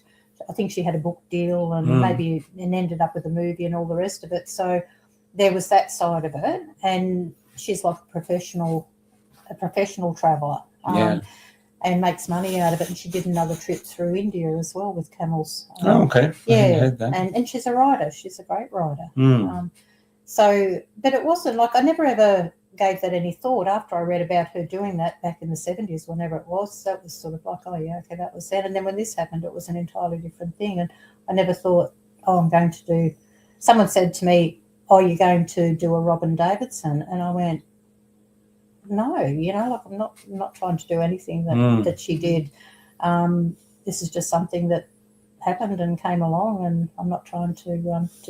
I think she had a book deal, and maybe ended up with a movie and all the rest of it. So there was that side of it, and she's like a professional traveller. And makes money out of it. And she did another trip through India as well with camels. Okay. I hadn't heard that. And she's a rider. She's a great rider. Mm. But it wasn't like, I never ever gave that any thought after I read about her doing that back in the 70s, whenever it was. That was sort of like, oh, yeah, okay, that was that. And then when this happened, it was an entirely different thing. And I never thought, I'm going to do, someone said to me, oh, you're going to do a Robin Davidson. And I went, no, I'm not trying to do anything that she did. This is just something that happened and came along, and I'm not trying to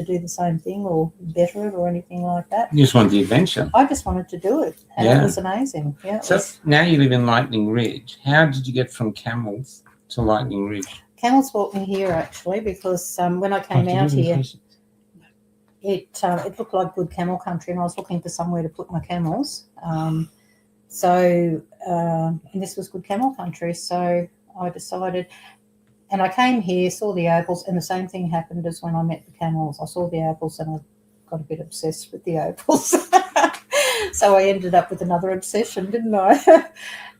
do the same thing or better it or anything like that. You just wanted the adventure. I just wanted to do it, and it was amazing. Yeah. So now you live in Lightning Ridge. How did you get from Camels to Lightning Ridge? Camels brought me here actually, because when I came out here, it looked like good camel country, and I was looking for somewhere to put my camels. And this was good camel country, so I decided, and I came here, saw the opals, and the same thing happened as when I met the camels. I saw the opals and I got a bit obsessed with the opals. So I ended up with another obsession, didn't I?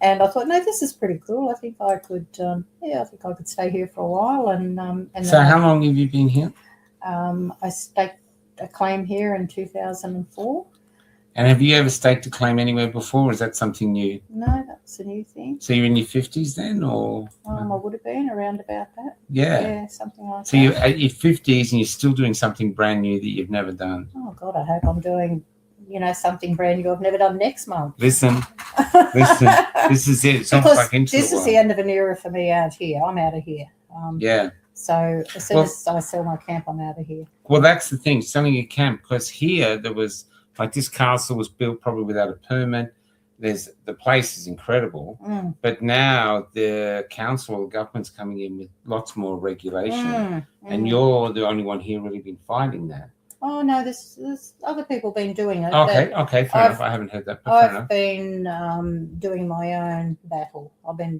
And I thought, no, this is pretty cool. I think I could, stay here for a while. And so how long have you been here? I staked a claim here in 2004. And have you ever staked a claim anywhere before, or is that something new? No, that's a new thing. So you're in your 50s then, or? I would have been around about that. Yeah, something like that. So you're at your 50s and you're still doing something brand new that you've never done. Oh, God, I hope I'm doing, something brand new I've never done next month. Listen, this is it. It's almost like into this is the end of an era for me out here. I'm out of here. So as soon as I sell my camp, I'm out of here. Well, that's the thing, selling a camp, because here there was, like, this castle was built probably without a permit. The place is incredible, but now the council or the government's coming in with lots more regulation, and you're the only one here really been fighting that. Oh no, there's other people been doing it. Okay, fair enough. I haven't heard that. I've been doing my own battle. I've been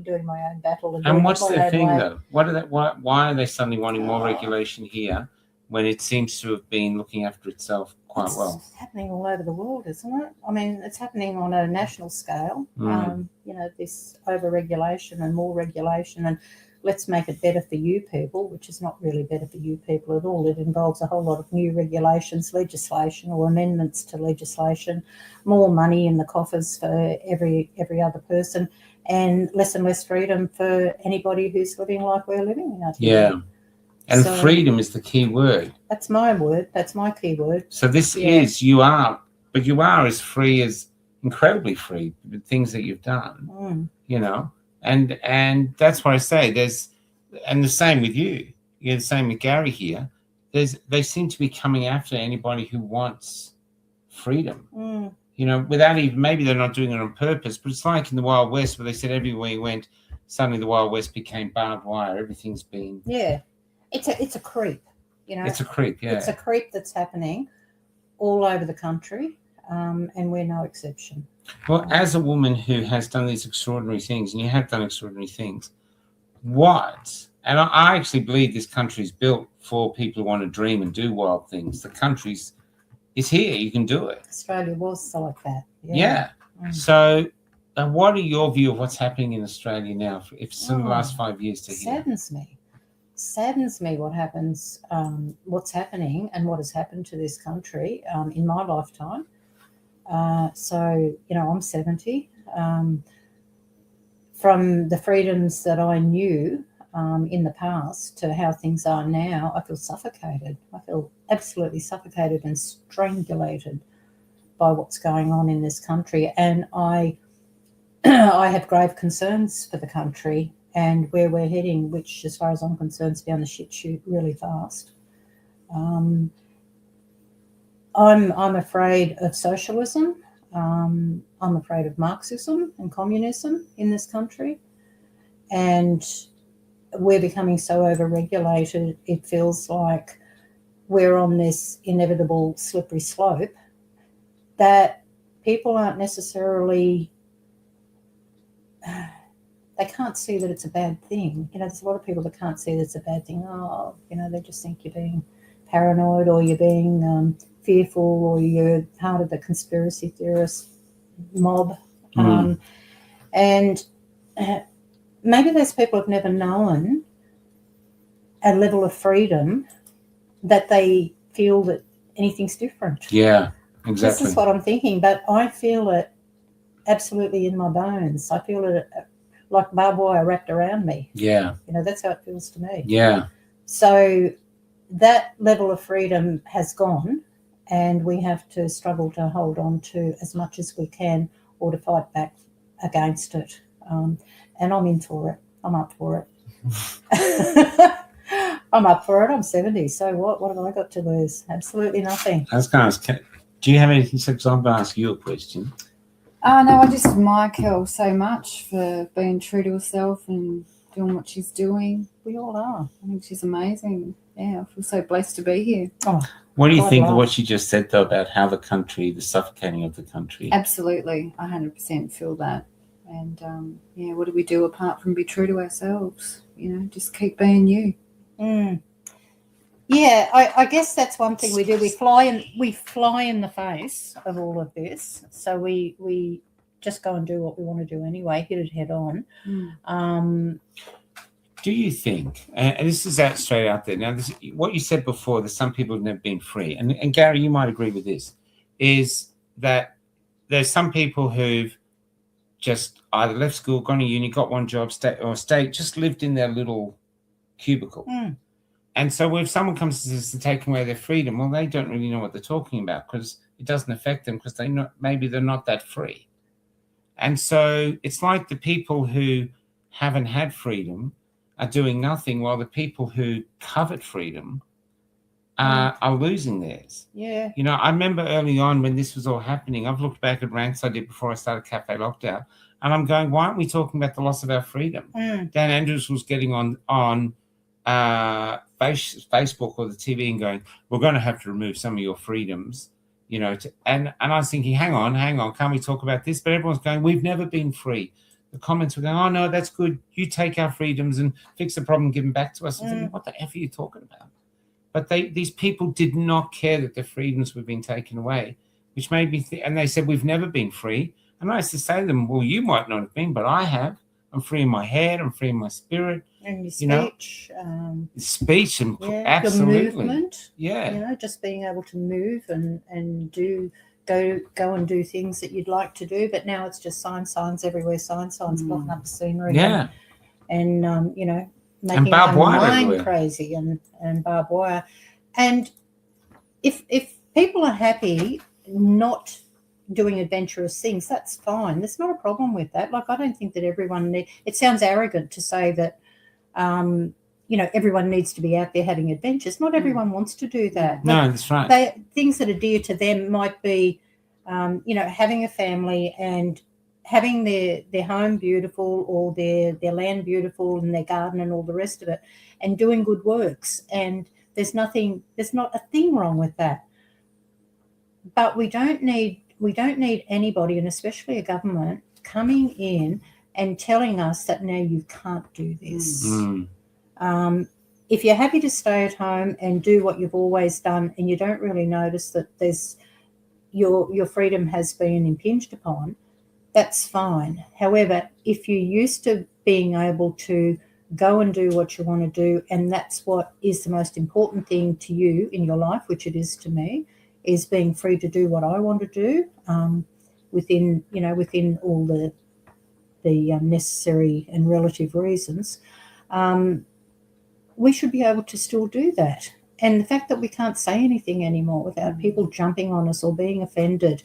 doing my own battle. And what's their thing though? Why are they suddenly wanting more regulation here when it seems to have been looking after itself quite well? It's happening all over the world, isn't it? I mean, it's happening on a national scale. This over-regulation and more regulation, and let's make it better for you people, which is not really better for you people at all. It involves a whole lot of new regulations, legislation or amendments to legislation, more money in the coffers for every other person, and less freedom for anybody who's living like we're living out here. Yeah. And freedom is the key word. That's my word. That's my key word. So this is, you are as free as, incredibly free, the things that you've done, and that's what I say. And the same with you. The same with Gary here. They seem to be coming after anybody who wants freedom, without even, maybe they're not doing it on purpose, but it's like in the Wild West where they said everywhere you went, suddenly the Wild West became barbed wire. Everything's been... Yeah. It's a creep, It's a creep, yeah. It's a creep that's happening all over the country, and we're no exception. Well, as a woman who has done these extraordinary things, and you have done extraordinary things, and I actually believe this country is built for people who want to dream and do wild things. The country's is here. You can do it. Australia was like that. Yeah. So what are your view of what's happening in Australia now, if it's in the last 5 years to here? Saddens me. saddens me what happens, what's happening and what has happened to this country in my lifetime. So, you know, I'm 70. From the freedoms that I knew in the past to how things are now, I feel suffocated. I feel absolutely suffocated and strangulated by what's going on in this country. And I have grave concerns for the country and where we're heading, which, as far as I'm concerned, is down the shit chute really fast. I'm afraid of socialism. I'm afraid of Marxism and communism in this country. And we're becoming so overregulated, it feels like we're on this inevitable slippery slope that people aren't necessarily... they can't see that it's a bad thing. You know, there's a lot of people that can't see that it's a bad thing. Oh, you know, they just think you're being paranoid or you're being fearful or you're part of the conspiracy theorist mob. And maybe those people have never known a level of freedom that they feel that anything's different. Yeah, exactly. This is what I'm thinking, but I feel it absolutely in my bones. I feel it like barbed wire wrapped around me. Yeah. You know, that's how it feels to me. Yeah. So that level of freedom has gone, and we have to struggle to hold on to as much as we can or to fight back against it. And I'm in for it. I'm up for it. I'm up for it. I'm 70. So what have I got to lose? Absolutely nothing. I was going to ask, do you have anything? Because I'm going to ask you a question. No, I just admire Kel so much for being true to herself and doing what she's doing. We all are. I think she's amazing. Yeah, I feel so blessed to be here. Oh, What do you God think of love. what she just said, though, about how the country, the suffocating of the country? Absolutely. I 100% feel that. And, yeah, what do we do apart from be true to ourselves? You know, just keep being you. Yeah, I guess that's one thing we do. We fly in the face of all of this. So we just go and do what we want to do anyway, hit it head on. Do you think, and this is out straight out there, now this, what you said before, that some people have never been free, and Gary, you might agree with this, is that there's some people who've just either left school, gone to uni, got one job, stayed, just lived in their little cubicle. And so if someone comes to take away their freedom, well, they don't really know what they're talking about because it doesn't affect them because maybe they're not that free. And so it's like the people who haven't had freedom are doing nothing while the people who covet freedom are losing theirs. Yeah. You know, I remember early on when this was all happening, I've looked back at rants I did before I started Cafe Lockdown, and I'm going, why aren't we talking about the loss of our freedom? Dan Andrews was getting on Facebook or the TV and going, we're going to have to remove some of your freedoms, you know, and I was thinking, hang on, can't we talk about this? But everyone's going, we've never been free. The comments were going, oh, no, that's good. You take our freedoms and fix the problem, give them back to us. I'm thinking, what the F are you talking about? But these people did not care that their freedoms were being taken away, which made me and they said, we've never been free. And I used to say to them, well, you might not have been, but I have. I'm free in my head. I'm free in my spirit. And your You speech. know, speech and Yeah, absolutely. your movement. Yeah. You know, just being able to move and go and do things that you'd like to do. But now it's just signs everywhere, signs blocking up the scenery. Yeah. And you know, making barbed my wire mind everywhere. crazy and barbed wire. And if people are happy not doing adventurous things, that's fine. There's not a problem with that. Like, I don't think that everyone it sounds arrogant to say that you know, everyone needs to be out there having adventures. Not everyone wants to do that. No, Like, that's right. things that are dear to them might be you know, having a family and having their home beautiful or their land beautiful and their garden and all the rest of it, and doing good works. And there's not a thing wrong with that. But we don't need anybody, and especially a government, coming in and telling us that now you can't do this. If you're happy to stay at home and do what you've always done, and you don't really notice that your freedom has been impinged upon, that's fine. However, if you're used to being able to go and do what you want to do, and that's what is the most important thing to you in your life, which it is to me, is being free to do what I want to do, within all the necessary and relative reasons. We should be able to still do that. And the fact that we can't say anything anymore without people jumping on us or being offended,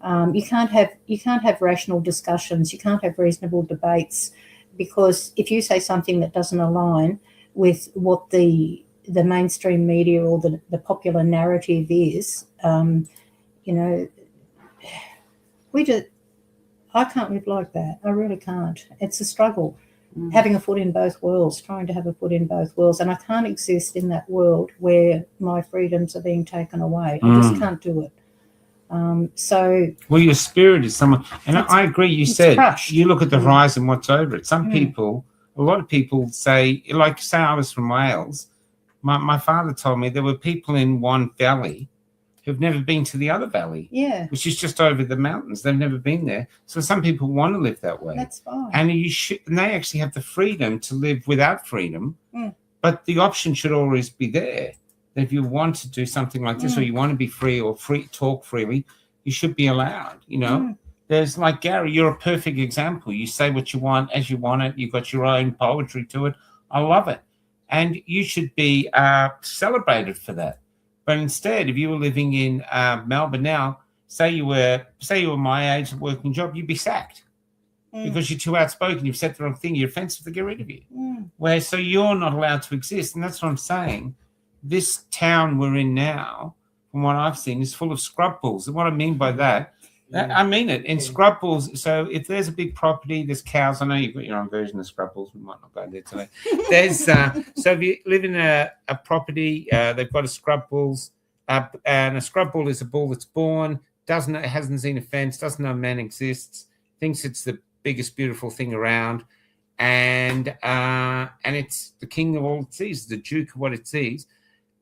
you can't have rational discussions, you can't have reasonable debates, because if you say something that doesn't align with what the mainstream media or the popular narrative is, I can't live like that. I really can't. It's a struggle. Having a foot in both worlds, trying to have a foot in both worlds. And I can't exist in that world where my freedoms are being taken away. I just can't do it. Well, your spirit is someone, and I agree. You said crushed. You look at the horizon, what's over it. Some people, a lot of people say, like, say I was from Wales. My father told me there were people in one valley who've never been to the other valley, which is just over the mountains. They've never been there. So some people want to live that way. That's fine. And and they actually have the freedom to live without freedom, but the option should always be there. That if you want to do something like this, or you want to be free or talk freely, you should be allowed. There's, like, Gary, you're a perfect example. You say what you want as you want it. You've got your own poetry to it. I love it. And you should be celebrated for that. But instead, if you were living in Melbourne now, say you were my age, a working job, you'd be sacked because you're too outspoken. You've said the wrong thing. You're offensive. To get rid of you. So you're not allowed to exist, and that's what I'm saying. This town we're in now, from what I've seen, is full of scrub bulls. And what I mean by that, I mean it. In scrub bulls, so if there's a big property, there's cows. I know you've got your own version of scrub bulls. We might not go there today. There's so if you live in a property, they've got a scrub bulls, and a scrub bull is a bull that's born, hasn't seen a fence, doesn't know man exists, thinks it's the biggest beautiful thing around, and it's the king of all it sees, the duke of what it sees.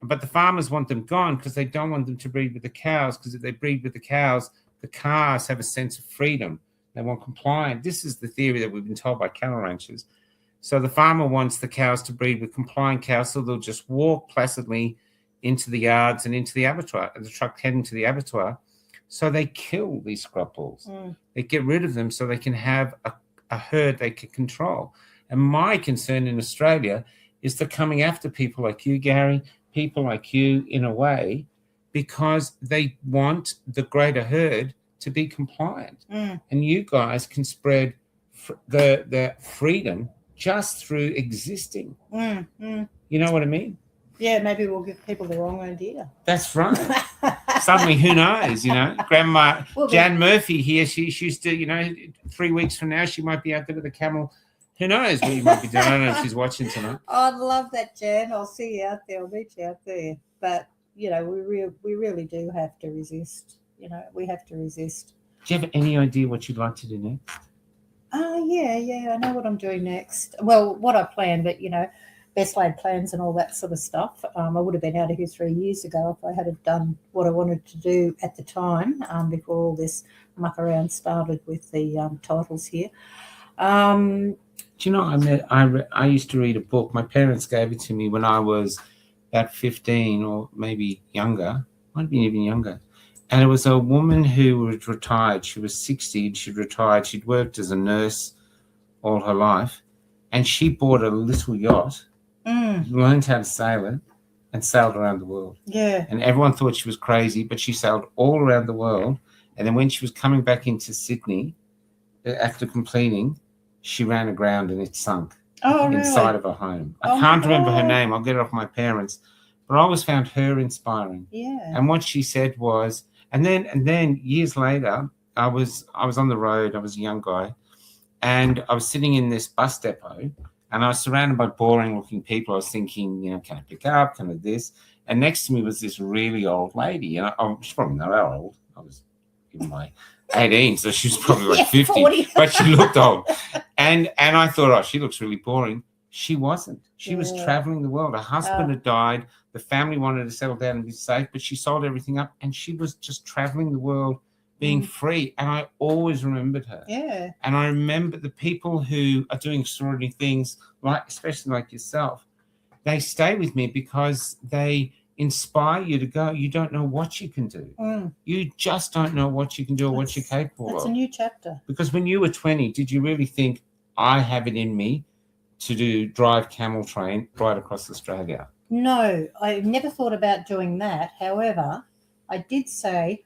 But the farmers want them gone because they don't want them to breed with the cows, because if they breed with the cows, the calves have a sense of freedom. They want compliance. This is the theory that we've been told by cattle ranchers. So the farmer wants the cows to breed with compliant cows, so they'll just walk placidly into the yards and into the abattoir, the truck heading to the abattoir. So they kill these scrub bulls. They get rid of them so they can have a herd they can control. And my concern in Australia is they're coming after people like you, Gary, people like you, in a way, because they want the greater herd to be compliant. And you guys can spread the freedom just through existing. You know what I mean? Yeah, maybe we'll give people the wrong idea. That's right. Suddenly, who knows, Grandma Jan Murphy here, she used to, 3 weeks from now, she might be out there with a camel. Who knows what you might be doing? I don't know if she's watching tonight. I'd love that, Jan. I'll see you out there. I'll meet you out there. But, we really do have to resist. We have to resist. Do you have any idea what you'd like to do next? Yeah. I know what I'm doing next. Well, what I plan, but, best laid plans and all that sort of stuff. I would have been out of here 3 years ago if I had done what I wanted to do at the time, before all this muck around started with the titles here. Do you know, I used to read a book. My parents gave it to me when I was about 15 or maybe younger, might have been even younger. And it was a woman who was retired. She was 60 and she'd retired. She'd worked as a nurse all her life. And she bought a little yacht, learned how to sail it, and sailed around the world. Yeah. And everyone thought she was crazy, but she sailed all around the world. And then when she was coming back into Sydney, after completing, she ran aground and it sunk inside of her home. I can't remember her name. I'll get it off my parents. But I always found her inspiring. Yeah. And what she said was, and then years later, I was on the road. I was a young guy, and I was sitting in this bus depot, and I was surrounded by boring-looking people. I was thinking, can I pick up? Can I this? And next to me was this really old lady. And she's probably not that old. I was in my 18, so she was probably like 50, 40. but she looked old. And I thought, she looks really boring. She wasn't. She was traveling the world. Her husband had died. The family wanted to settle down and be safe, but she sold everything up, and she was just traveling the world, being free. And I always remembered her. Yeah. And I remember the people who are doing extraordinary things, like especially like yourself, they stay with me because they inspire you to go. You don't know what you can do. You just don't know what you can do or what you're capable That's of. a new chapter. Because when you were 20, did you really think, I have it in me to drive camel train right across Australia? No, I never thought about doing that. However, I did say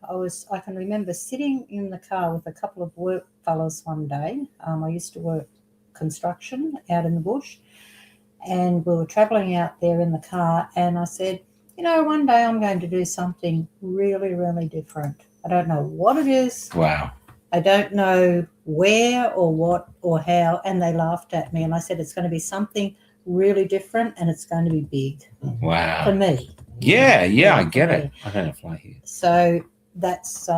I can remember sitting in the car with a couple of work fellows one day. I used to work construction out in the bush, and we were travelling out there in the car, and I said, one day I'm going to do something really, really different. I don't know what it is. Wow. I don't know where or what or how. And they laughed at me, and I said, it's going to be something really different, and it's going to be big. Wow. For me. Yeah, I get it. I don't fly here. So that's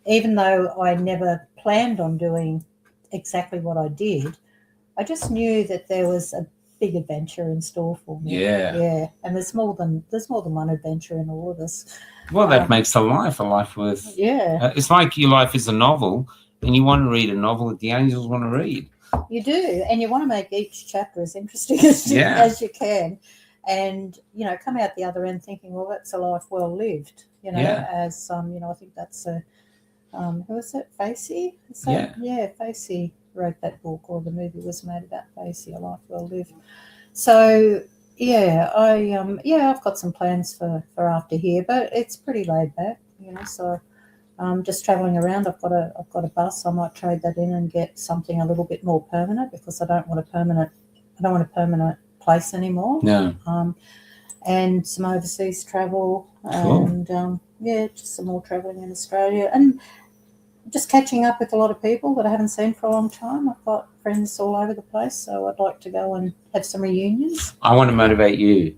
even though I never planned on doing exactly what I did, I just knew that there was a big adventure in store for me. Yeah. And there's more than one adventure in all of this. Well, that makes a life worth. Yeah. It's like your life is a novel, and you want to read a novel that the angels want to read. You do, and you want to make each chapter as interesting as you can, and come out the other end thinking, well, that's a life well lived. As I think that's who is it? Facey? Facey wrote that book, or the movie was made about Facey, A Life Well Lived. So I've got some plans for after here, but it's pretty laid back, So just travelling around. I've got a bus. I might trade that in and get something a little bit more permanent, because I don't want a permanent place anymore. No. And some overseas travel, cool. And just some more travelling in Australia, and just catching up with a lot of people that I haven't seen for a long time. I've got friends all over the place, so I'd like to go and have some reunions. I want to motivate you.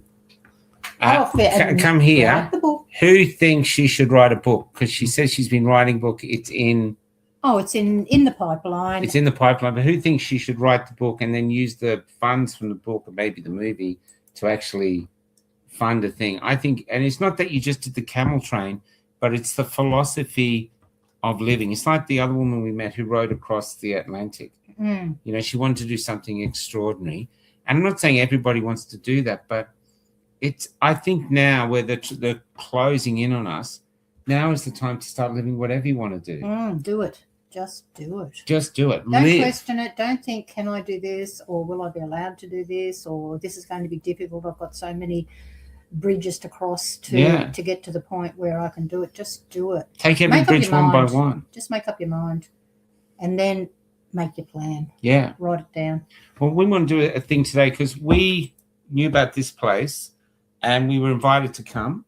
Come here. Write the book. Who thinks she should write a book? Because she says she's been writing a book. It's in the pipeline. It's in the pipeline. But who thinks she should write the book and then use the funds from the book, or maybe the movie, to actually fund a thing? I think, and it's not that you just did the camel train, but it's the philosophy of living. It's like the other woman we met who rode across the Atlantic. She wanted to do something extraordinary. And I'm not saying everybody wants to do that, but I think now, where they're closing in on us, now is the time to start living whatever you want to do. Do it. Just do it. Just do it. Don't question it. Don't think, can I do this, or will I be allowed to do this, or this is going to be difficult. I've got so many bridges to cross to get to the point where I can do it. Just do it. Take every bridge one by one. Just make up your mind, and then make your plan. Yeah. Write it down. Well, we want to do a thing today because we knew about this place and we were invited to come.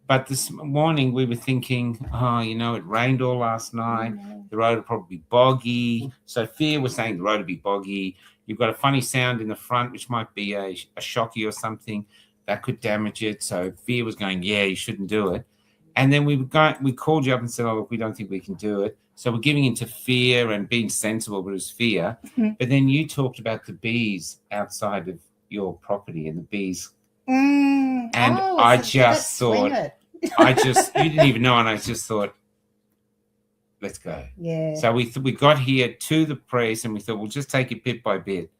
But this morning we were thinking, it rained all last night. The road will probably be boggy. Sophia was saying the road will be boggy. You've got a funny sound in the front, which might be a shocky or something that could damage it. So Fia was going, you shouldn't do it. And then we called you up and said, look, we don't think we can do it. So we're giving into fear and being sensible, but it was fear. But then you talked about the bees outside of your property and the bees. And I just thought, you didn't even know, and I just thought, let's go. Yeah. So we got here to the press and we thought, we'll just take it bit by bit.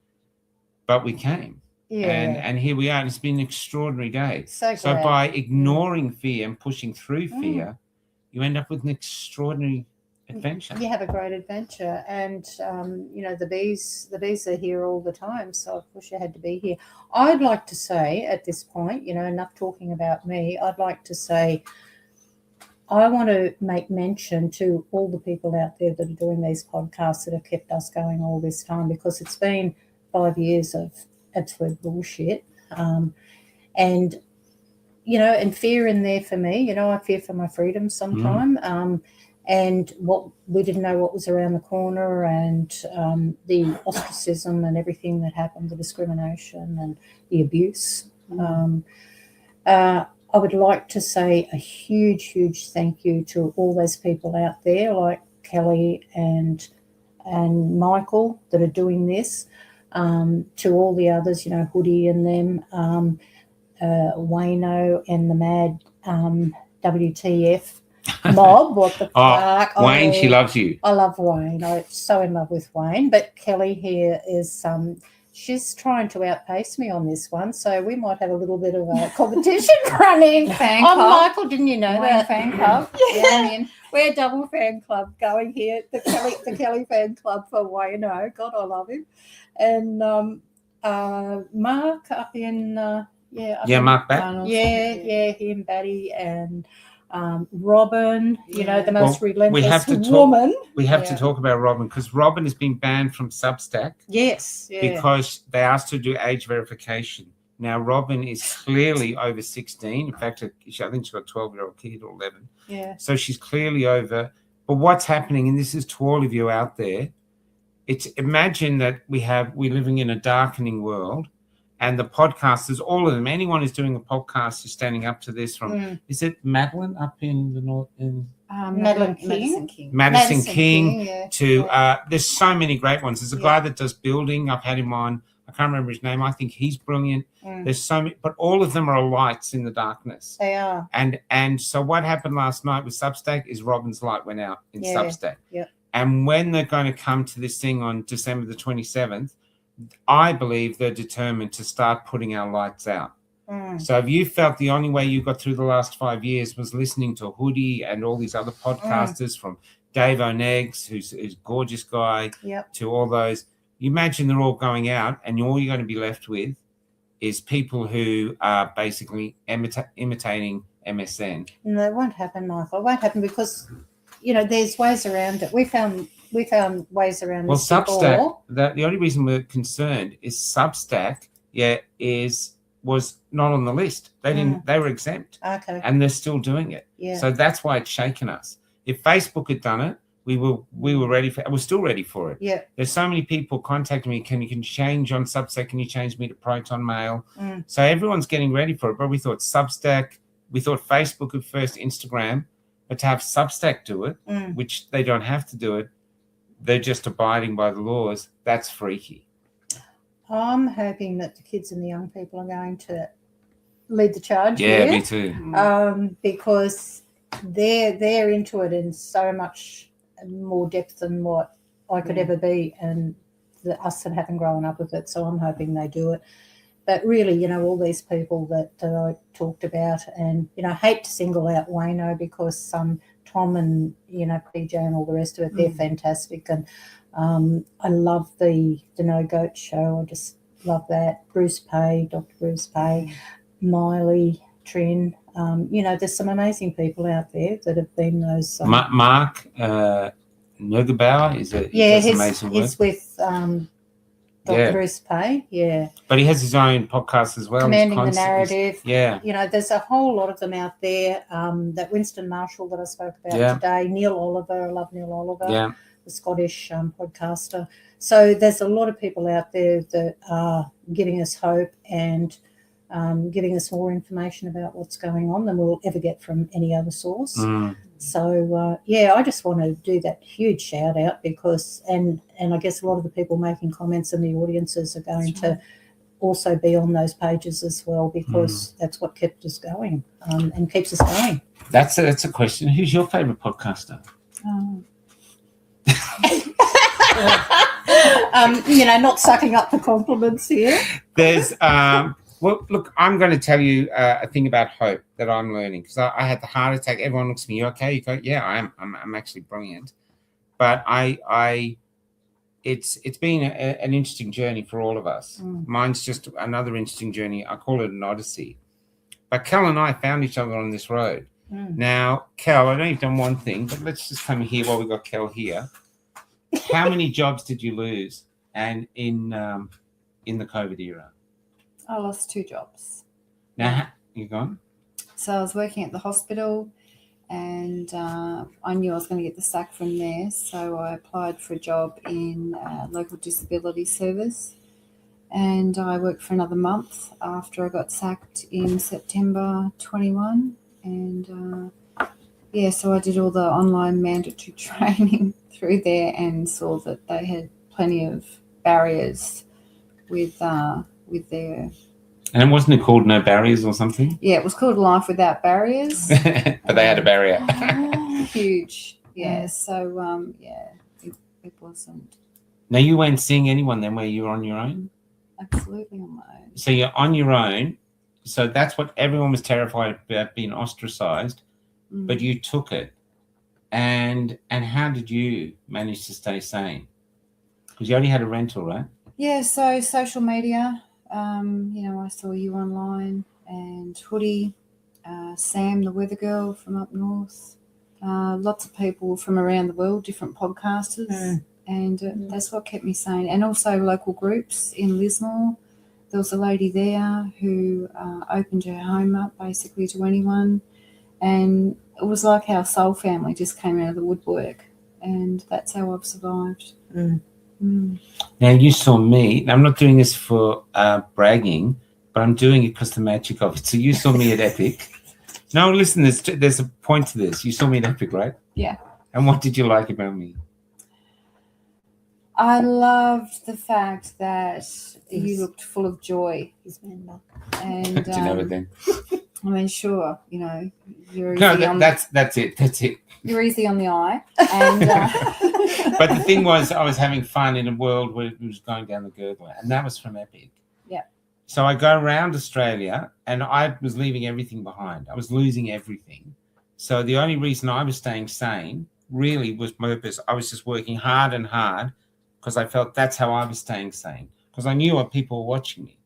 But we came. Yeah. And here we are, and it's been an extraordinary day. So by ignoring fear and pushing through fear, you end up with an extraordinary adventure. You have a great adventure, and the bees are here all the time. So of course you had to be here. I'd like to say at this point, enough talking about me. I'd like to say, I want to make mention to all the people out there that are doing these podcasts that have kept us going all this time, because it's been 5 years of absolute bullshit. And fear in there for me. I fear for my freedom sometime. And we didn't know what was around the corner, and the ostracism and everything that happened, the discrimination and the abuse. I would like to say a huge, huge thank you to all those people out there like Kelly and Michael that are doing this, to all the others, Hoodie and them, Wayno and the Mad WTF. mob. What the Oh, fuck? Wayne, she loves you. I love Wayne. I'm so in love with Wayne. But Kelly here is she's trying to outpace me on this one, so we might have a little bit of a competition running. Fan Oh, club. Michael, didn't you know Wayne that? fan club. Yeah, we're a double fan club going here. The Kelly fan club for Wayne. Oh, God, I love him. And Mark up in up in- Mark Batt. Arnold's- yeah, him, Batty, and Robin. You know, the most Well, relentless we have to talk- woman. We have to Yeah. talk about Robin because Robin has been banned from Substack Yes, yeah. because they asked her to do age verification. Now, Robin is clearly over 16. In fact, I think she's got a 12-year-old kid or 11. Yeah. So she's clearly over. But what's happening, and this is to all of you out there, it's imagine that we're living in a darkening world, and the podcasters, all of them, anyone who's doing a podcast is standing up to this from, is it Madeline up in the north, in Madeline Madison King. Madison King, yeah. to, there's so many great ones. There's a guy that does building. I've had him on. I can't remember his name. I think he's brilliant. There's so many, but all of them are lights in the darkness. They are. And so what happened last night with Substack is Robin's light went out in Substack. Yep. And when they're going to come to this thing on December the 27th, I believe they're determined to start putting our lights out. So if you felt the only way you got through the last 5 years was listening to Hoodie and all these other podcasters from Dave O'Neggs, who's a gorgeous guy, to all those, you imagine they're all going out and all you're going to be left with is people who are basically imitating MSN. No, it won't happen, Michael. It won't happen because, there's ways around it. We found ways around Well, this Substack, before. the only reason we're concerned is Substack, was not on the list. They were exempt. Okay. And they're still doing it. Yeah. So that's why it's shaken us. If Facebook had done it, we were ready for it. We're still ready for it. Yeah. There's so many people contacting me. Can you change on Substack? Can you change me to Proton Mail? So everyone's getting ready for it. But we thought Substack, we thought Facebook at first, Instagram, but to have Substack do it, which they don't have to do it, they're just abiding by the laws. That's freaky. I'm hoping that the kids and the young people are going to lead the charge Yeah, here. me too. Because they're into it in so much more depth than what I could ever be, and us that haven't grown up with it. So I'm hoping they do it. But really, all these people that I talked about, and I hate to single out Wayno because Tom and PJ and all the rest of it, they're fantastic, and I love the No Goat show. I just love that. Bruce Pay, Dr. Bruce Pay, Miley, Trin. There's some amazing people out there that have been those. Mark Neugebauer is amazing work. he's with Dr. Bruce Pay. Yeah, but he has his own podcast as well. Commanding the Narrative. Yeah. There's a whole lot of them out there. That Winston Marshall that I spoke about today, Neil Oliver. I love Neil Oliver. Yeah. The Scottish podcaster. So there's a lot of people out there that are giving us hope and giving us more information about what's going on than we'll ever get from any other source. So, I just want to do that huge shout out because, and I guess a lot of the people making comments in the audiences are going to also be on those pages as well because that's what kept us going and keeps us going. That's a question. Who's your favourite podcaster? Not sucking up the compliments here. There's well, look, I'm going to tell you a thing about hope that I'm learning because I had the heart attack. Everyone looks at me, you okay? You go, yeah, I am. I'm actually brilliant. But it's been an interesting journey for all of us. Mine's just another interesting journey. I call it an odyssey. But Kel and I found each other on this road. Now, Kel, I know you've done one thing, but let's just come here while we've got Kel here. How many jobs did you lose and in the COVID era? I lost 2 jobs. Now, you gone? So I was working at the hospital and I knew I was going to get the sack from there. So I applied for a job in local disability service and I worked for another month after I got sacked in September 21. And so I did all the online mandatory training through there and saw that they had plenty of barriers with their... And wasn't it called No Barriers or something? Yeah, it was called Life Without Barriers. But they had a barrier. huge. Yeah. Yeah. So it wasn't Now, you weren't seeing anyone then where you were on your own? absolutely on my own. So you're on your own. So that's what everyone was terrified about, being ostracized, but you took it. And how did you manage to stay sane? Because you only had a rental, right? Yeah, so social media, I saw you online and Hoodie, Sam, the weather girl from up north, lots of people from around the world, different podcasters, and that's what kept me sane. And also local groups in Lismore. There was a lady there who opened her home up basically to anyone, and it was like our soul family just came out of the woodwork, and that's how I've survived. Now, you saw me. I'm not doing this for bragging, but I'm doing it because the magic of it. So you saw me at Epic. No, listen, there's a point to this. You saw me at Epic, right? Yeah. And what did you like about me? I loved the fact that you looked full of joy. And Do you know it then? I mean, sure, you're No, easy on that's it. That's it. you're easy on the eye. And But the thing was, I was having fun in a world where it was going down the gurgler, and that was from Epic. Yeah. So I go around Australia, and I was leaving everything behind. I was losing everything. So the only reason I was staying sane really was purpose. I was just working hard and hard because I felt that's how I was staying sane, because I knew what people were watching me.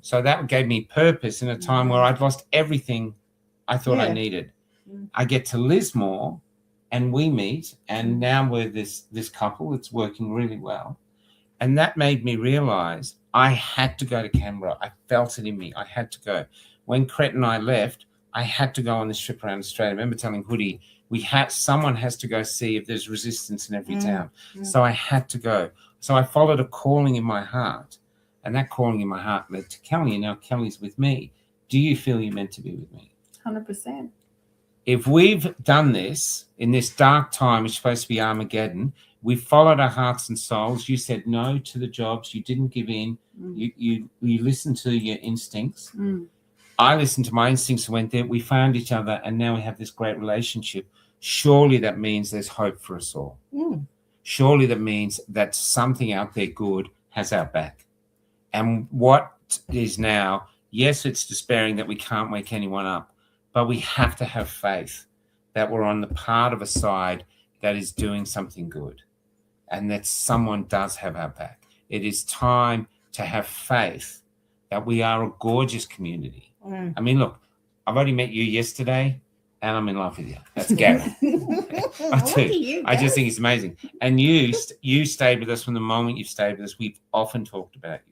So that gave me purpose in a time where I'd lost everything I thought I needed. I get to Lismore and we meet, and now we're this couple. It's working really well. And that made me realize I had to go to Canberra. I felt it in me. I had to go. When Cret and I left, I had to go on this trip around Australia. I remember telling Hoodie, someone has to go see if there's resistance in every town. So I had to go. So I followed a calling in my heart. And that calling in my heart led to Kelly, and now Kelly's with me. Do you feel you're meant to be with me? 100%. If we've done this in this dark time, it's supposed to be Armageddon, we followed our hearts and souls. You said no to the jobs. You didn't give in. You listened to your instincts. I listened to my instincts and went there. We found each other, and now we have this great relationship. Surely that means there's hope for us all. Surely that means that something out there good has our back. And what is now, yes, it's despairing that we can't wake anyone up, but we have to have faith that we're on the part of a side that is doing something good and that someone does have our back. It is time to have faith that we are a gorgeous community. I mean, look, I've only met you yesterday and I'm in love with you. That's Gary. I do. I just think it's amazing. And you stayed with us from the moment you've stayed with us. We've often talked about you.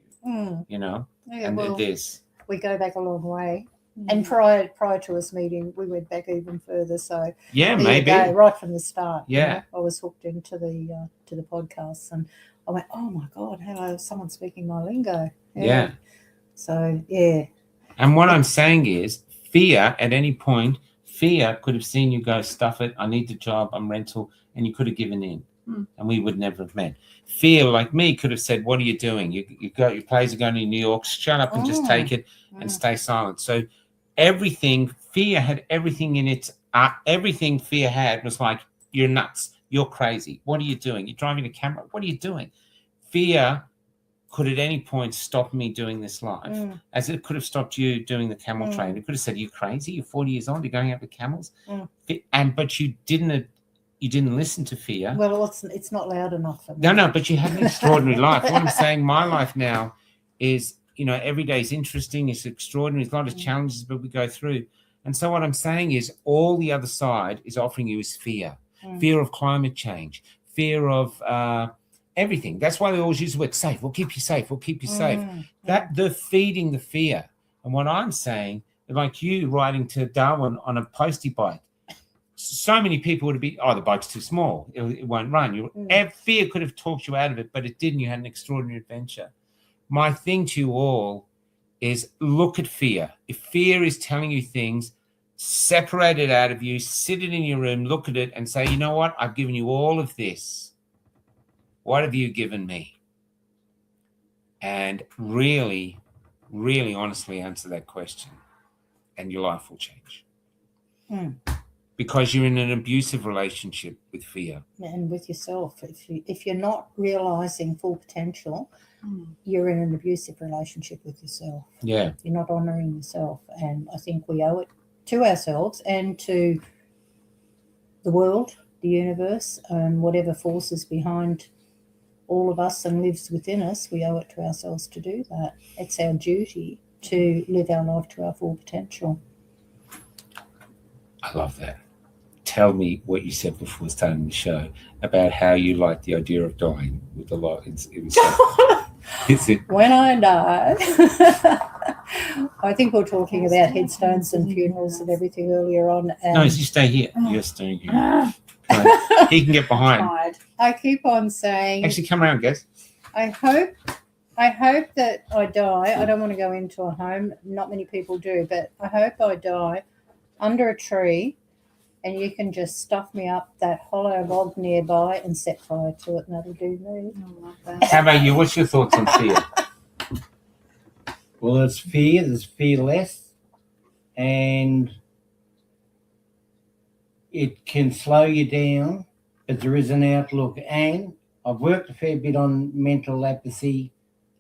Yeah, And well, this. we go back a long way. And prior to us meeting, we went back even further. So Yeah, there you maybe. go, right from the start. Yeah. I was hooked into the podcasts, and I went, oh my God, hello, someone's speaking my lingo. Yeah. So yeah. And what I'm saying is, fear at any point, fear could have seen you go, stuff it, I need the job, I'm rental, and you could have given in. And we would never have met. Fear, like me, could have said, what are you doing? Your plays are going to New York, shut up and just take it and stay silent. So fear had everything in it. Everything fear had was like, you're nuts, you're crazy, what are you doing? You're driving a camera, what are you doing? Fear could at any point stop me doing this live, as it could have stopped you doing the camel train. It could have said, you crazy, you're 40 years old, you're going out with camels. But you didn't listen to fear. Well, it's not loud enough for me. No, but you had an extraordinary life. What I'm saying, my life now is, every day is interesting, it's extraordinary, there's a lot of challenges, but we go through. And so what I'm saying is, all the other side is offering you is fear. Fear of climate change, fear of everything. That's why they always use the word safe. We'll keep you safe. We'll keep you safe. That they're feeding the fear. And what I'm saying, like you riding to Darwin on a postie bike, so many people would be, the bike's too small. It won't run. Fear could have talked you out of it, but it didn't. You had an extraordinary adventure. My thing to you all is look at fear. If fear is telling you things, separate it out of you, sit it in your room, look at it and say, you know what? I've given you all of this. What have you given me? And really, really honestly answer that question and your life will change. because you're in an abusive relationship with fear. And with yourself. If you're not realizing full potential, you're in an abusive relationship with yourself. Yeah. You're not honoring yourself. And I think we owe it to ourselves and to the world, the universe, and whatever forces behind all of us and lives within us. We owe it to ourselves to do that. It's our duty to live our life to our full potential. I love that. Tell me what you said before starting the show about how you like the idea of dying with a lot. When I die, I think we're talking about headstones and funerals and everything earlier on. And no, you stay here. You're staying here. He can get behind. I keep on saying. Actually, come around, guys. I hope that I die. I don't want to go into a home. Not many people do, but I hope I die under a tree, and you can just stuff me up that hollow log nearby and set fire to it, and that'll do me. I love that. How about you? What's your thoughts on fear? Well, there's fear, there's fearless, and it can slow you down, but there is an outlook. And I've worked a fair bit on mental apathy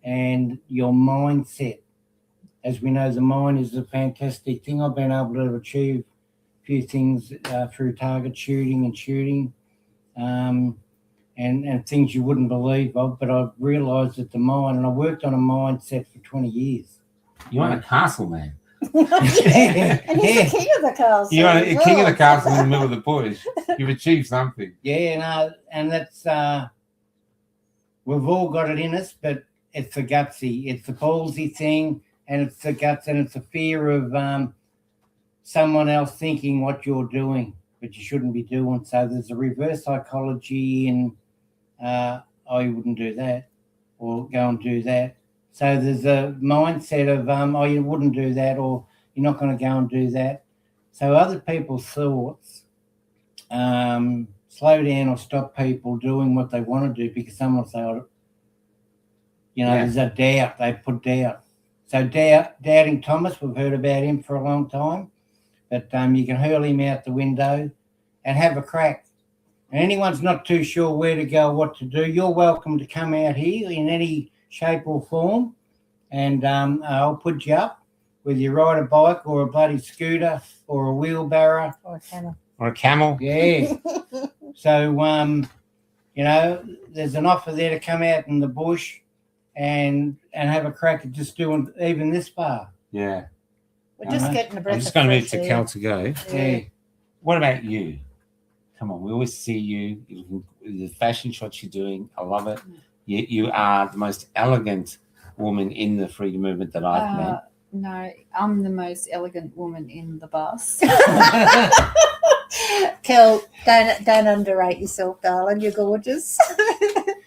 and your mindset. As we know, the mind is a fantastic thing. I've been able to achieve a few things through target shooting and things you wouldn't believe of, but I've realised that the mind, and I worked on a mindset for 20 years. You're on a castle, man. And he's the king of the castle. You're a king of the castle in the middle of the bush. You've achieved something. Yeah, no, and that's we've all got it in us, but it's the gutsy, it's the ballsy thing, and it's the guts, and it's the fear of someone else thinking what you're doing, but you shouldn't be doing. So there's a reverse psychology, and oh, you wouldn't do that, or go and do that. So there's a mindset of oh, you wouldn't do that, or you're not going to go and do that. So other people's thoughts slow down or stop people doing what they want to do, because someone will say, oh, there's a doubt. They put doubt. So doubting Thomas, we've heard about him for a long time, but you can hurl him out the window and have a crack. And anyone's not too sure where to go, what to do, you're welcome to come out here in any shape or form, and I'll put you up, whether you ride a bike or a bloody scooter or a wheelbarrow. Or a camel. Or a camel. Yeah. So, there's an offer there to come out in the bush and have a crack at just doing even this far. Yeah. We're just getting a breath. I'm just of going to move fresh to air. Cal to go. Yeah. What about you? Come on, we always see you. The fashion shots you're doing, I love it. You are the most elegant woman in the freedom movement that I've met. No, I'm the most elegant woman in the bus. Kel, don't underrate yourself, darling. You're gorgeous.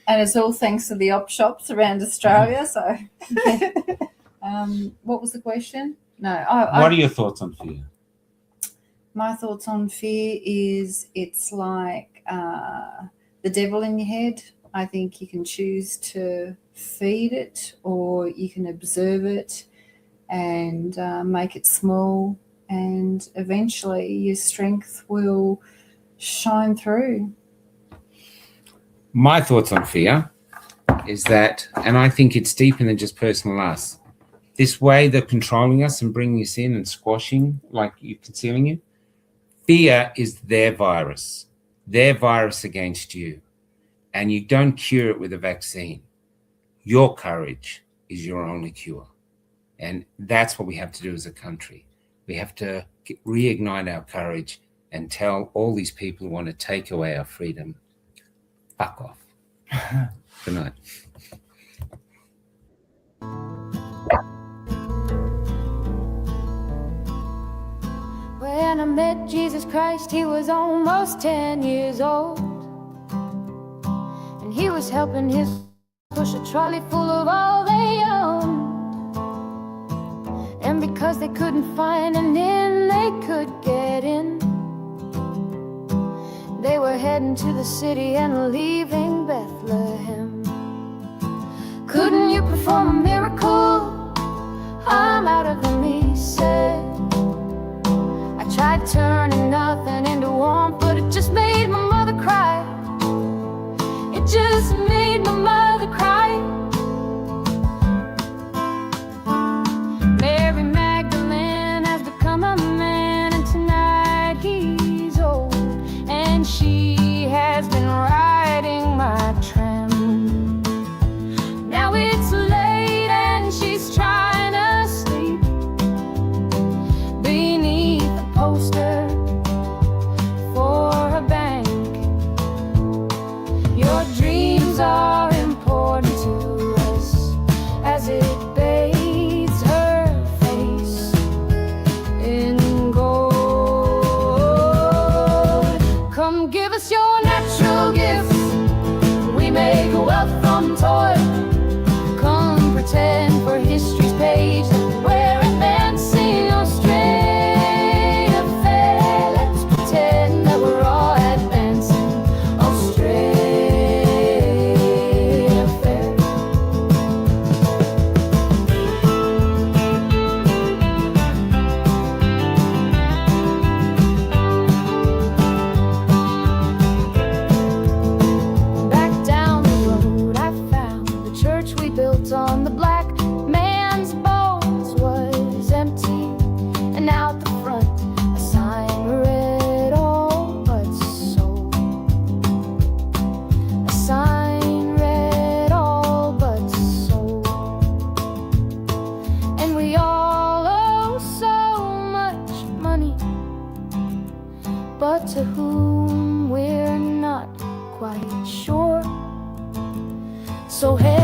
And it's all thanks to the op shops around Australia. So, what was the question? No, What are your thoughts on fear? My thoughts on fear is it's like the devil in your head. I think you can choose to feed it, or you can observe it and make it small, and eventually your strength will shine through. My thoughts on fear is that, and I think it's deeper than just personal us, this way they're controlling us and bringing us in and squashing, like you're concealing you. Fear is their virus against you. And you don't cure it with a vaccine. Your courage is your only cure. And that's what we have to do as a country. We have to reignite our courage and tell all these people who want to take away our freedom, fuck off. Good night. When I met Jesus Christ, he was almost 10 years old. And he was helping his push a trolley full of all they owned. And because they couldn't find an inn they could get in, they were heading to the city and leaving Bethlehem. Couldn't you perform a miracle? I'm out of them, he said. I tried turning nothing into Your dreams are important to us as it bathes her face in gold. Come give us your natural gifts. We make wealth from toil. Come pretend for history's page that we're advancing Australia fair. Let's pretend that we're all advancing Australia fair. Back down the road I found the church we built on the black man's bones was empty, and out the front a sign read all but sold. A sign read all but sold. And we all owe so much money, but to whom we're not quite sure. So hey,